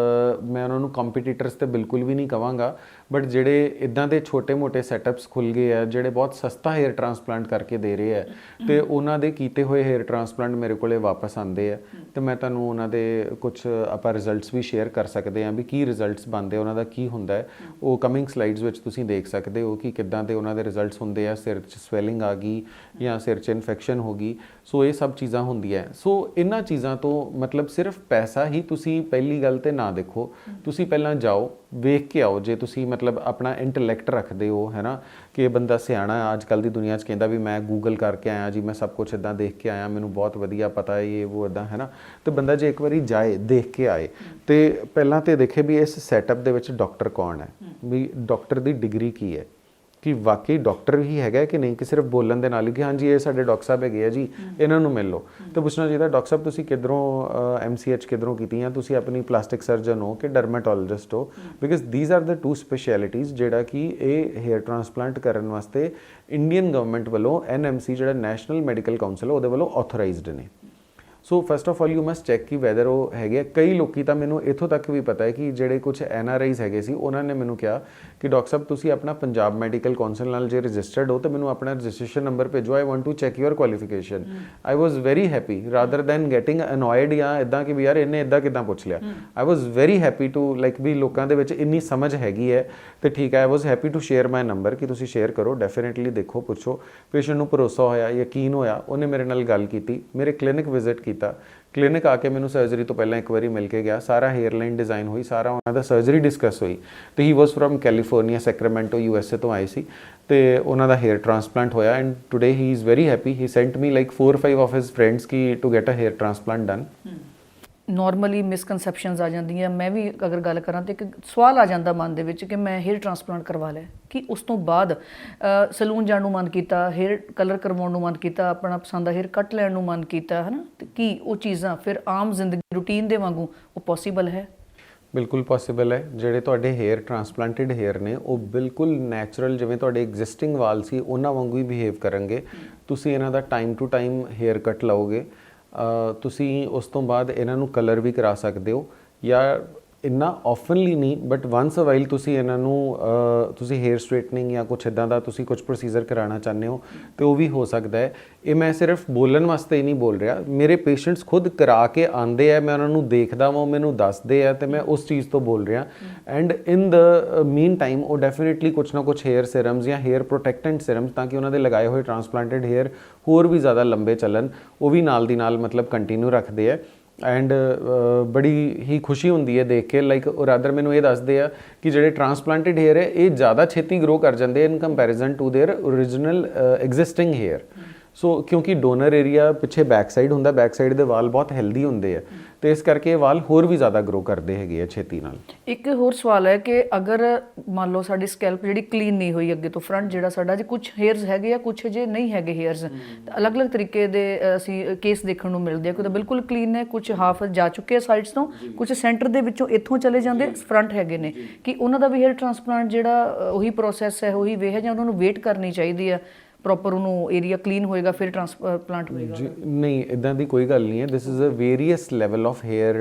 ਮੈਂ ਉਹਨਾਂ ਨੂੰ ਕੰਪੀਟੀਟਰਸ ਤੇ ਬਿਲਕੁਲ ਵੀ ਨਹੀਂ ਕਵਾਂਗਾ, ਬਟ ਜਿਹੜੇ ਇਦਾਂ ਦੇ ਛੋਟੇ-ਮੋਟੇ ਸੈਟਅਪਸ ਖੁੱਲ ਗਏ ਆ ਜਿਹੜੇ ਬਹੁਤ ਸਸਤਾ ਹੇਅਰ ਟ੍ਰਾਂਸਪਲਾਂਟ ਕਰਕੇ ਦੇ ਰਹੇ ਆ ਤੇ ਉਹਨਾਂ ਦੇ ਕੀਤੇ ਹੋਏ ਹੇਅਰ ਟ੍ਰਾਂਸਪਲਾਂਟ ਮੇਰੇ ਕੋਲੇ ਵਾਪਸ ਆਉਂਦੇ ਆ ਤੇ ਮੈਂ ਤੁਹਾਨੂੰ ਉਹਨਾਂ ਦੇ ਕੁਝ ਆਪਾਂ ਰਿਜ਼ਲਟਸ ਵੀ ਸ਼ੇਅਰ ਕਰ ਸਕਦੇ ਹਾਂ ਵੀ ਕੀ ਰਿਜ਼ਲਟਸ ਬਣਦੇ, ਉਹਨਾਂ ਦਾ ਕੀ ਹੁੰਦਾ ਹੈ। ਉਹ ਕਮਿੰਗ ਸਲਾਈਡਸ ਵਿੱਚ ਤੁਸੀਂ ਦੇਖ ਸਕਦੇ ਹੋ ਕਿ ਕਿੱਦਾਂ ਦੇ ਉਹਨਾਂ ਦੇ ਰਿਜ਼ਲਟਸ ਹੁੰਦੇ ਆ। ਸਿਰ 'ਚ ਸਵੈਲਿੰਗ ਆ ਗਈ ਜਾਂ ਸਿਰ 'ਚ ਇਨਫੈਕਸ਼ਨ ਹੋ ਗਈ, ਸੋ ਇਹ ਸਭ ਚੀਜ਼ਾਂ ਹੁੰਦੀਆਂ। ਸੋ ਇਹਨਾਂ ਚੀਜ਼ਾਂ ਤੋਂ ਮਤਲਬ ਸਿਰਫ ਪੈਸਾ ਹੀ ਤੁਸੀਂ ਪਹਿਲੀ ਗੱਲ ਤੇ ਨਾ ਦੇਖੋ, ਤੁਸੀਂ ਪਹਿਲਾਂ ਜਾਓ ਵੇਖ ਕੇ ਆਓ। ਜੇ ਤੁਸੀਂ ਮਤਲਬ ਆਪਣਾ ਇੰਟੈਲੈਕਟ ਰੱਖਦੇ ਹੋ ਹੈ ਨਾ ਕਿ ਇਹ ਬੰਦਾ ਸਿਆਣਾ ਅੱਜ ਕੱਲ੍ਹ ਦੀ ਦੁਨੀਆ 'ਚ ਕਹਿੰਦਾ ਵੀ ਮੈਂ ਗੂਗਲ ਕਰਕੇ ਆਇਆ ਜੀ, ਮੈਂ ਸਭ ਕੁਛ ਇੱਦਾਂ ਦੇਖ ਕੇ ਆਇਆ, ਮੈਨੂੰ ਬਹੁਤ ਵਧੀਆ ਪਤਾ ਹੈ ਇਹ ਉਹ ਇੱਦਾਂ ਹੈ ਨਾ, ਤੇ ਬੰਦਾ ਜੇ ਇੱਕ ਵਾਰੀ ਜਾਏ ਦੇਖ ਕੇ ਆਏ ਤੇ ਪਹਿਲਾਂ ਤੇ ਦੇਖੇ ਵੀ ਇਸ ਸੈਟਅਪ ਦੇ ਵਿੱਚ ਡਾਕਟਰ ਕੌਣ ਹੈ, ਵੀ ਡਾਕਟਰ ਦੀ ਡਿਗਰੀ ਕੀ ਹੈ, ਕਿ ਵਾਕਈ ਡਾਕਟਰ ਹੀ ਹੈਗਾ ਕਿ ਨਹੀਂ, ਕਿ ਸਿਰਫ ਬੋਲਣ ਦੇ ਨਾਲ ਹੀ ਕਿ ਹਾਂਜੀ ਇਹ ਸਾਡੇ ਡਾਕਟਰ ਸਾਹਿਬ ਹੈਗੇ ਆ ਜੀ, ਇਹਨਾਂ ਨੂੰ ਮਿਲ ਲਓ। ਤੇ ਪੁੱਛਣਾ ਚਾਹੀਦਾ ਡਾਕਟਰ ਸਾਹਿਬ ਤੁਸੀਂ ਕਿੱਧਰੋਂ MCH ਕਿੱਧਰੋਂ ਕੀਤੀ ਆ, ਤੁਸੀਂ ਆਪਣੀ ਪਲਾਸਟਿਕ ਸਰਜਨ ਹੋ ਕਿ ਡਰਮਾਟੋਲੋਜਿਸਟ ਹੋ, ਬਿਕਾਜ਼ ਥੀਸ ਆਰ ਦ 2 ਸਪੈਸ਼ਲਿਟੀਜ਼ ਜਿਹੜਾ ਕਿ ਇਹ ਹੇਅਰ ਟ੍ਰਾਂਸਪਲਾਂਟ ਕਰਨ ਵਾਸਤੇ ਇੰਡੀਅਨ ਗਵਰਨਮੈਂਟ ਵੱਲੋਂ NMC ਜਿਹੜਾ ਨੈਸ਼ਨਲ ਮੈਡੀਕਲ ਕਾਉਂਸਲ ਉਹਦੇ ਵੱਲੋਂ ਆਥੋਰਾਈਜ਼ਡ ਨੇ। So first of all you must check ਕਿ ਵੈਦਰ ਉਹ ਹੈਗੇ। ਕਈ ਲੋਕੀ ਤਾਂ ਮੈਨੂੰ ਇੱਥੋਂ ਤੱਕ ਵੀ ਪਤਾ ਹੈ ਕਿ ਜਿਹੜੇ ਕੁਝ NRIs ਹੈਗੇ ਸੀ ਉਹਨਾਂ ਨੇ ਮੈਨੂੰ ਕਿਹਾ ਕਿ ਡਾਕਟਰ ਸਾਹਿਬ ਤੁਸੀਂ ਆਪਣਾ ਪੰਜਾਬ ਮੈਡੀਕਲ ਕਾਉਂਸਲ ਨਾਲ ਜੇ ਰਜਿਸਟਰਡ ਹੋ ਤਾਂ ਮੈਨੂੰ ਆਪਣਾ ਰਜਿਸਟ੍ਰੇਸ਼ਨ ਨੰਬਰ ਭੇਜੋ, I want to check your qualification. I was very happy rather than getting annoyed ਜਾਂ ਇੱਦਾਂ ਕਿ ਵੀ ਯਾਰ ਇਹਨੇ ਇੱਦਾਂ ਕਿੱਦਾਂ ਪੁੱਛ ਲਿਆ। ਆਈ was very happy to like ਵੀ ਲੋਕਾਂ ਦੇ ਵਿੱਚ ਇੰਨੀ ਸਮਝ ਹੈਗੀ ਹੈ ਤੇ ਠੀਕ ਹੈ। I was happy to share my number ਕਿ ਤੁਸੀਂ ਸ਼ੇਅਰ ਕਰੋ, ਡੈਫੀਨੇਟਲੀ ਦੇਖੋ ਪੁੱਛੋ। ਪੇਸ਼ੈਂਟ ਨੂੰ ਭਰੋਸਾ ਹੋਇਆ, ਯਕੀਨ ਹੋਇਆ, ਉਹਨੇ ਮੇਰੇ ਨਾਲ ਗੱਲ ਕੀਤੀ, ਮੇਰੇ ਕਲੀਨਿਕ ਵਿਜ਼ਿਟ ਕੀਤਾ, ਕਲੀਨਿਕ ਆ ਕੇ ਮੈਨੂੰ ਸਰਜਰੀ ਤੋਂ ਪਹਿਲਾਂ ਇੱਕ ਵਾਰੀ ਮਿਲ ਕੇ ਗਿਆ, ਸਾਰਾ ਹੇਅਰ ਲਾਈਨ ਡਿਜ਼ਾਈਨ ਹੋਈ, ਸਾਰਾ ਉਹਨਾਂ ਦਾ ਸਰਜਰੀ ਡਿਸਕਸ ਹੋਈ। ਤੇ he was from California, Sacramento, USA ਤੋਂ ਆਏ ਸੀ ਤੇ ਉਹਨਾਂ ਦਾ ਹੇਅਰ ਟ੍ਰਾਂਸਪਲਾਂਟ ਹੋਇਆ and today he is very happy. He sent me like 4-5 of his friends ਕੀ to get a hair transplant done. Normally misconceptions ਆ ਜਾਂਦੀਆਂ। ਮੈਂ ਵੀ ਅਗਰ ਗੱਲ ਕਰਾਂ ਤਾਂ ਇੱਕ ਸਵਾਲ ਆ ਜਾਂਦਾ ਮਨ ਦੇ ਵਿੱਚ ਕਿ ਮੈਂ ਹੇਅਰ ਟ੍ਰਾਂਸਪਲਾਂਟ ਕਰਵਾ ਲਿਆ, ਕਿ ਉਸ ਤੋਂ ਬਾਅਦ ਸਲੂਨ ਜਾਣ ਨੂੰ ਮਨ ਕੀਤਾ, ਹੇਅਰ ਕਲਰ ਕਰਵਾਉਣ ਨੂੰ ਮਨ ਕੀਤਾ, ਆਪਣਾ ਪਸੰਦ ਦਾ ਹੇਅਰ ਕੱਟ ਲੈਣ ਨੂੰ ਮਨ ਕੀਤਾ, ਹੈ ਨਾ, ਤੇ ਕੀ ਉਹ ਚੀਜ਼ਾਂ ਫਿਰ ਆਮ ਜ਼ਿੰਦਗੀ ਰੂਟੀਨ ਦੇ ਵਾਂਗੂ ਉਹ ਪੋਸੀਬਲ ਹੈ? ਬਿਲਕੁਲ ਪੋਸੀਬਲ ਹੈ। ਜਿਹੜੇ ਤੁਹਾਡੇ ਹੇਅਰ ਟ੍ਰਾਂਸਪਲਾਂਟਡ ਹੇਅਰ ਨੇ ਉਹ ਬਿਲਕੁਲ ਨੈਚੁਰਲ, ਜਿਵੇਂ ਤੁਹਾਡੇ ਐਗਜ਼ਿਸਟਿੰਗ ਵਾਲ ਸੀ ਉਹਨਾਂ ਵਾਂਗੂ ਹੀ ਬਿਹੇਵ ਕਰਨਗੇ। ਤੁਸੀਂ ਇਹਨਾਂ ਦਾ time to time haircut ਲਓਗੇ, ਤੁਸੀਂ ਉਸ ਤੋਂ ਬਾਅਦ ਇਹਨਾਂ ਨੂੰ ਕਲਰ ਵੀ ਕਰਾ ਸਕਦੇ ਹੋ, ਜਾਂ ਇੰਨਾ ਆਫਨਲੀ ਨਹੀਂ ਬਟ ਵਾਂਸ ਅ ਵਾਈਲ ਤੁਸੀਂ ਇਹਨਾਂ ਨੂੰ ਤੁਸੀਂ ਹੇਅਰ ਸਟ੍ਰੇਟਨਿੰਗ ਜਾਂ ਕੁਛ ਇੱਦਾਂ ਦਾ ਤੁਸੀਂ ਕੁਛ ਪ੍ਰੋਸੀਜਰ ਕਰਾਉਣਾ ਚਾਹੁੰਦੇ ਹੋ ਤੇ ਉਹ ਵੀ ਹੋ ਸਕਦਾ ਹੈ। ਇਹ ਮੈਂ ਸਿਰਫ ਬੋਲਣ ਵਾਸਤੇ ਹੀ ਨਹੀਂ ਬੋਲ ਰਿਹਾ, ਮੇਰੇ ਪੇਸ਼ੈਂਟਸ ਖੁਦ ਕਰਾ ਕੇ ਆਉਂਦੇ ਆ, ਮੈਂ ਉਹਨਾਂ ਨੂੰ ਦੇਖਦਾ ਵਾਂ, ਉਹ ਮੈਨੂੰ ਦੱਸਦੇ ਆ ਤੇ ਮੈਂ ਉਸ ਚੀਜ਼ ਤੋਂ ਬੋਲ ਰਿਹਾ। And in the mean time ਉਹ ਡੈਫੀਨੇਟਲੀ ਕੁਛ ਨਾ ਕੁਛ ਹੇਅਰ ਸਿਰਮਸ ਜਾਂ ਹੇਅਰ ਪ੍ਰੋਟੈਕਟੈਂਟ ਸਿਰਮਸ, ਤਾਂ ਕਿ ਉਹਨਾਂ ਦੇ ਲਗਾਏ ਹੋਏ ਟ੍ਰਾਂਸਪਲਾਂਟਡ ਹੇਅਰ ਹੋਰ ਵੀ ਜ਼ਿਆਦਾ ਲੰਬੇ ਚੱਲਣ, ਉਹ ਵੀ ਨਾਲ ਦੀ ਨਾਲ ਮਤਲਬ ਕੰਟੀਨਿਊ ਰੱਖਦੇ ਆ। ਐਂਡ ਬੜੀ ਹੀ ਖੁਸ਼ੀ ਹੁੰਦੀ ਹੈ ਦੇਖ ਕੇ, ਲਾਈਕ ਰਾਦਰ ਮੈਨੂੰ ਇਹ ਦੱਸਦੇ ਆ ਕਿ ਜਿਹੜੇ ਟ੍ਰਾਂਸਪਲਾਂਟਡ ਹੇਅਰ ਹੈ ਇਹ ਜ਼ਿਆਦਾ ਛੇਤੀ ਗਰੋ ਕਰ ਜਾਂਦੇ in comparison to their original existing hair. So ਕਿਉਂਕਿ ਡੋਨਰ ਏਰੀਆ ਪਿੱਛੇ ਬੈਕ ਸਾਈਡ ਹੁੰਦਾ, ਬੈਕ ਸਾਈਡ ਦੇ ਵਾਲ ਬਹੁਤ ਹੈਲਦੀ ਹੁੰਦੇ ਆ ਤੇ ਇਸ ਕਰਕੇ ਇਹ ਵਾਲ ਹੋਰ ਵੀ ਜ਼ਿਆਦਾ ਗਰੋ ਕਰਦੇ ਹੈਗੇ ਆ ਛੇਤੀ ਨਾਲ। ਇੱਕ ਹੋਰ ਸਵਾਲ ਹੈ ਕਿ ਅਗਰ ਮੰਨ ਲਓ ਸਾਡੀ ਸਕੈਲਪ ਜਿਹੜੀ ਕਲੀਨ ਨਹੀਂ ਹੋਈ ਅੱਗੇ ਤੋਂ, ਫਰੰਟ ਜਿਹੜਾ ਸਾਡਾ ਜੇ ਕੁਝ ਹੇਅਰਸ ਹੈਗੇ ਆ, ਕੁਝ ਜੇ ਨਹੀਂ ਹੈਗੇ ਹੇਅਰਸ, ਅਲੱਗ-ਅਲੱਗ ਤਰੀਕੇ ਦੇ ਅਸੀਂ ਕੇਸ ਦੇਖਣ ਨੂੰ ਮਿਲਦੇ ਆ। ਕੋਈ ਤਾਂ ਬਿਲਕੁਲ ਕਲੀਨ ਹੈ, ਕੁਝ ਹਾਫ ਜਾ ਚੁੱਕੇ ਆ ਸਾਈਡਸ ਤੋਂ, ਕੁਝ ਸੈਂਟਰ ਦੇ ਵਿੱਚੋਂ ਇੱਥੋਂ ਚਲੇ ਜਾਂਦੇ ਫਰੰਟ ਹੈਗੇ ਨੇ, ਕਿ ਉਹਨਾਂ ਦਾ ਵੀ ਹੇਅਰ ਟ੍ਰਾਂਸਪਲਾਂਟ ਜਿਹੜਾ ਉਹੀ ਪ੍ਰੋਸੈਸ ਹੈ, ਉਹੀ ਵੇ ਹੈ, ਜਾਂ ਉਹਨਾਂ ਨੂੰ ਵੇਟ ਕਰਨੀ ਚਾਹੀਦੀ ਆ ਪ੍ਰੋਪਰ ਉਹਨੂੰ ਏਰੀਆ ਕਲੀਨ ਹੋਏਗਾ ਫਿਰ ਟ੍ਰਾਂਸਪਲਾਂਟ ਹੋਏਗਾ? ਨਹੀਂ, ਇਦਾਂ ਦੀ ਕੋਈ ਗੱਲ ਨਹੀਂ ਹੈ। This is a various level of hair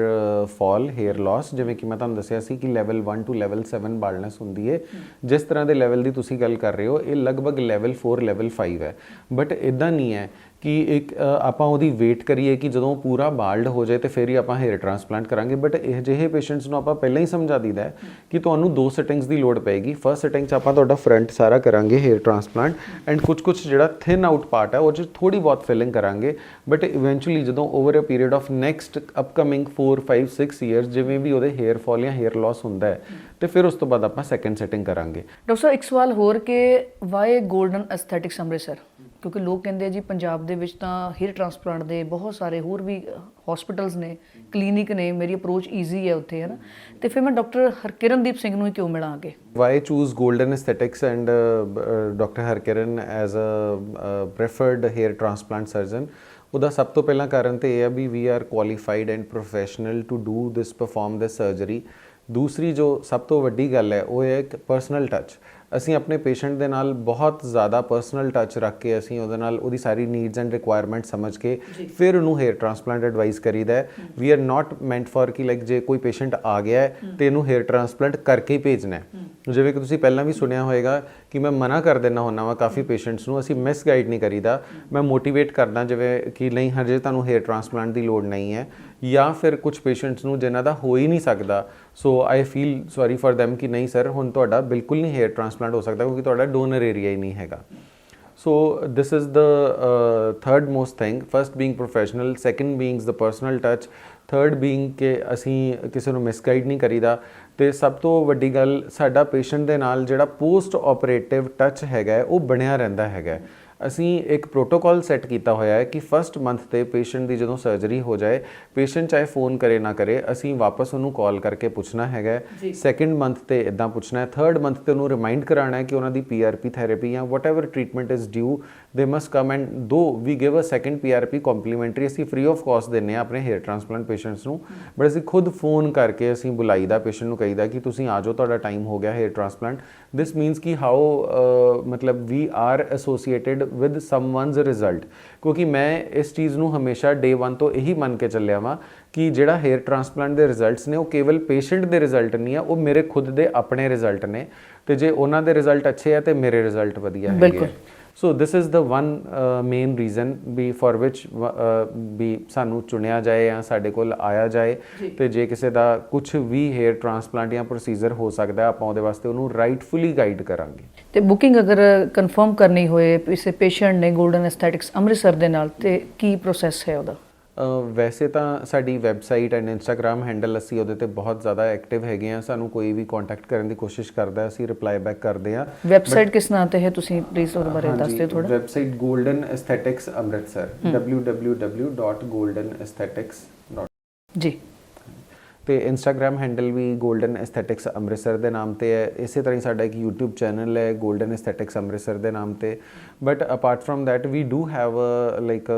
fall, hair loss. ਜਿਵੇਂ ਕਿ ਮੈਂ ਤੁਹਾਨੂੰ ਦੱਸਿਆ ਸੀ ਕਿ ਲੈਵਲ 1 ਟੂ ਲੈਵਲ 7 ਬਾਲਨੈਸ ਹੁੰਦੀ ਹੈ। ਜਿਸ ਤਰ੍ਹਾਂ ਦੇ ਲੈਵਲ ਦੀ ਤੁਸੀਂ ਗੱਲ ਕਰ ਰਹੇ ਹੋ ਇਹ ਲਗਭਗ ਲੈਵਲ 4 ਲੈਵਲ 5 ਹੈ। ਬਟ ਇਦਾਂ ਨਹੀਂ ਹੈ ਕਿ ਇੱਕ ਆਪਾਂ ਉਹਦੀ ਵੇਟ ਕਰੀਏ ਕਿ ਜਦੋਂ ਪੂਰਾ ਬਾਲਡ ਹੋ ਜਾਏ ਤੇ ਫਿਰ ਹੀ ਆਪਾਂ ਹੇਅਰ ਟ੍ਰਾਂਸਪਲਾਂਟ ਕਰਾਂਗੇ। ਬਟ ਇਹ ਜਿਹੇ ਪੇਸ਼ੈਂਟਸ ਨੂੰ ਆਪਾਂ ਪਹਿਲਾਂ ਹੀ ਸਮਝਾ ਦਈਦਾ ਹੈ ਕਿ ਤੁਹਾਨੂੰ 2 ਸਿਟਿੰਗਸ ਦੀ ਲੋੜ ਪਏਗੀ। ਫਸਟ ਸਿਟਿੰਗ 'ਚ ਆਪਾਂ ਤੁਹਾਡਾ ਫਰੰਟ ਸਾਰਾ ਕਰਾਂਗੇ ਹੇਅਰ ਟ੍ਰਾਂਸਪਲਾਂਟ ਐਂਡ ਕੁਝ ਜਿਹੜਾ ਥਿਨ ਆਊਟ ਪਾਰਟ ਹੈ ਉਹ 'ਚ ਥੋੜੀ ਬਹੁਤ ਫਿਲਿੰਗ ਕਰਾਂਗੇ। ਬਟ ਇਵੈਂਚੁਅਲੀ ਜਦੋਂ over a period of next upcoming 4, 5, 6 years ਜਿਵੇਂ ਵੀ ਉਹਦੇ ਹੇਅਰ ਫਾਲ ਜਾਂ ਹੇਅਰ ਲਾਸ ਹੁੰਦਾ ਹੈ ਤੇ ਫਿਰ ਉਸ ਤੋਂ ਬਾਅਦ ਆਪਾਂ ਸੈਕੰਡ ਸਿਟਿੰਗ ਕਰਾਂਗੇ। ਡਾਕਟਰ ਸਾਹਿਬ, ਇੱਕ ਸਵਾਲ ਹੋਰ ਕਿ ਵਾਈ ਗੋਲਡਨ ਐਸਥੈਟਿਕਸ ਅੰਮ੍ਰਿਤਸਰ? ਕਿਉਂਕਿ ਲੋਕ ਕਹਿੰਦੇ ਆ ਜੀ ਪੰਜਾਬ ਦੇ ਵਿੱਚ ਤਾਂ ਹੇਅਰ ਟ੍ਰਾਂਸਪਲਾਂਟ ਦੇ ਬਹੁਤ ਸਾਰੇ ਹੋਰ ਵੀ ਹਸਪੀਟਲਸ ਨੇ, ਕਲੀਨਿਕ ਨੇ, ਮੇਰੀ ਅਪਰੋਚ ਈਜ਼ੀ ਹੈ ਉੱਥੇ, ਹੈ ਨਾ, ਤੇ ਫਿਰ ਮੈਂ ਡਾਕਟਰ ਹਰਕਿਰਨਦੀਪ ਸਿੰਘ ਨੂੰ ਹੀ ਕਿਉਂ ਮਿਲਾਂਗੇ? Why choose Golden Aesthetics and doctor Harkiran as a preferred hair transplant surgeon? ਉਹਦਾ ਸਭ ਤੋਂ ਪਹਿਲਾਂ ਕਾਰਨ ਤੇ ਇਹ ਆ we we are qualified and professional to do this perform this surgery. ਦੂਸਰੀ ਜੋ ਸਭ ਤੋਂ ਵੱਡੀ ਗੱਲ ਹੈ ਉਹ ਹੈ ਇੱਕ ਪਰਸਨਲ ਟੱਚ। ਅਸੀਂ ਆਪਣੇ ਪੇਸ਼ੈਂਟ ਦੇ ਨਾਲ ਬਹੁਤ ਜ਼ਿਆਦਾ ਪਰਸਨਲ ਟੱਚ ਰੱਖ ਕੇ ਅਸੀਂ ਉਹਦੇ ਨਾਲ ਉਹਦੀ ਸਾਰੀ ਨੀਡਸ ਐਂਡ ਰਿਕੁਆਇਰਮੈਂਟ ਸਮਝ ਕੇ ਫਿਰ ਉਹਨੂੰ ਹੇਅਰ ਟ੍ਰਾਂਸਪਲਾਂਟ ਐਡਵਾਈਸ ਕਰੀਦਾ ਹੈ। We are not meant for ਕਿ ਲਾਈਕ ਜੇ ਕੋਈ ਪੇਸ਼ੈਂਟ ਆ ਗਿਆ ਹੈ ਤੇ ਇਹਨੂੰ ਹੇਅਰ ਟ੍ਰਾਂਸਪਲਾਂਟ ਕਰਕੇ ਹੀ ਭੇਜਣਾ ਹੈ। ਜਿਵੇਂ ਕਿ ਤੁਸੀਂ ਪਹਿਲਾਂ ਵੀ ਸੁਣਿਆ ਹੋਏਗਾ ਕਿ ਮੈਂ ਮਨਾ ਕਰ ਦਿੰਦਾ ਹੁੰਦਾ ਵਾ ਕਾਫੀ ਪੇਸ਼ੈਂਟਸ ਨੂੰ, ਅਸੀਂ ਮਿਸਗਾਈਡ ਨਹੀਂ ਕਰੀਦਾ। ਮੈਂ ਮੋਟੀਵੇਟ ਕਰਦਾ ਜਿਵੇਂ ਕਿ ਨਹੀਂ ਹਜੇ ਤੁਹਾਨੂੰ ਹੇਅਰ ਟ੍ਰਾਂਸਪਲਾਂਟ ਦੀ ਲੋੜ ਨਹੀਂ ਹੈ, ਜਾਂ ਫਿਰ ਕੁਝ ਪੇਸ਼ੈਂਟਸ ਨੂੰ ਜਿਨ੍ਹਾਂ ਦਾ ਹੋ ਹੀ ਨਹੀਂ ਸਕਦਾ, so I feel sorry for them ਕਿ ਨਹੀਂ ਸਰ ਹੁਣ ਤੁਹਾਡਾ ਬਿਲਕੁਲ ਨਹੀਂ ਹੇਅਰ ਟ੍ਰਾਂਸਪਲਾਂਟ ਹੋ ਸਕਦਾ ਕਿਉਂਕਿ ਤੁਹਾਡਾ ਡੋਨਰ ਏਰੀਆ ਹੀ ਨਹੀਂ ਹੈਗਾ। So this is the third most thing. First being professional, second being the personal touch, third being ਕਿ ਅਸੀਂ ਕਿਸੇ ਨੂੰ ਮਿਸਗਾਈਡ ਨਹੀਂ ਕਰੀਦਾ, ਤੇ ਸਭ ਤੋਂ ਵੱਡੀ ਗੱਲ ਸਾਡਾ ਪੇਸ਼ੈਂਟ ਦੇ ਨਾਲ ਜਿਹੜਾ ਪੋਸਟ ਆਪਰੇਟਿਵ ਟੱਚ ਹੈਗਾ ਉਹ ਬਣਿਆ ਰਹਿੰਦਾ ਹੈਗਾ। ਅਸੀਂ ਇੱਕ ਪ੍ਰੋਟੋਕਾਲ ਸੈੱਟ ਕੀਤਾ ਹੋਇਆ ਹੈ ਕਿ ਫਸਟ ਮੰਥ ਤੇ ਪੇਸ਼ੈਂਟ ਦੀ ਜਦੋਂ ਸਰਜਰੀ ਹੋ ਜਾਏ, ਪੇਸ਼ੈਂਟ ਚਾਹੇ ਫੋਨ ਕਰੇ ਨਾ ਕਰੇ, ਅਸੀਂ ਵਾਪਸ ਉਹਨੂੰ ਕਾਲ ਕਰਕੇ ਪੁੱਛਣਾ ਹੈਗਾ। ਸੈਕੰਡ ਮੰਥ ਤੇ ਇਦਾਂ ਪੁੱਛਣਾ ਹੈ। ਥਰਡ ਮੰਥ ਤੇ ਉਹਨੂੰ ਰਿਮਾਈਂਡ ਕਰਾਉਣਾ ਹੈ ਕਿ ਉਹਨਾਂ ਦੀ PRP ਥੈਰੇਪੀ ਜਾਂ whatever treatment is due they must come and though we give a second PRP complimentary. ਅਸੀਂ ਫ੍ਰੀ ਆਫ ਕਾਸਟ ਦਿੰਦੇ ਹਾਂ ਆਪਣੇ ਹੇਅਰ ਟ੍ਰਾਂਸਪਲਾਂਟ ਪੇਸ਼ੈਂਟਸ ਨੂੰ, ਬਟ ਅਸੀਂ ਖੁਦ ਫੋਨ ਕਰਕੇ ਅਸੀਂ ਬੁਲਾਈਦਾ ਪੇਸ਼ੈਂਟ ਨੂੰ, ਕਹੀਦਾ ਕਿ ਤੁਸੀਂ ਆ ਜਾਓ, ਤੁਹਾਡਾ ਟਾਈਮ ਹੋ ਗਿਆ ਹੇਅਰ ਟ੍ਰਾਂਸਪਲਾਂਟ। ਦਿਸ ਮੀਨਸ ਕਿ ਹਾਊ ਮਤਲਬ we are associated with someone's result. ਕਿਉਂਕਿ ਮੈਂ ਇਸ ਚੀਜ਼ ਨੂੰ ਹਮੇਸ਼ਾ ਡੇ 1 ਤੋਂ ਇਹੀ ਮੰਨ ਕੇ ਚੱਲਿਆ ਵਾਂ ਕਿ ਜਿਹੜਾ ਹੇਅਰ ਟ੍ਰਾਂਸਪਲਾਂਟ ਦੇ ਰਿਜ਼ਲਟਸ ਨੇ ਉਹ ਕੇਵਲ ਪੇਸ਼ੈਂਟ ਦੇ ਰਿਜ਼ਲਟ ਨਹੀਂ ਆ, ਉਹ ਮੇਰੇ ਖੁਦ ਦੇ ਆਪਣੇ ਰਿਜ਼ਲਟ ਨੇ, ਤੇ ਜੇ ਉਹਨਾਂ ਦੇ ਰਿਜ਼ਲਟ ਅੱਛੇ ਆ ਤੇ ਮੇਰੇ ਰਿਜ਼ਲਟ ਵਧੀਆ ਹੈਗੇ। So this is the one main reason we for which we ਸਾਨੂੰ ਚੁਣਿਆ ਜਾਏ ਜਾਂ ਸਾਡੇ ਕੋਲ ਆਇਆ ਜਾਏ, ਤੇ ਜੇ ਕਿਸੇ ਦਾ ਕੁਝ ਵੀ ਹੇਅਰ ਟ੍ਰਾਂਸਪਲਾਂਟ ਜਾਂ ਪ੍ਰੋਸੀਜਰ ਹੋ ਸਕਦਾ ਆਪਾਂ ਉਹਦੇ ਵਾਸਤੇ ਉਹਨੂੰ ਰਾਈਟਫੁਲੀ ਗਾਈਡ ਕਰਾਂਗੇ। ਤੇ ਬੁਕਿੰਗ ਅਗਰ ਕਨਫਰਮ ਕਰਨੀ ਹੋਏ ਕਿਸੇ ਪੇਸ਼ੈਂਟ ਨੇ ਗੋਲਡਨ ਐਸਥੈਟਿਕਸ ਅੰਮ੍ਰਿਤਸਰ ਦੇ ਨਾਲ, ਤੇ ਕੀ ਪ੍ਰੋਸੈਸ ਹੈ ਉਹਦਾ? ਵੈਸੇ ਤਾਂ ਸਾਡੀ ਵੈਬਸਾਈਟ ਐਂਡ ਇੰਸਟਾਗ੍ਰam ਹੈਂਡਲ ਅਸੀਂ ਉਹਦੇ ਤੇ ਬਹੁਤ ਜ਼ਿਆਦਾ ਐਕਟਿਵ ਹੈਗੇ ਆ। ਸਾਨੂੰ ਕੋਈ ਵੀ ਕੰਟੈਕਟ ਕਰਨ ਦੀ ਕੋਸ਼ਿਸ਼ ਕਰਦਾ ਅਸੀਂ ਰਿਪਲਾਈ ਬੈਕ ਕਰਦੇ ਆ। ਵੈਬਸਾਈਟ ਕਿਸ ਨਾਂ ਤੇ ਹੈ, ਤੁਸੀਂ ਪਲੀਜ਼ ਉਹਦੇ ਬਾਰੇ ਦੱਸ ਦਿਓ ਥੋੜਾ। Website Golden Aesthetics Amritsar www.goldenaesthetics. ਜੀ। ਤੇ ਇੰਸਟਾਗ੍ਰam ਹੈਂਡਲ ਵੀ ਗੋਲਡਨ ਐਸਥੈਟਿਕਸ ਅੰਮ੍ਰਿਤਸਰ ਦੇ ਨਾਮ ਤੇ ਹੈ। ਇਸੇ ਤਰ੍ਹਾਂ ਹੀ ਸਾਡਾ ਇੱਕ YouTube ਚੈਨਲ ਹੈ ਗੋਲਡਨ ਐਸਥੈਟਿਕਸ ਅੰਮ੍ਰਿਤਸਰ ਦੇ ਨਾਮ ਤੇ। But apart from that we do have like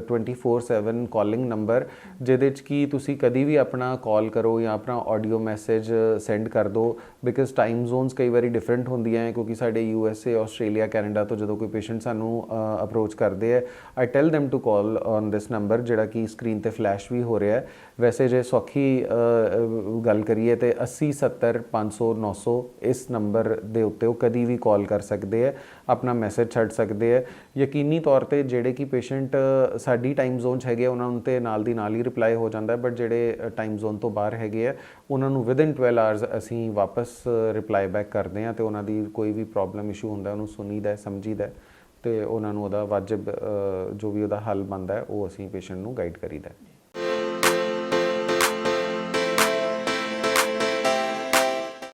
24/7 calling number, ਜਿਹਦੇ 'ਚ ਕਿ ਤੁਸੀਂ ਕਦੀ ਵੀ ਆਪਣਾ ਕਾਲ ਕਰੋ ਜਾਂ ਆਪਣਾ ਆਡੀਓ ਮੈਸੇਜ ਸੈਂਡ ਕਰ ਦਿਓ, ਬਿਕਾਜ਼ ਟਾਈਮ ਜ਼ੋਨਸ ਕਈ ਵਾਰੀ ਡਿਫਰੈਂਟ ਹੁੰਦੀਆਂ ਹੈ। ਕਿਉਂਕਿ ਸਾਡੇ USA, ਆਸਟ੍ਰੇਲੀਆ, ਕੈਨੇਡਾ ਤੋਂ ਜਦੋਂ ਕੋਈ ਪੇਸ਼ੈਂਟ ਸਾਨੂੰ ਅਪਰੋਚ ਕਰਦੇ ਹੈ, I tell them to call on this number, ਜਿਹੜਾ ਕਿ ਸਕਰੀਨ ਤੇ ਫਲੈਸ਼ ਵੀ ਹੋ ਰਿਹਾ ਹੈ। ਵੈਸੇ ਜੇ ਸੌਖੀ ਗੱਲ ਕਰੀਏ ਤੇ 80 70 500 900 ਇਸ ਨੰਬਰ ਦੇ ਉੱਤੇ ਉਹ ਕਦੀ ਵੀ ਕਾਲ ਕਰ ਸਕਦੇ ਹੈ, ਆਪਣਾ ਮੈਸੇਜ ਛੱਡ ਸਕਦੇ ਹੈ। ਯਕੀਨੀ ਤੌਰ ਤੇ ਜਿਹੜੇ ਕਿ ਪੇਸ਼ੈਂਟ ਸਾਡੀ ਟਾਈਮ ਜ਼ੋਨ 'ਚ ਹੈਗੇ ਉਹਨਾਂ ਨੂੰ ਤੇ ਨਾਲ ਦੀ ਨਾਲ ਹੀ ਰਿਪਲਾਈ ਹੋ ਜਾਂਦਾ, ਬਟ ਜਿਹੜੇ ਟਾਈਮ ਜ਼ੋਨ ਤੋਂ ਬਾਹਰ ਹੈਗੇ ਆ ਉਹਨਾਂ ਨੂੰ ਵਿਦਿਨ 12 ਆਵਰਸ ਅਸੀਂ ਵਾਪਸ ਰਿਪਲਾਈ ਬੈਕ ਕਰਦੇ ਹਾਂ ਤੇ ਉਹਨਾਂ ਦੀ ਕੋਈ ਵੀ ਪ੍ਰੋਬਲਮ ਇਸ਼ੂ ਹੁੰਦਾ ਉਹਨੂੰ ਸੁਣੀਦਾ, ਸਮਝੀਦਾ ਤੇ ਉਹਨਾਂ ਨੂੰ ਉਹਦਾ ਵਾਜਬ ਜੋ ਵੀ ਉਹਦਾ ਹੱਲ ਬਣਦਾ ਉਹ ਅਸੀਂ ਪੇਸ਼ੈਂਟ ਨੂੰ ਗਾਈਡ ਕਰੀਦਾ।